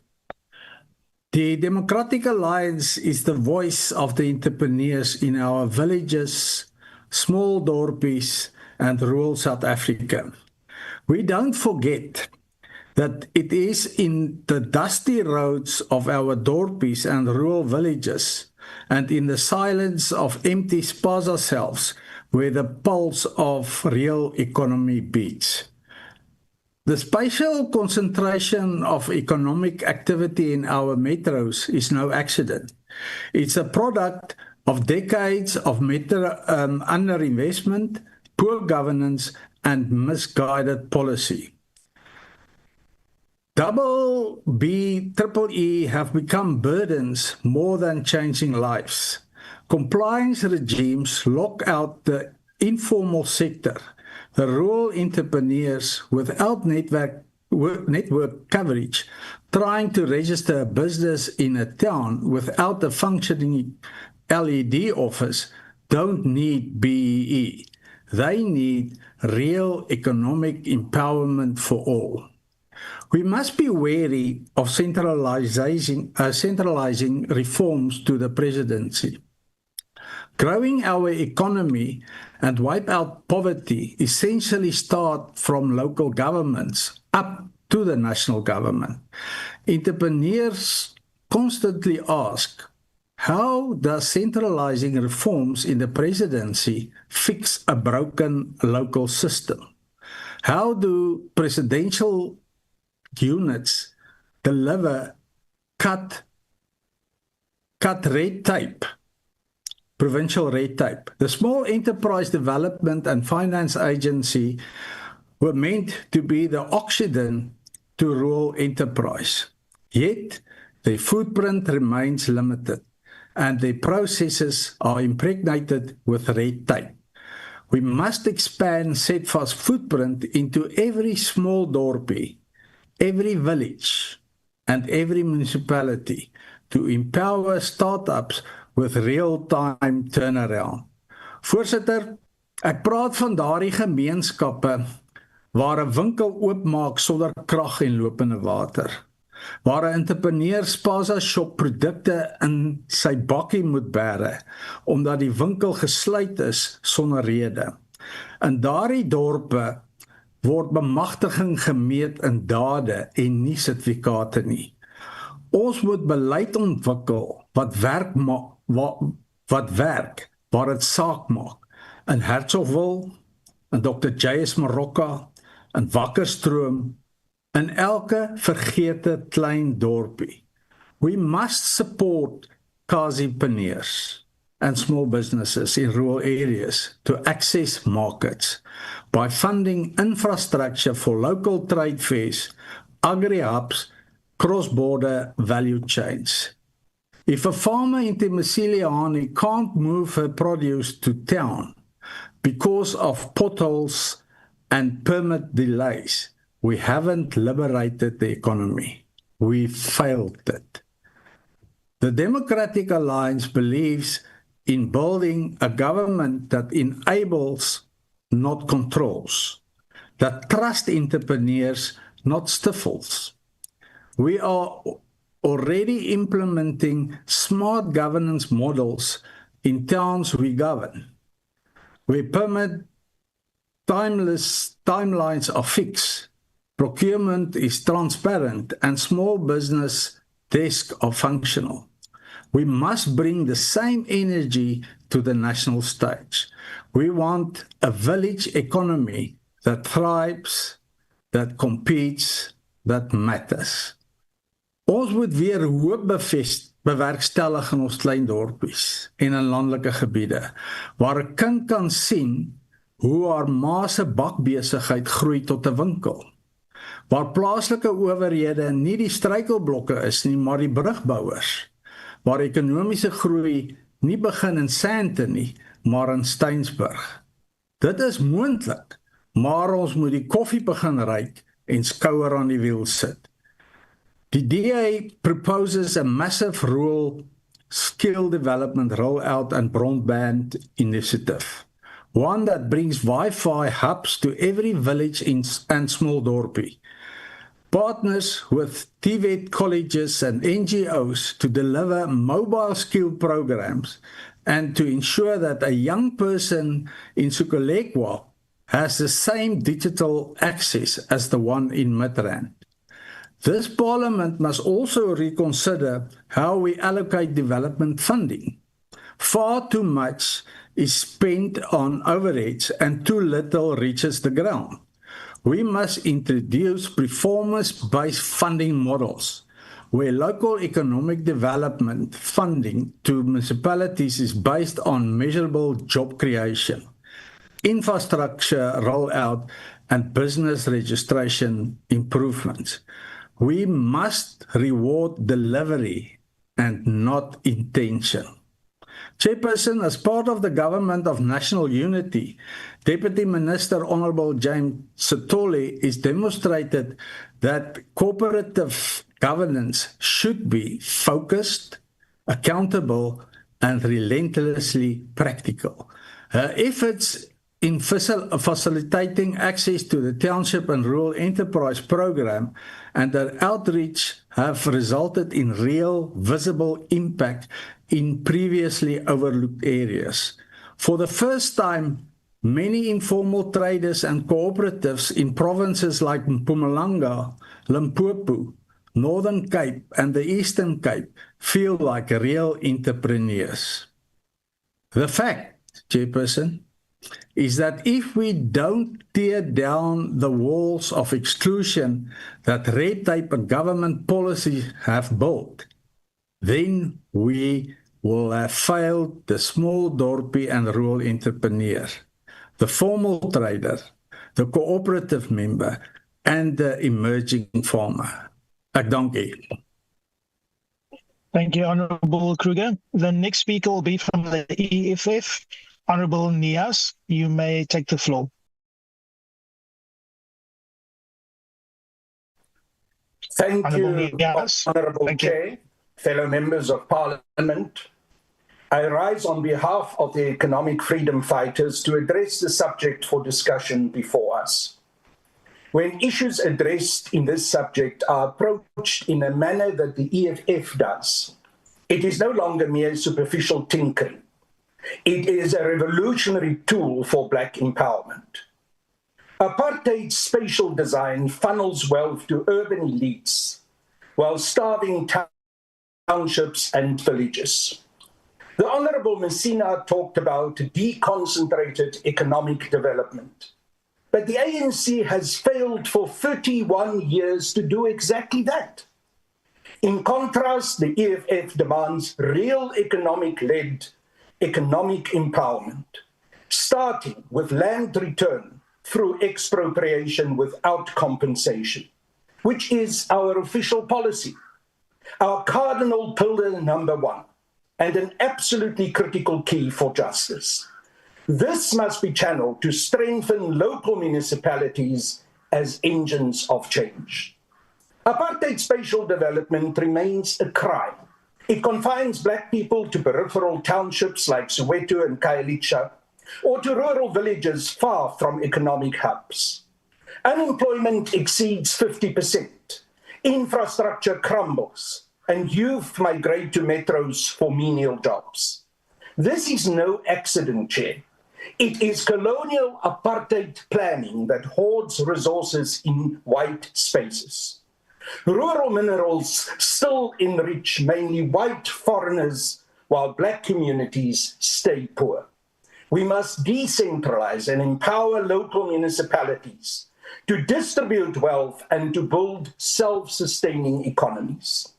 the Democratic Alliance is the voice of the entrepreneurs in our villages, small dorpies, and rural South Africa. We don't forget that it is in the dusty roads of our dorpies and rural villages and in the silence of empty spaza cells where the pulse of real economy beats. The spatial concentration of economic activity in our metros is no accident. It's a product of decades of underinvestment, poor governance, and misguided policy. BBEE have become burdens more than changing lives. Compliance regimes lock out the informal sector, the rural entrepreneurs without network coverage, trying to register a business in a town without a functioning LED office, don't need BEE. They need real economic empowerment for all. We must be wary of centralizing reforms to the presidency. Growing our economy and wipe out poverty essentially start from local governments up to the national government. Entrepreneurs constantly ask, how does centralizing reforms in the presidency fix a broken local system? How do presidential units deliver cut red tape, provincial red tape? The Small Enterprise Development and Finance Agency were meant to be the oxygen to rural enterprise. Yet, their footprint remains limited and their processes are impregnated with red tape. We must expand SETFA's footprint into every small dorpie, every village, and every municipality to empower startups with real-time turnaround. Voorsitter, ek praat van daardie gemeenskappe waar 'n winkel oopmaak sonder krag en lopende water, waar 'n entrepreneur spaza shop produkte in sy bakkie moet bære omdat die winkel gesluit is sonder rede. In daardie dorpe word bemagtiging gemeet in dade en nie sertifikate nie. Ons moet beleid ontwikkel wat werk waar dit saak maak. In Hertsgwil, in Dr. J.S. Marokka, in Wakkerstroom, in elke vergete klein dorpie. We must support quasi-pioneers and small businesses in rural areas to access markets by funding infrastructure for local trade fairs, agri-hubs, cross-border value chains. If a farmer in Temisiliani can't move her produce to town because of potholes and permit delays, we haven't liberated the economy. We failed it. The Democratic Alliance believes in building a government that enables, not controls, that trusts entrepreneurs, not stifles. We are already implementing smart governance models in towns we govern. We permit timelines are fixed, procurement is transparent, and small business desks are functional. We must bring the same energy to the national stage. We want a village economy that thrives, that competes, that matters. Ons moet weer hoop bewerkstellig in ons klein dorpies en in landelike gebiede, waar 'n kind kan sien hoe haar ma se bakbesigheid groei tot 'n winkel. Waar plaaslike owerhede nie die struikelblokke is nie, maar die brugbouers. Waar ekonomiese groei nie begin in Sandton nie, maar in Steynsburg. Dit is moontlik, maar ons moet die koffie begin ruik en skouer aan die wiel sit. The DA proposes a massive rural skill development rollout and broadband initiative. One that brings Wi-Fi hubs to every village and small dorpie. Partners with TVET colleges and NGOs to deliver mobile skill programs and to ensure that a young person in Sukulekwa has the same digital access as the one in Midrand. This parliament must also reconsider how we allocate development funding. Far too much is spent on overheads and too little reaches the ground. We must introduce performance-based funding models where local economic development funding to municipalities is based on measurable job creation, infrastructure rollout, and business registration improvements. We must reward delivery and not intention. Chairperson, as part of the Government of National Unity, Deputy Minister Honourable James Sithole is demonstrated that cooperative governance should be focused, accountable, and relentlessly practical. Her efforts in facilitating access to the Township and Rural Enterprise Program and their outreach have resulted in real, visible impact in previously overlooked areas. For the first time, many informal traders and cooperatives in provinces like Mpumalanga, Limpopo, Northern Cape, and the Eastern Cape feel like real entrepreneurs. The fact, Chairperson, is that if we don't tear down the walls of exclusion that red tape and government policy have built, then we will have failed the small dorpie and rural entrepreneur, the formal trader, the cooperative member, and the emerging farmer. Ek dank u. Thank you, Honourable Kruger. The next speaker will be from the EFF, Honourable Nias. You may take the floor. Thank you, Honourable Chair, fellow members of Parliament. I rise on behalf of the economic freedom fighters to address the subject for discussion before us. When issues addressed in this subject are approached in a manner that the EFF does, it is no longer mere superficial tinkering. It is a revolutionary tool for Black empowerment. Apartheid spatial design funnels wealth to urban elites while starving townships and villages. The Honourable Masina talked about deconcentrated economic development, but the ANC has failed for 31 years to do exactly that. In contrast, the EFF demands real economic-led economic empowerment, starting with land return through expropriation without compensation, which is our official policy, our cardinal pillar number one, and an absolutely critical key for justice. This must be channeled to strengthen local municipalities as engines of change. Apartheid spatial development remains a crime. It confines Black people to peripheral townships like Soweto and Khayelitsha, or to rural villages far from economic hubs. Unemployment exceeds 50%, infrastructure crumbles, and youth migrate to metros for menial jobs. This is no accident, Chair. It is colonial apartheid planning that hoards resources in white spaces. Rural minerals still enrich mainly white foreigners while Black communities stay poor. We must decentralize and empower local municipalities to distribute wealth and to build self-sustaining economies.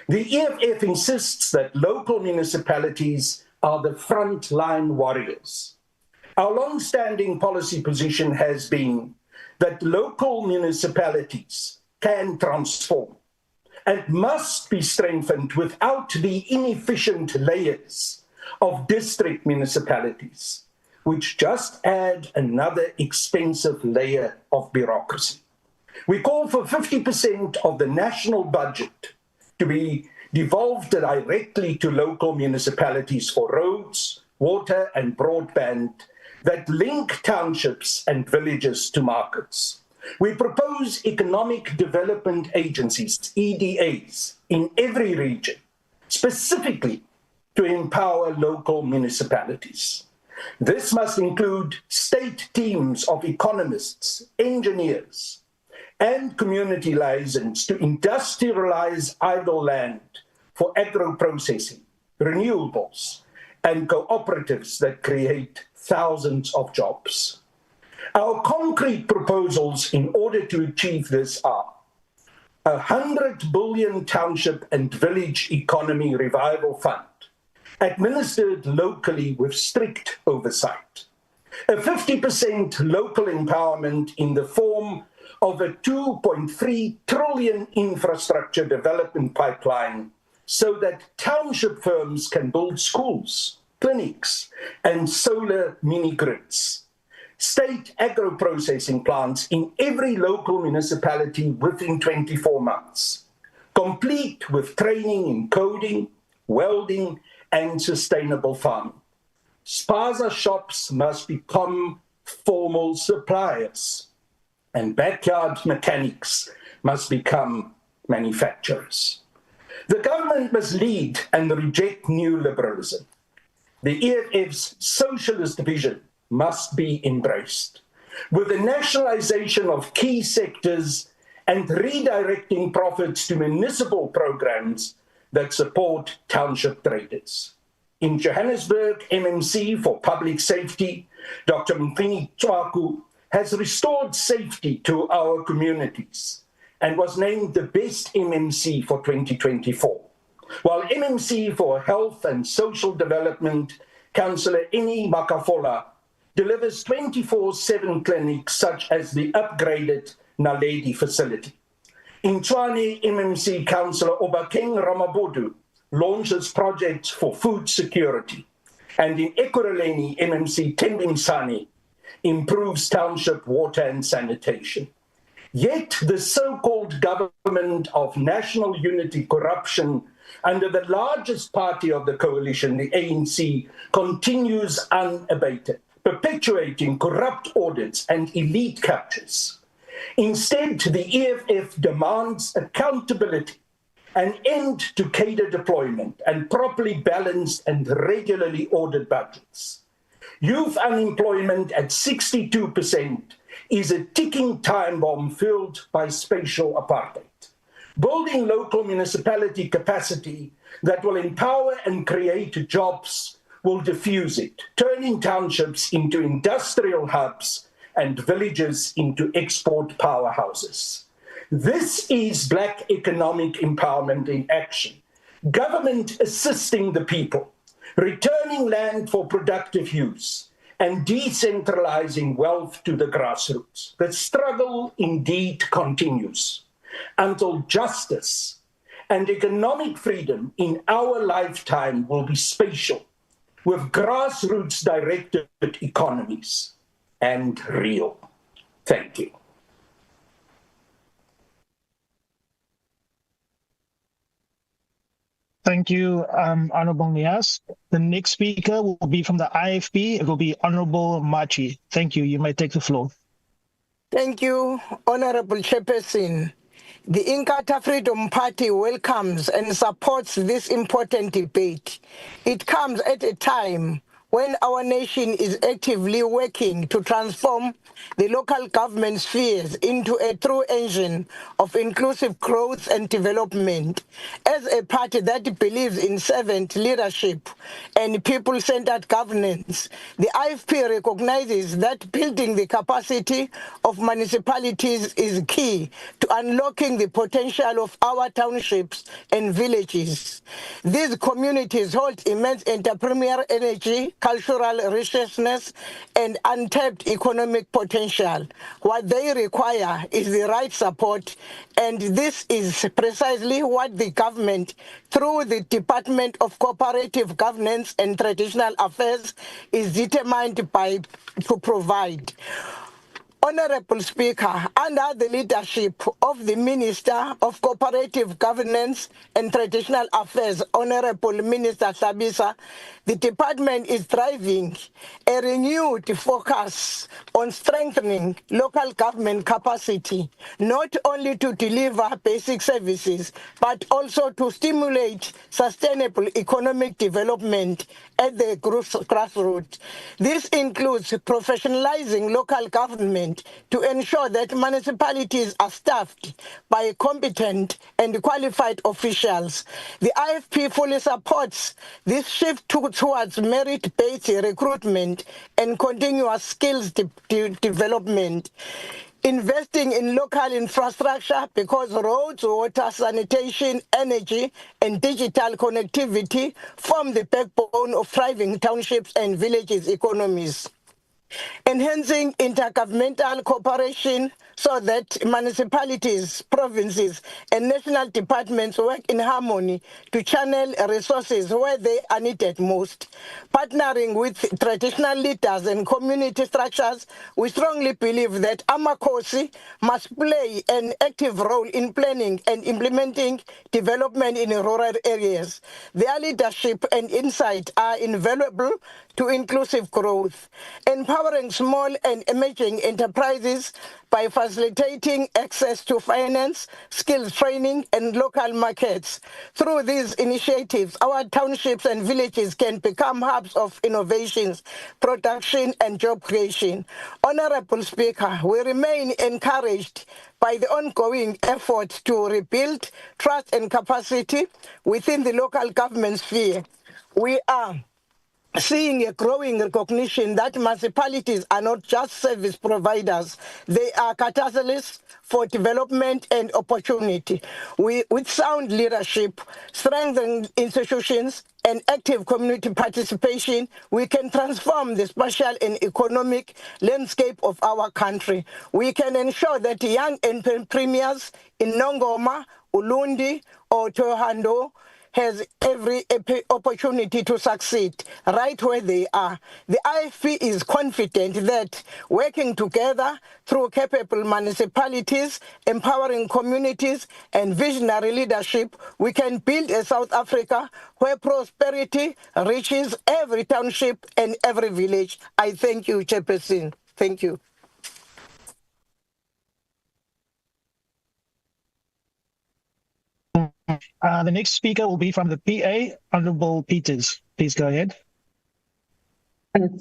The EFF insists that local municipalities are the frontline warriors. Our long-standing policy position has been that local municipalities can transform and must be strengthened without the inefficient layers of district municipalities, which just add another expensive layer of bureaucracy. We call for 50% of the national budget to be devolved directly to local municipalities for roads, water, and broadband that link townships and villages to markets. We propose economic development agencies, EDAs, in every region, specifically to empower local municipalities. This must include state teams of economists, engineers, and community liaisons to industrialize idle land for agro-processing, renewables, and cooperatives that create thousands of jobs. Our concrete proposals in order to achieve this are a 100 billion township and village economy revival fund, administered locally with strict oversight, a 50% local empowerment in the form of a 2.3 trillion infrastructure development pipeline so that township firms can build schools, clinics, and solar mini-grids. State agro-processing plants in every local municipality within 24 months, complete with training in coding, welding, and sustainable farming. Spaza shops must become formal suppliers, and backyard mechanics must become manufacturers. The government must lead and reject new liberalism. The EFF's socialist vision must be embraced, with the nationalization of key sectors and redirecting profits to municipal programs that support township traders. In Johannesburg, MMC for Public Safety, Dr. Mpini Tswaku, has restored safety to our communities and was named the best MMC for 2024. While MMC for Health and Social Development, Councillor Eni Makafola, delivers 24/7 clinics such as the upgraded Naledi facility. In Tshwane, MMC Councillor Obakeng Ramabodu launches projects for food security. And in Ekurhuleni, MMC Tembimsani improves township water and sanitation. Yet the so-called government of national unity corruption under the largest party of the coalition, the ANC, continues unabated, perpetuating corrupt audits and elite captures. Instead, the EFF demands accountability, an end to cadre deployment, and properly balanced and regularly audited budgets. Youth unemployment at 62% is a ticking time bomb fueled by spatial apartheid. Building local municipality capacity that will empower and create jobs will diffuse it, turning townships into industrial hubs and villages into export powerhouses. This is Black economic empowerment in action. Government assisting the people, returning land for productive use, and decentralizing wealth to the grassroots. The struggle indeed continues until justice and economic freedom in our lifetime will be spatial, with grassroots-directed economies and real. Thank you. Thank you, Honorable Nias. The next speaker will be from the IFP. It will be Honorable Machi. Thank you. You may take the floor. Thank you, Honorable Chairperson. The Inkatha Freedom Party welcomes and supports this important debate. It comes at a time when our nation is actively working to transform the local government spheres into a true engine of inclusive growth and development. As a party that believes in servant leadership and people-centered governance, the IFP recognizes that building the capacity of municipalities is key to unlocking the potential of our townships and villages. These communities hold immense entrepreneurial energy, cultural richness, and untapped economic potential. What they require is the right support, and this is precisely what the government, through the Department of Cooperative Governance and Traditional Affairs, is determined to provide. Honorable Speaker, under the leadership of the Minister of Cooperative Governance and Traditional Affairs, Honorable Minister Sabisa, the department is driving a renewed focus on strengthening local government capacity, not only to deliver basic services, but also to stimulate sustainable economic development at the grassroots. This includes professionalizing local government to ensure that municipalities are staffed by competent and qualified officials. The IFP fully supports this shift towards merit-based recruitment and continuous skills development. Investing in local infrastructure because roads, water, sanitation, energy, and digital connectivity form the backbone of thriving townships and villages' economies. Enhancing intergovernmental cooperation so that municipalities, provinces, and national departments work in harmony to channel resources where they are needed most. Partnering with traditional leaders and community structures, we strongly believe that Amakosi must play an active role in planning and implementing development in rural areas. Their leadership and insight are invaluable to inclusive growth, empowering small and emerging enterprises by facilitating access to finance, skills training, and local markets. Through these initiatives, our townships and villages can become hubs of innovations, production, and job creation. Honorable Speaker, we remain encouraged by the ongoing efforts to rebuild trust and capacity within the local government sphere. We are seeing a growing recognition that municipalities are not just service providers, they are catalysts for development and opportunity. With sound leadership, strengthened institutions, and active community participation, we can transform the spatial and economic landscape of our country. We can ensure that young entrepreneurs in Nongoma, Ulundi, or Tohando has every opportunity to succeed right where they are. The IFP is confident that working together through capable municipalities, empowering communities, and visionary leadership, we can build a South Africa where prosperity reaches every township and every village. I thank you, Chairperson. Thank you. The next speaker will be from the PA, Honorable Peters. Please go ahead.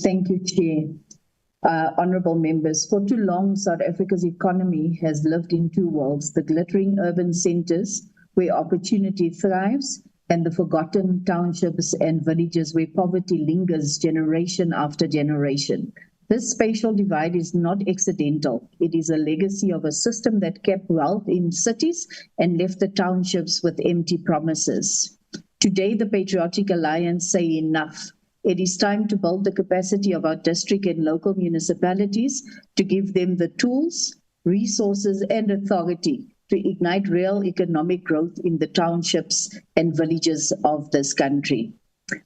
Thank you, Chair. Honorable members, for too long, South Africa's economy has lived in two worlds, the glittering urban centers where opportunity thrives and the forgotten townships and villages where poverty lingers generation after generation. This spatial divide is not accidental. It is a legacy of a system that kept wealth in cities and left the townships with empty promises. Today, the Patriotic Alliance say enough. It is time to build the capacity of our district and local municipalities to give them the tools, resources, and authority to ignite real economic growth in the townships and villages of this country.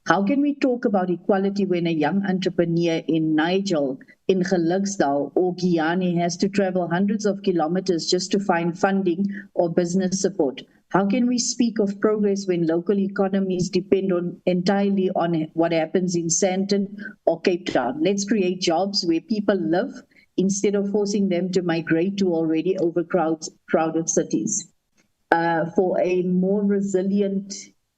How can we talk about equality when a young entrepreneur in Nigel, in Geluksdal, or Guyana has to travel hundreds of kilometers just to find funding or business support? How can we speak of progress when local economies depend entirely on what happens in Sandton or Cape Town? Let's create jobs where people live instead of forcing them to migrate to already overcrowded cities. For a more resilient,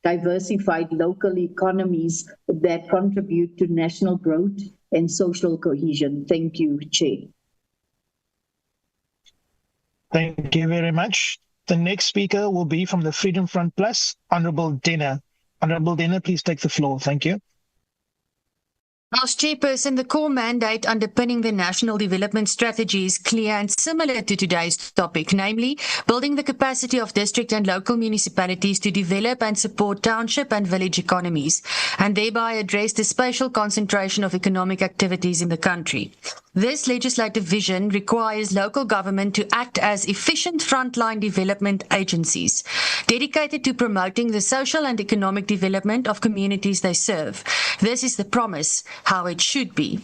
diversified local economies that contribute to national growth and social cohesion. Thank you, Chair. Thank you very much. The next speaker will be from the Freedom Front Plus, Honorable Denner. Honorable Denner, please take the floor. Thank you. As Chairperson, the core mandate underpinning the National Development Strategy is clear and similar to today's topic, namely building the capacity of district and local municipalities to develop and support township and village economies, and thereby address the spatial concentration of economic activities in the country. This legislative vision requires local government to act as efficient frontline development agencies, dedicated to promoting the social and economic development of communities they serve. This is the promise, how it should be.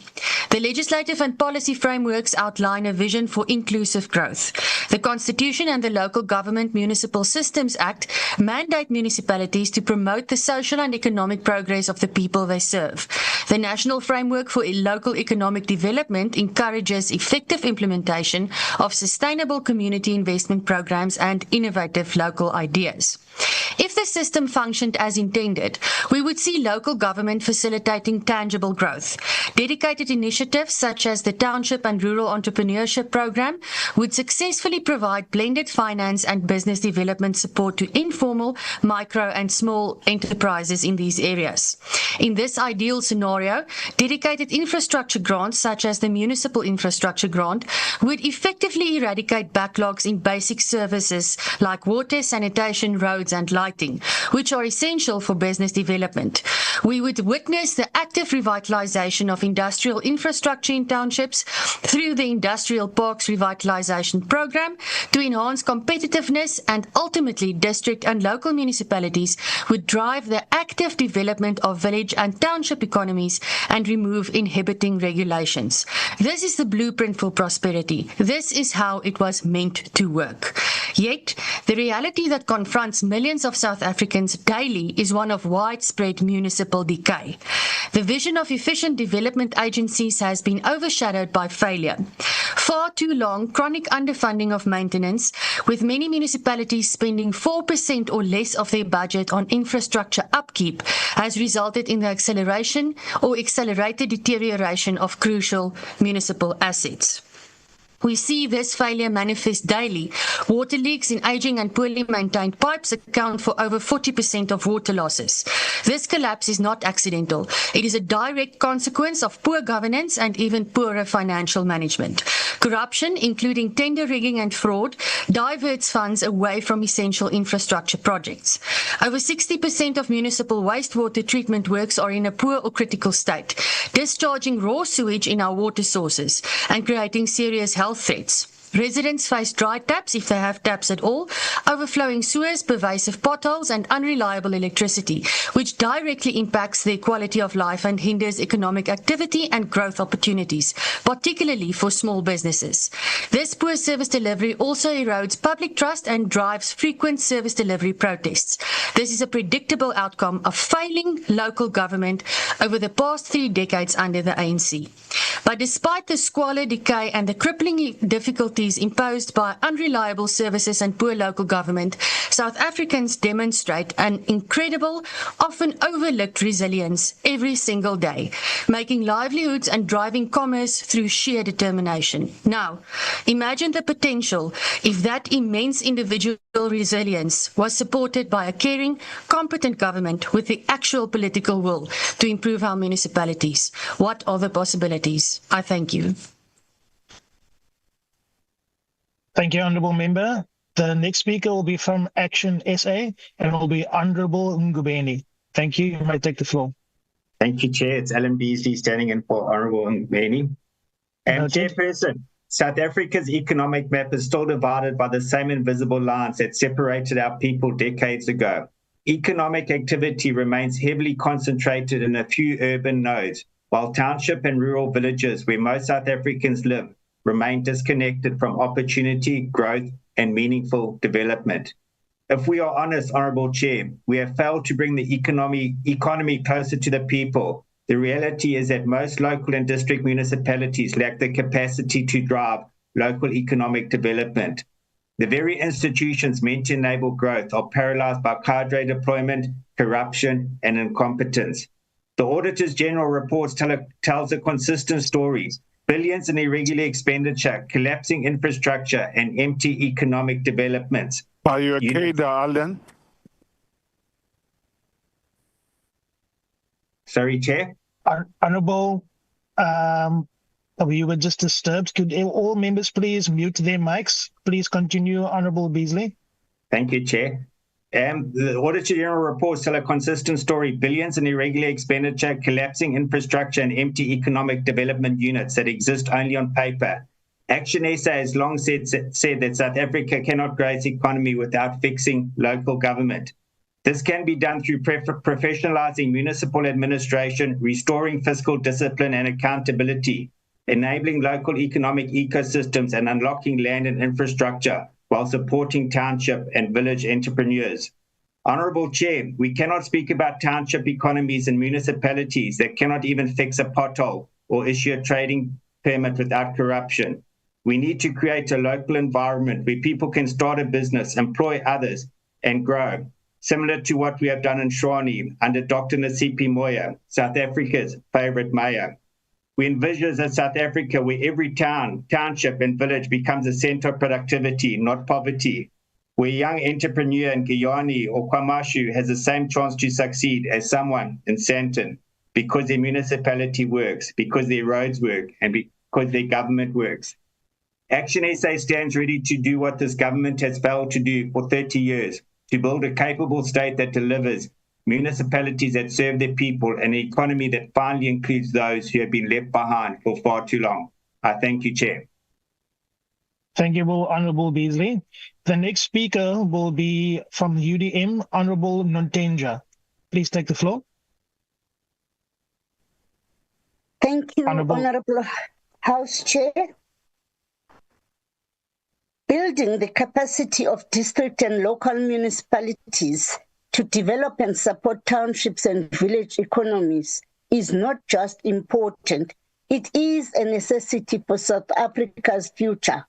The legislative and policy frameworks outline a vision for inclusive growth. The Constitution and the Local Government Municipal Systems Act mandate municipalities to promote the social and economic progress of the people they serve. The National Framework for Local Economic Development encourages effective implementation of sustainable community investment programs and innovative local ideas. If the system functioned as intended, we would see local government facilitating tangible growth. Dedicated initiatives such as the Township and Rural Entrepreneurship Program would successfully provide blended finance and business development support to informal, micro and small enterprises in these areas. In this ideal scenario, dedicated infrastructure grants such as the Municipal Infrastructure Grant would effectively eradicate backlogs in basic services like water, sanitation, roads and lighting, which are essential for business development. We would witness the active revitalization of industrial infrastructure in townships through the Industrial Parks Revitalization Program to enhance competitiveness, and ultimately district and local municipalities would drive the active development of village and township economies and remove inhibiting regulations. This is the blueprint for prosperity. This is how it was meant to work. Yet, the reality that confronts millions of South Africans daily is one of widespread municipal decay. The vision of efficient development agencies has been overshadowed by failure. Far too long, chronic underfunding of maintenance, with many municipalities spending 4% or less of their budget on infrastructure upkeep, has resulted in the acceleration or accelerated deterioration of crucial municipal assets. We see this failure manifest daily. Water leaks in aging and poorly maintained pipes account for over 40% of water losses. This collapse is not accidental. It is a direct consequence of poor governance and even poorer financial management. Corruption, including tender rigging and fraud, diverts funds away from essential infrastructure projects. Over 60% of municipal wastewater treatment works are in a poor or critical state, discharging raw sewage in our water sources and creating serious health threats. Residents face dry taps, if they have taps at all, overflowing sewers, pervasive potholes and unreliable electricity, which directly impacts their quality of life and hinders economic activity and growth opportunities, particularly for small businesses. This poor service delivery also erodes public trust and drives frequent service delivery protests. This is a predictable outcome of failing local government over the past 3 decades under the ANC. But despite the squalor, decay and the crippling difficulties imposed by unreliable services and poor local government, South Africans demonstrate an incredible, often overlooked resilience every single day, making livelihoods and driving commerce through sheer determination. Now, imagine the potential if that immense individual resilience was supported by a caring, competent government with the actual political will to improve our municipalities. What are the possibilities? I thank you. Thank you, Honourable Member. The next speaker will be from Action SA and will be Honourable Ngubeni. Thank you. You may take the floor. Thank you, Chair. It's Alan Beasley standing in for Honourable Ngubeni. Chairperson, South Africa's economic map is still divided by the same invisible lines that separated our people decades ago. Economic activity remains heavily concentrated in a few urban nodes, while township and rural villages where most South Africans live remain disconnected from opportunity, growth, and meaningful development. If we are honest, Honourable Chair, we have failed to bring the economy closer to the people. The reality is that most local and district municipalities lack the capacity to drive local economic development. The very institutions meant to enable growth are paralyzed by cadre deployment, corruption, and incompetence. The Auditor's General reports tells a consistent story. Billions in irregular expenditure, collapsing infrastructure, and empty economic developments. Are you okay there, Alan? Sorry, Chair? Honourable, we were just disturbed. Could all members please mute their mics? Please continue, Honourable Beasley. Thank you, Chair. The Auditor General reports tell a consistent story. Billions in irregular expenditure, collapsing infrastructure, and empty economic development units that exist only on paper. Action SA has long said that South Africa cannot grow its economy without fixing local government. This can be done through professionalizing municipal administration, restoring fiscal discipline and accountability, enabling local economic ecosystems, and unlocking land and infrastructure while supporting township and village entrepreneurs. Honourable Chair, we cannot speak about township economies and municipalities that cannot even fix a pothole or issue a trading permit without corruption. We need to create a local environment where people can start a business, employ others, and grow, similar to what we have done in Tshwane under Dr. Nasipi Moya, South Africa's favourite mayor. We envision a South Africa where every town, township, and village becomes a centre of productivity, not poverty, where a young entrepreneur in Guyane or Kwamashu has the same chance to succeed as someone in Sandton, because their municipality works, because their roads work, and because their government works. Action SA stands ready to do what this government has failed to do for 30 years, to build a capable state that delivers, municipalities that serve their people, and an economy that finally includes those who have been left behind for far too long. I thank you, Chair. Thank you, Honourable Beasley. The next speaker will be from UDM, Honourable Nontenja. Please take the floor. Thank you, Honourable House Chair. Building the capacity of district and local municipalities to develop and support townships and village economies is not just important, it is a necessity for South Africa's future.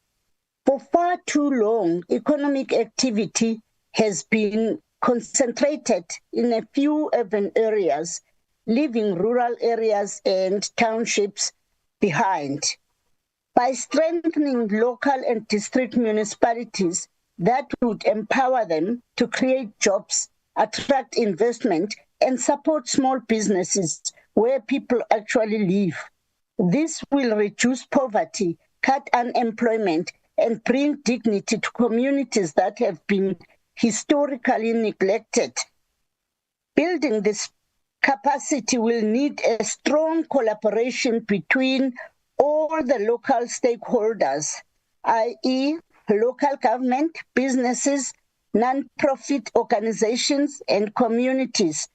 For far too long, economic activity has been concentrated in a few urban areas, leaving rural areas and townships behind. By strengthening local and district municipalities, that would empower them to create jobs, attract investment, and support small businesses where people actually live. This will reduce poverty, cut unemployment, and bring dignity to communities that have been historically neglected. Building this capacity will need a strong collaboration between all the local stakeholders, i.e., local government, businesses, non-profit organizations, and communities,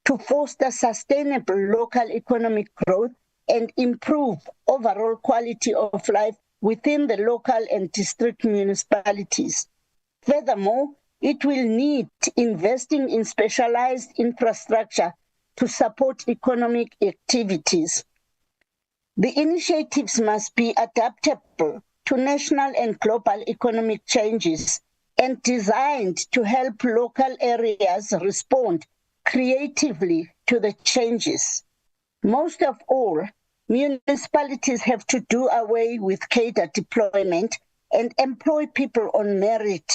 to foster sustainable local economic growth and improve overall quality of life within the local and district municipalities. Furthermore, it will need investing in specialized infrastructure to support economic activities. The initiatives must be adaptable to national and global economic changes and designed to help local areas respond creatively to the changes. Most of all, municipalities have to do away with cadre deployment and employ people on merit.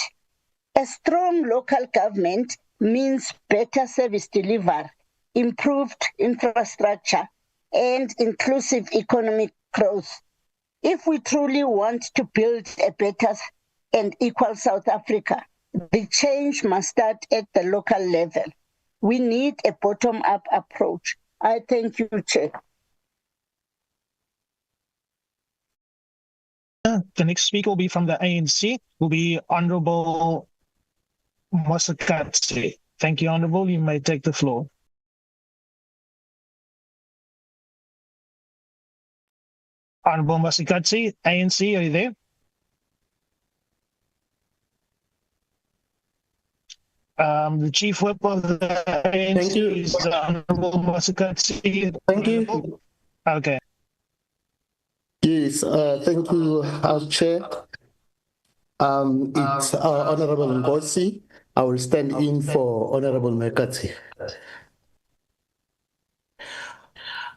A strong local government means better service delivery, improved infrastructure, and inclusive economic growth. If we truly want to build a better and equal South Africa, the change must start at the local level. We need a bottom-up approach. I thank you, Chair. The next speaker will be from the ANC, will be Honourable Mosekatse. Thank you, Honourable. You may take the floor. Honourable Mosekatse, ANC, are you there? The Chief Whip of the ANC is Honourable Mosekatse. Thank you. Okay. Yes, thank you, House Chair. It's Honourable Ngozi. I will stand in for Honourable Mekati.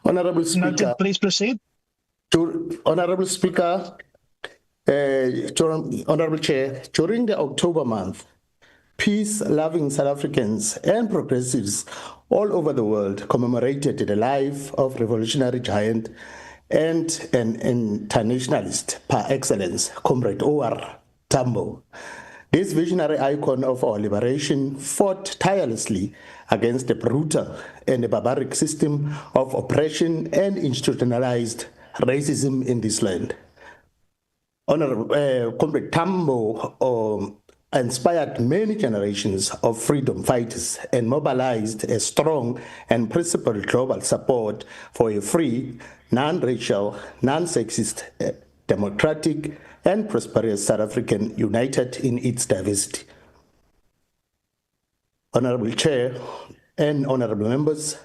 Honourable Speaker. Noted, please proceed. Honourable Speaker, Honourable Chair, during the October month, peace-loving South Africans and progressives all over the world commemorated the life of revolutionary giant and an internationalist par excellence, Comrade O.R. Tambo. This visionary icon of our liberation fought tirelessly against the brutal and the barbaric system of oppression and institutionalized racism in this land. Comrade Tambo inspired many generations of freedom fighters and mobilized a strong and principled global support for a free, non-racial, non-sexist, democratic, and prosperous South African united in its diversity. Honorable Chair and honorable members,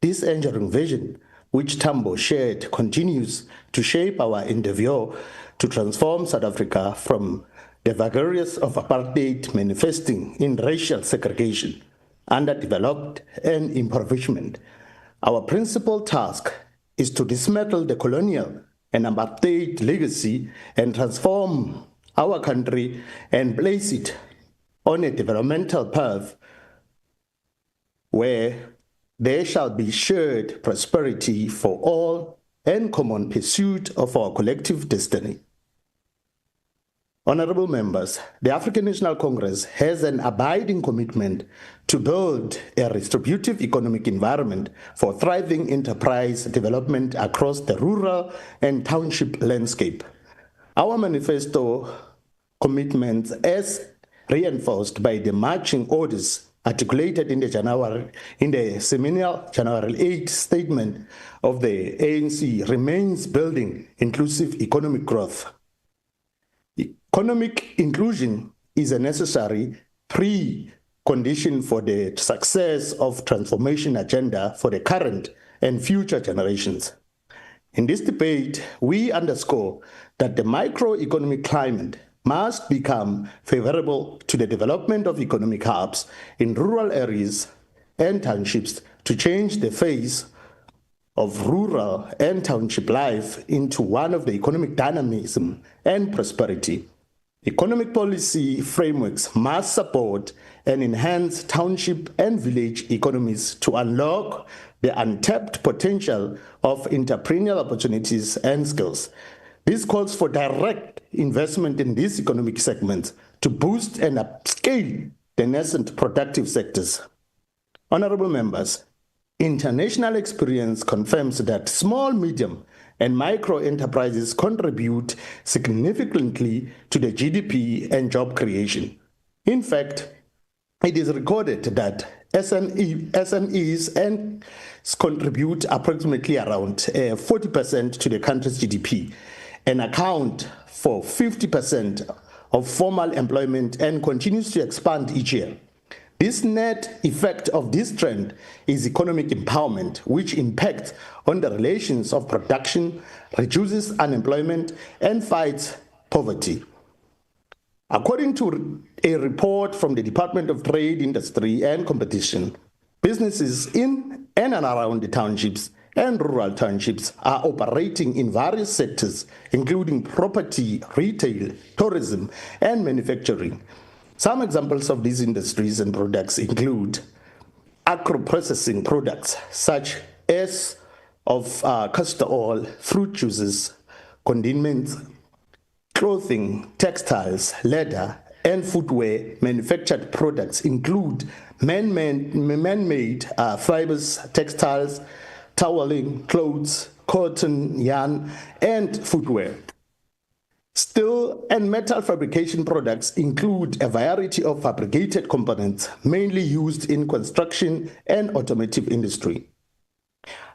this enduring vision, which Tambo shared, continues to shape our endeavor to transform South Africa from the vagaries of apartheid manifesting in racial segregation, underdeveloped, and impoverishment. Our principal task is to dismantle the colonial and apartheid legacy and transform our country and place it on a developmental path where there shall be shared prosperity for all and common pursuit of our collective destiny. Honorable members, the African National Congress has an abiding commitment to build a distributive economic environment for thriving enterprise development across the rural and township landscape. Our manifesto commitments, as reinforced by the marching orders articulated in the seminal January 8 statement of the ANC, remains building inclusive economic growth. Economic inclusion is a necessary precondition for the success of transformation agenda for the current and future generations. In this debate, we underscore that the microeconomic climate must become favorable to the development of economic hubs in rural areas and townships to change the face of rural and township life into one of the economic dynamism and prosperity. Economic policy frameworks must support and enhance township and village economies to unlock the untapped potential of entrepreneurial opportunities and skills. This calls for direct investment in these economic segments to boost and upscale the nascent productive sectors. Honorable members, international experience confirms that small, medium, and micro enterprises contribute significantly to the GDP and job creation. In fact, it is recorded that SMEs contribute approximately around 40% to the country's GDP and account for 50% of formal employment and continues to expand each year. This net effect of this trend is economic empowerment, which impacts on the relations of production, reduces unemployment, and fights poverty. According to a report from the Department of Trade, Industry, and Competition, businesses in and around the townships and rural townships are operating in various sectors, including property, retail, tourism, and manufacturing. Some examples of these industries and products include agro-processing products such as castor oil, fruit juices, condiments, clothing, textiles, leather, and footwear. Manufactured products include man-made fibers, textiles, toweling, clothes, cotton, yarn, and footwear. Steel and metal fabrication products include a variety of fabricated components, mainly used in construction and automotive industry.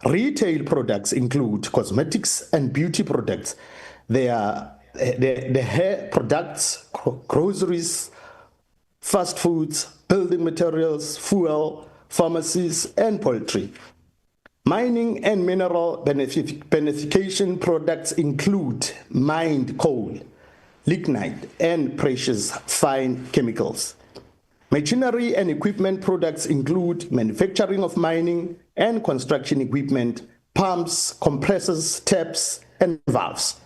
Retail products include cosmetics and beauty products. They are the hair products, groceries, fast foods, building materials, fuel, pharmacies, and poultry. Mining and mineral beneficiation products include mined coal, lignite, and precious fine chemicals. Machinery and equipment products include manufacturing of mining and construction equipment, pumps, compressors, taps, and valves.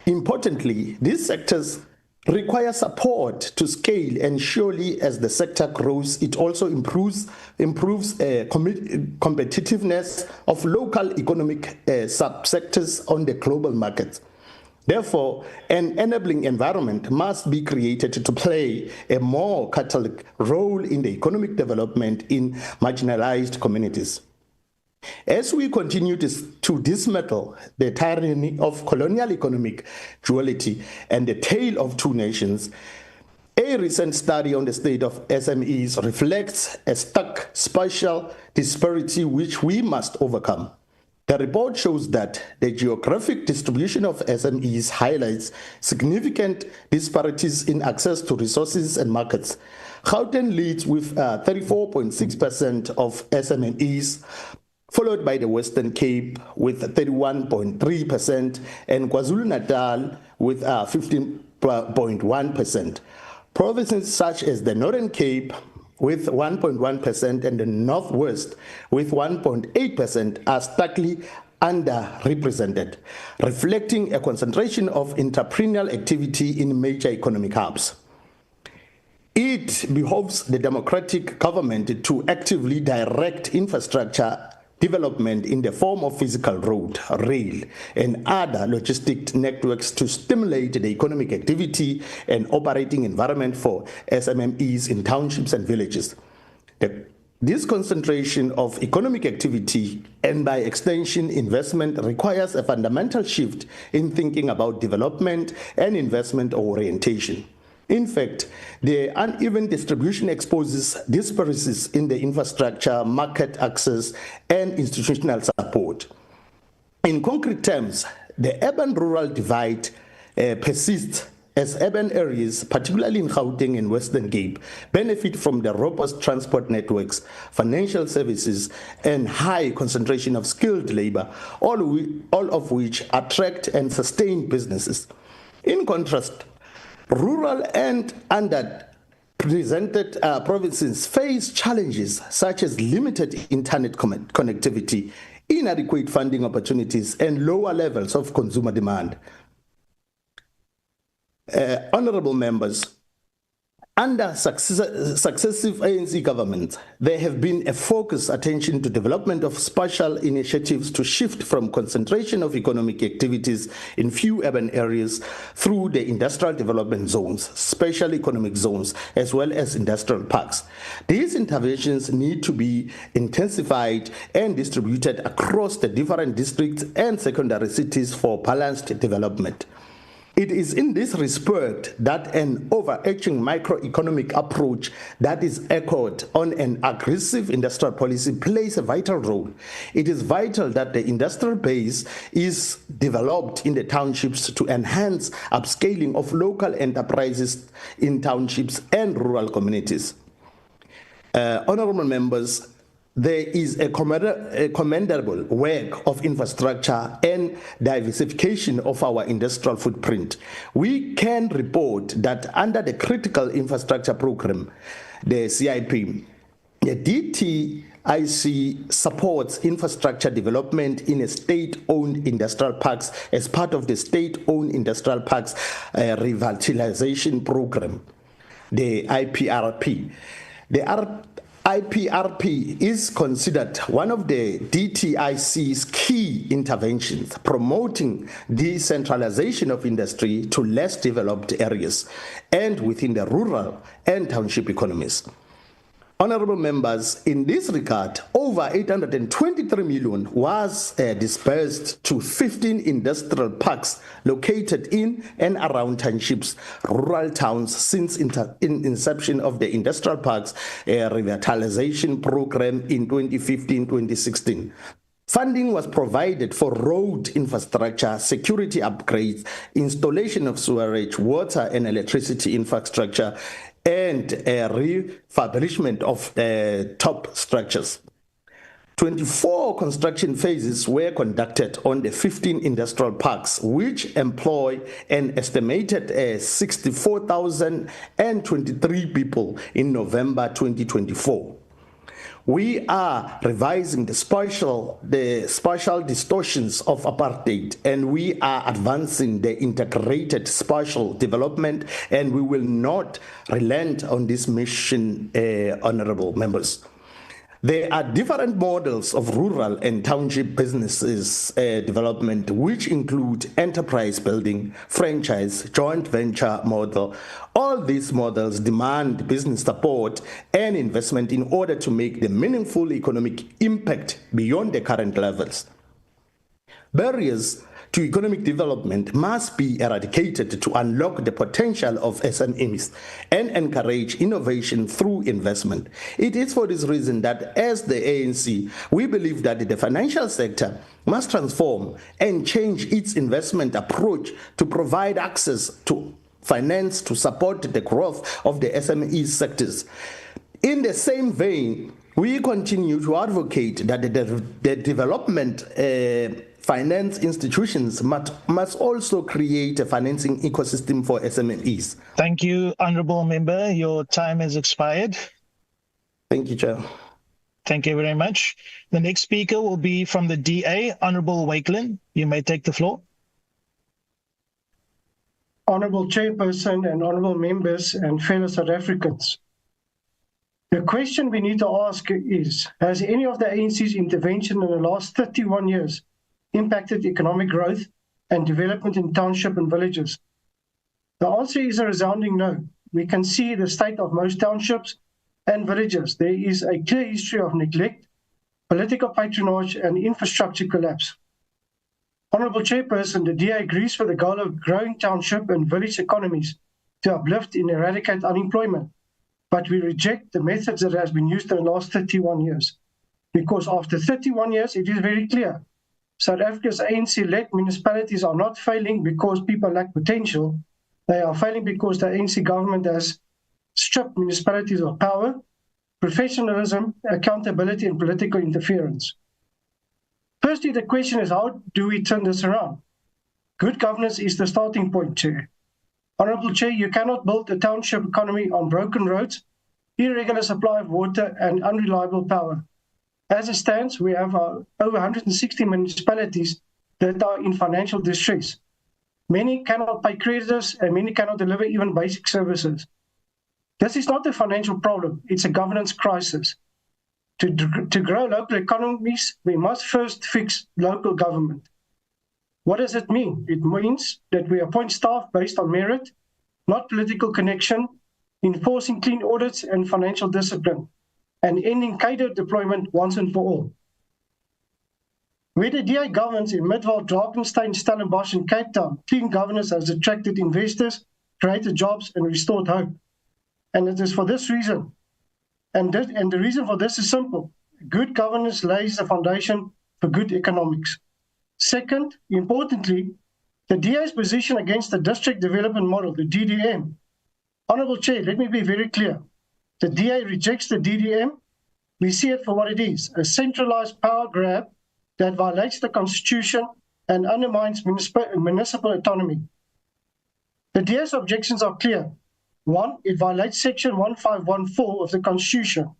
Importantly, these sectors require support to scale, and surely as the sector grows, it also improves competitiveness of local economic subsectors on the global market. Therefore, an enabling environment must be created to play a more catalytic role in the economic development in marginalized communities. As we continue to dismantle the tyranny of colonial economic duality and the tale of two nations, A recent study on the state of SMEs reflects a stark spatial disparity which we must overcome. The report shows that the geographic distribution of SMEs highlights significant disparities in access to resources and markets. Gauteng leads with 34.6% of SMEs, followed by the Western Cape with 31.3% and KwaZulu-Natal with 15.1%. Provinces such as the Northern Cape with 1.1% and the Northwest with 1.8% are starkly underrepresented, reflecting a concentration of entrepreneurial activity in major economic hubs. It behoves the democratic government to actively direct infrastructure development in the form of physical road, rail, and other logistic networks to stimulate the economic activity and operating environment for SMEs in townships and villages. This concentration of economic activity and by extension investment requires a fundamental shift in thinking about development and investment orientation. In fact, the uneven distribution exposes disparities in the infrastructure, market access, and institutional support. In concrete terms, the urban-rural divide persists as urban areas, particularly in Gauteng and Western Cape, benefit from the robust transport networks, financial services, and high concentration of skilled labor, all of which attract and sustain businesses. In contrast, rural and underrepresented provinces face challenges such as limited internet connectivity, inadequate funding opportunities, and lower levels of consumer demand. Honorable members, under successive ANC governments, there have been a focused attention to development of spatial initiatives to shift from concentration of economic activities in few urban areas through the industrial development zones, special economic zones, as well as industrial parks. These interventions need to be intensified and distributed across the different districts and secondary cities for balanced development. It is in this respect that an overarching microeconomic approach that is echoed on an aggressive industrial policy plays a vital role. It is vital that the industrial base is developed in the townships to enhance upscaling of local enterprises in townships and rural communities. Honorable members, there is a commendable work of infrastructure and diversification of our industrial footprint. We can report that under the Critical Infrastructure Program, the CIP, the DTIC supports infrastructure development in a state-owned industrial parks as part of the state-owned industrial parks revitalization program, the IPRP. The IPRP is considered one of the DTIC's key interventions, promoting decentralization of industry to less developed areas and within the rural and township economies. Honorable members, in this regard, over 823 million was dispersed to 15 industrial parks located in and around townships, rural towns since inception of the industrial parks revitalization program in 2015-2016. Funding was provided for road infrastructure, security upgrades, installation of sewerage, water and electricity infrastructure, and a refurbishment of top structures. 24 construction phases were conducted on the 15 industrial parks, which employ an estimated 64,023 people in November 2024. We are revising the spatial distortions of apartheid, and we are advancing the integrated spatial development, and we will not relent on this mission, honorable members. There are different models of rural and township businesses development, which include enterprise building, franchise, joint venture model. All these models demand business support and investment in order to make the meaningful economic impact beyond the current levels. Barriers to economic development must be eradicated to unlock the potential of SMEs and encourage innovation through investment. It is for this reason that as the ANC, we believe that the financial sector must transform and change its investment approach to provide access to finance to support the growth of the SME sectors. In the same vein, we continue to advocate that the development finance institutions must also create a financing ecosystem for SMEs. Thank you, Honourable Member. Your time has expired. Thank you, Chair. Thank you very much. The next speaker will be from the DA, Honourable Wakelin. You may take the floor. Honourable Chairperson and Honourable Members and fellow South Africans. The question we need to ask is, has any of the ANC's intervention in the last 31 years impacted economic growth and development in township and villages? The answer is a resounding no. We can see the state of most townships and villages. There is a clear history of neglect, political patronage, and infrastructure collapse. Honourable Chairperson, the DA agrees with the goal of growing township and village economies to uplift and eradicate unemployment. But we reject the methods that has been used in the last 31 years. Because after 31 years, it is very clear. South Africa's ANC-led municipalities are not failing because people lack potential. They are failing because the ANC government has stripped municipalities of power, professionalism, accountability, and political interference. Firstly, the question is, how do we turn this around? Good governance is the starting point, Chair. Honourable Chair, you cannot build a township economy on broken roads, irregular supply of water, and unreliable power. As it stands, we have over 160 municipalities that are in financial distress. Many cannot pay creditors, and many cannot deliver even basic services. This is not a financial problem, it's a governance crisis. To grow local economies, we must first fix local government. What does it mean? It means that we appoint staff based on merit, not political connection, enforcing clean audits and financial discipline, and ending cadre deployment once and for all. Where the DA governs in Midvaal, Drakenstein, Stellenbosch, and Cape Town, clean governance has attracted investors, created jobs, and restored hope. And it is for this reason. And the reason for this is simple. Good governance lays the foundation for good economics. Second, importantly, the DA's position against the district development model, the DDM. Honourable Chair, let me be very clear. The DA rejects the DDM. We see it for what it is, a centralized power grab that violates the Constitution and undermines municipal autonomy. The DA's objections are clear. One, it violates Section 1514 of the Constitution,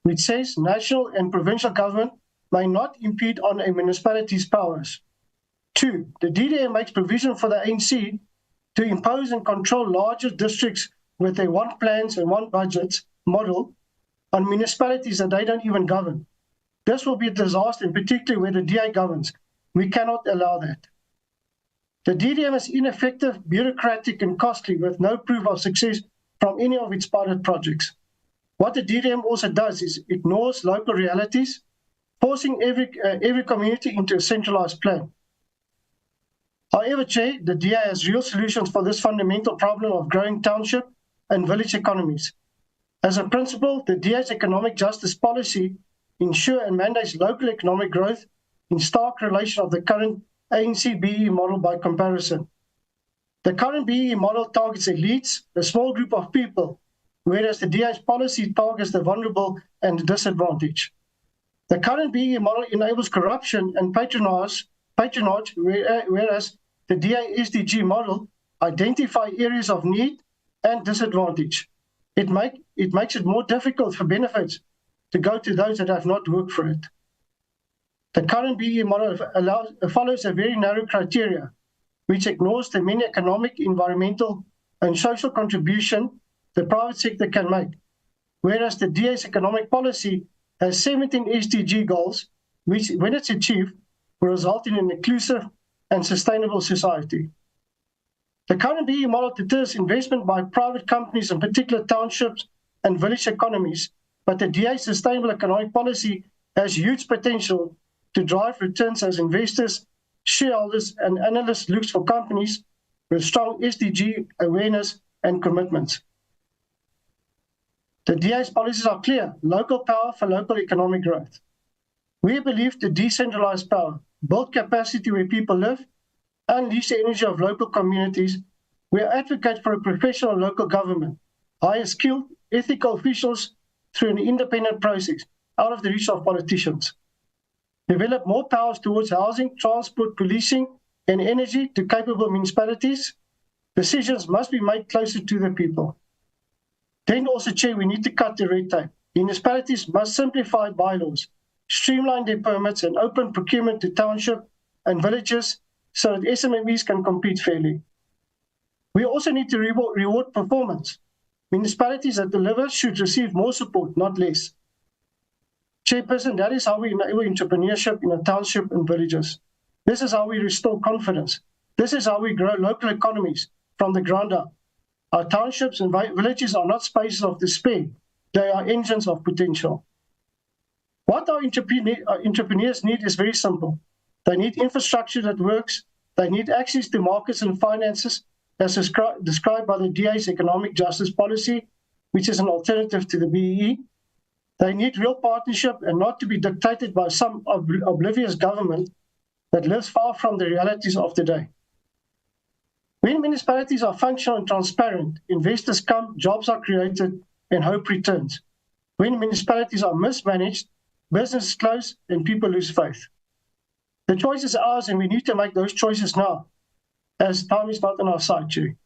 which says national and provincial government may not impede on a municipality's powers. Two, the DDM makes provision for the ANC to impose and control larger districts with a one plans and one budgets model on municipalities that they don't even govern. This will be a disaster, in particular where the DA governs. We cannot allow that. The DDM is ineffective, bureaucratic, and costly with no proof of success from any of its pilot projects. What the DDM also does is ignores local realities, forcing every community into a centralized plan. However, Chair, the DA has real solutions for this fundamental problem of growing township and village economies. As a principle, the DA's economic justice policy ensures and mandates local economic growth in stark relation of the current ANC BE model by comparison. The current BE model targets elites, a small group of people, whereas the DA's policy targets the vulnerable and the disadvantaged. The current BE model enables corruption and patronage, whereas the DA SDG model identifies areas of need and disadvantage. It makes it more difficult for benefits to go to those that have not worked for it. The current BE model follows a very narrow criteria, which ignores the many economic, environmental, and social contribution the private sector can make, whereas the DA's economic policy has 17 SDG goals, which, when it's achieved, will result in an inclusive and sustainable society. The current BE model deters investment by private companies, in particular townships and village economies, but the DA's sustainable economic policy has huge potential to drive returns as investors shareholders, and analysts look for companies with strong SDG awareness and commitments. The DA's policies are clear: local power for local economic growth. We believe the decentralized power, build capacity where people live, unleash the energy of local communities. We advocate for a professional local government, hire skilled, ethical officials through an independent process, out of the reach of politicians. Develop more powers towards housing, transport, policing, and energy to capable municipalities. Decisions must be made closer to the people. Then also, Chair, we need to cut the red tape. Municipalities must simplify bylaws, streamline their permits, and open procurement to township and villages so that SMMEs can compete fairly. We also need to reward performance. Municipalities that deliver should receive more support, not less. Chairperson, that is how we enable entrepreneurship in a township and villages. This is how we restore confidence. This is how we grow local economies from the ground up. Our townships and villages are not spaces of despair. They are engines of potential. What our entrepreneurs need is very simple. They need infrastructure that works. They need access to markets and finances, as described by the DA's economic justice policy, which is an alternative to the BEE. They need real partnership and not to be dictated by some oblivious government that lives far from the realities of the day. When municipalities are functional and transparent, investors come, jobs are created, and hope returns. When municipalities are mismanaged, businesses close, and people lose faith. The choice is ours, and we need to make those choices now, as time is not on our side, Chair.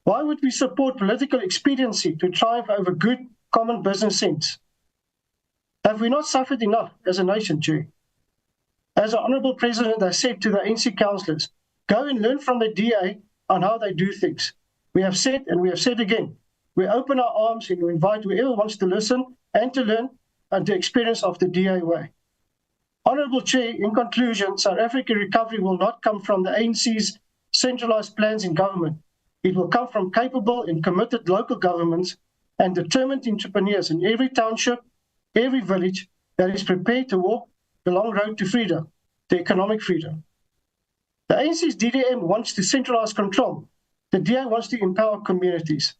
Why would we support political expediency to triumph over good common business sense? Have we not suffered enough as a nation, Chair? As the Honourable President has said to the ANC councillors, go and learn from the DA on how they do things. We have said, and we have said again, we open our arms and we invite whoever wants to listen and to learn and to experience of the DA way. Honourable Chair, in conclusion, South African recovery will not come from the ANC's centralised plans in government. It will come from capable and committed local governments and determined entrepreneurs in every township, every village that is prepared to walk the long road to freedom, to economic freedom. The ANC's DDM wants to centralise control. The DA wants to empower communities.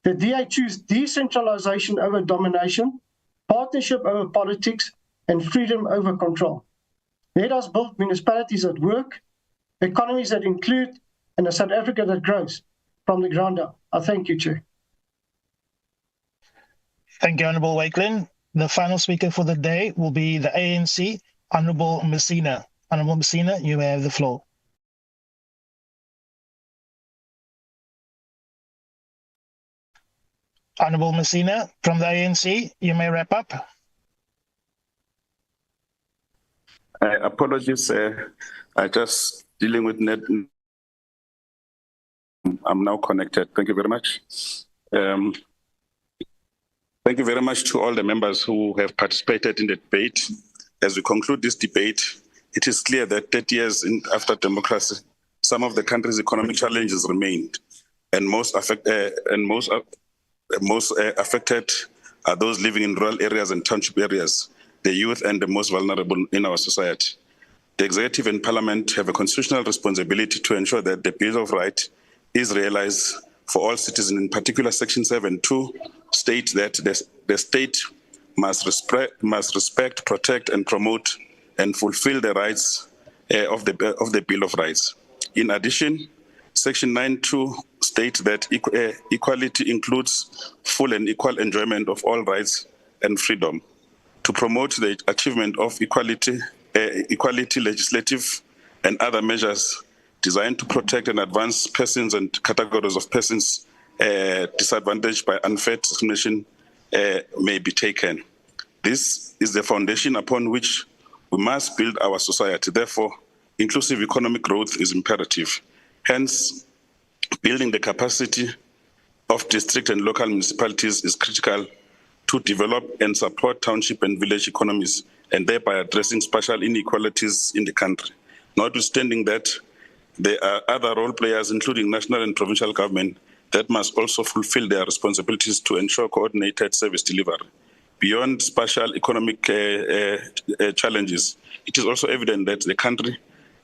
The DA choose decentralisation over domination, partnership over politics, and freedom over control. Let us build municipalities that work, economies that include, and a South Africa that grows from the ground up. I thank you, Chair. Thank you, Honourable Wakelin. The final speaker for the day will be the ANC, Honourable Masina. Honourable Masina, you may have the floor. Honourable Masina from the ANC, you may wrap up. Apologies, I just dealing with net. I'm now connected. Thank you very much. Thank you very much to all the members who have participated in the debate. As we conclude this debate, it is clear that 30 years after democracy, some of the country's economic challenges remained, and most affected are those living in rural areas and township areas, the youth and the most vulnerable in our society. The executive and parliament have a constitutional responsibility to ensure that the Bill of Rights is realized for all citizens. In particular, Section 7.2 states that the state must respect, protect, and promote and fulfill the rights of the Bill of Rights. In addition, Section 9.2 states that equality includes full and equal enjoyment of all rights and freedom. To promote the achievement of equality, legislative and other measures designed to protect and advance persons and categories of persons disadvantaged by unfair discrimination may be taken. This is the foundation upon which we must build our society. Therefore, inclusive economic growth is imperative. Hence, building the capacity of district and local municipalities is critical to develop and support township and village economies, and thereby addressing spatial inequalities in the country. Notwithstanding that, there are other role players, including national and provincial government, that must also fulfill their responsibilities to ensure coordinated service delivery. Beyond spatial economic challenges, it is also evident that the country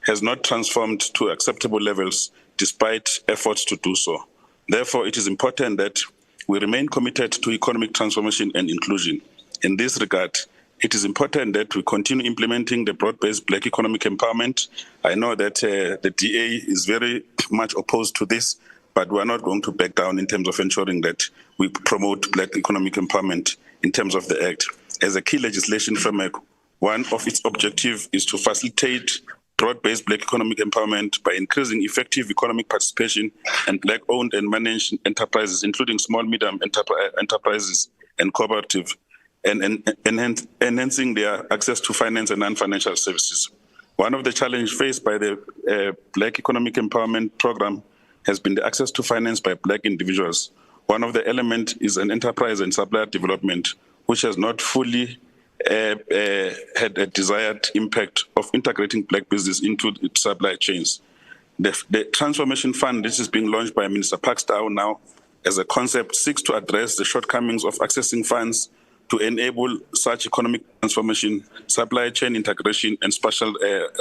has not transformed to acceptable levels despite efforts to do so. Therefore, it is important that we remain committed to economic transformation and inclusion. In this regard, it is important that we continue implementing the broad-based Black economic empowerment. I know that the DA is very much opposed to this, but we are not going to back down in terms of ensuring that we promote Black economic empowerment in terms of the Act. As a key legislation framework, one of its objectives is to facilitate broad-based Black economic empowerment by increasing effective economic participation and Black-owned and managed enterprises, including small, medium enterprises and cooperatives, and enhancing their access to finance and non-financial services. One of the challenges faced by the Black Economic Empowerment Program has been the access to finance by Black individuals. One of the elements is an enterprise and supplier development, which has not fully had a desired impact of integrating Black business into its supply chains. The Transformation Fund, this is being launched by Minister Pakstow now as a concept, seeks to address the shortcomings of accessing funds to enable such economic transformation, supply chain integration, and spatial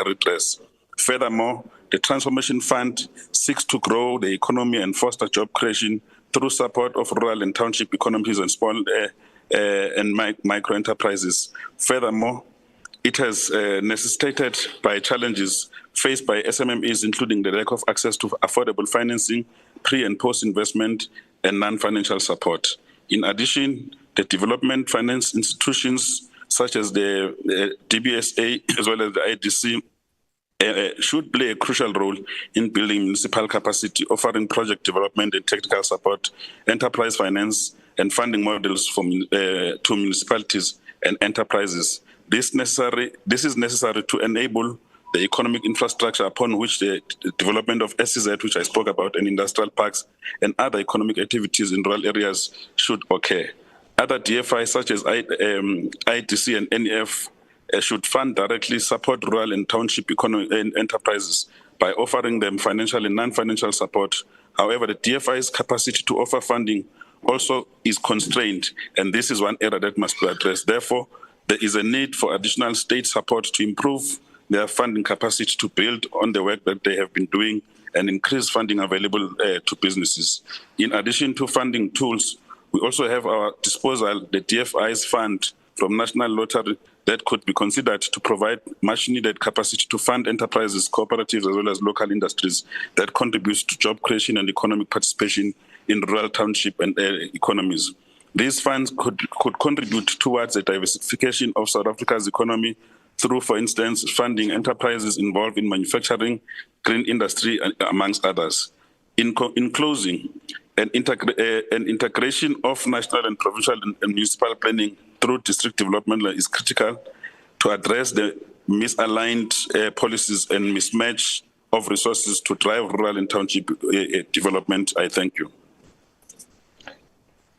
redress. Furthermore, the Transformation Fund seeks to grow the economy and foster job creation through support of rural and township economies and small and micro enterprises. Furthermore, it has necessitated by challenges faced by SMMEs, including the lack of access to affordable financing, pre- and post-investment, and non-financial support. In addition, the development finance institutions such as the DBSA as well as the IDC should play a crucial role in building municipal capacity, offering project development and technical support, enterprise finance, and funding models to municipalities and enterprises. This is necessary to enable the economic infrastructure upon which the development of SEZ, which I spoke about, and industrial parks and other economic activities in rural areas should occur. Other DFIs such as IDC and NEF should fund directly support rural and township enterprises by offering them financial and non-financial support. However, the DFI's capacity to offer funding also is constrained, and this is one area that must be addressed. Therefore, there is a need for additional state support to improve their funding capacity to build on the work that they have been doing and increase funding available to businesses. In addition to funding tools, we also have our disposal the DFI's fund from National Lottery that could be considered to provide much needed capacity to fund enterprises, cooperatives, as well as local industries that contributes to job creation and economic participation in rural township and economies. These funds could contribute towards the diversification of South Africa's economy through, for instance, funding enterprises involved in manufacturing, green industry, amongst others. In closing, an integration of national and provincial and municipal planning through district development is critical to address the misaligned policies and mismatch of resources to drive rural and township development. I thank you.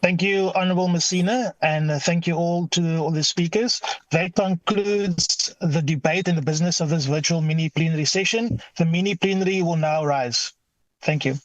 Thank you, Honourable Masina, and thank you all to all the speakers. That concludes the debate and the business of this virtual mini-plenary session. The mini-plenary will now rise. Thank you.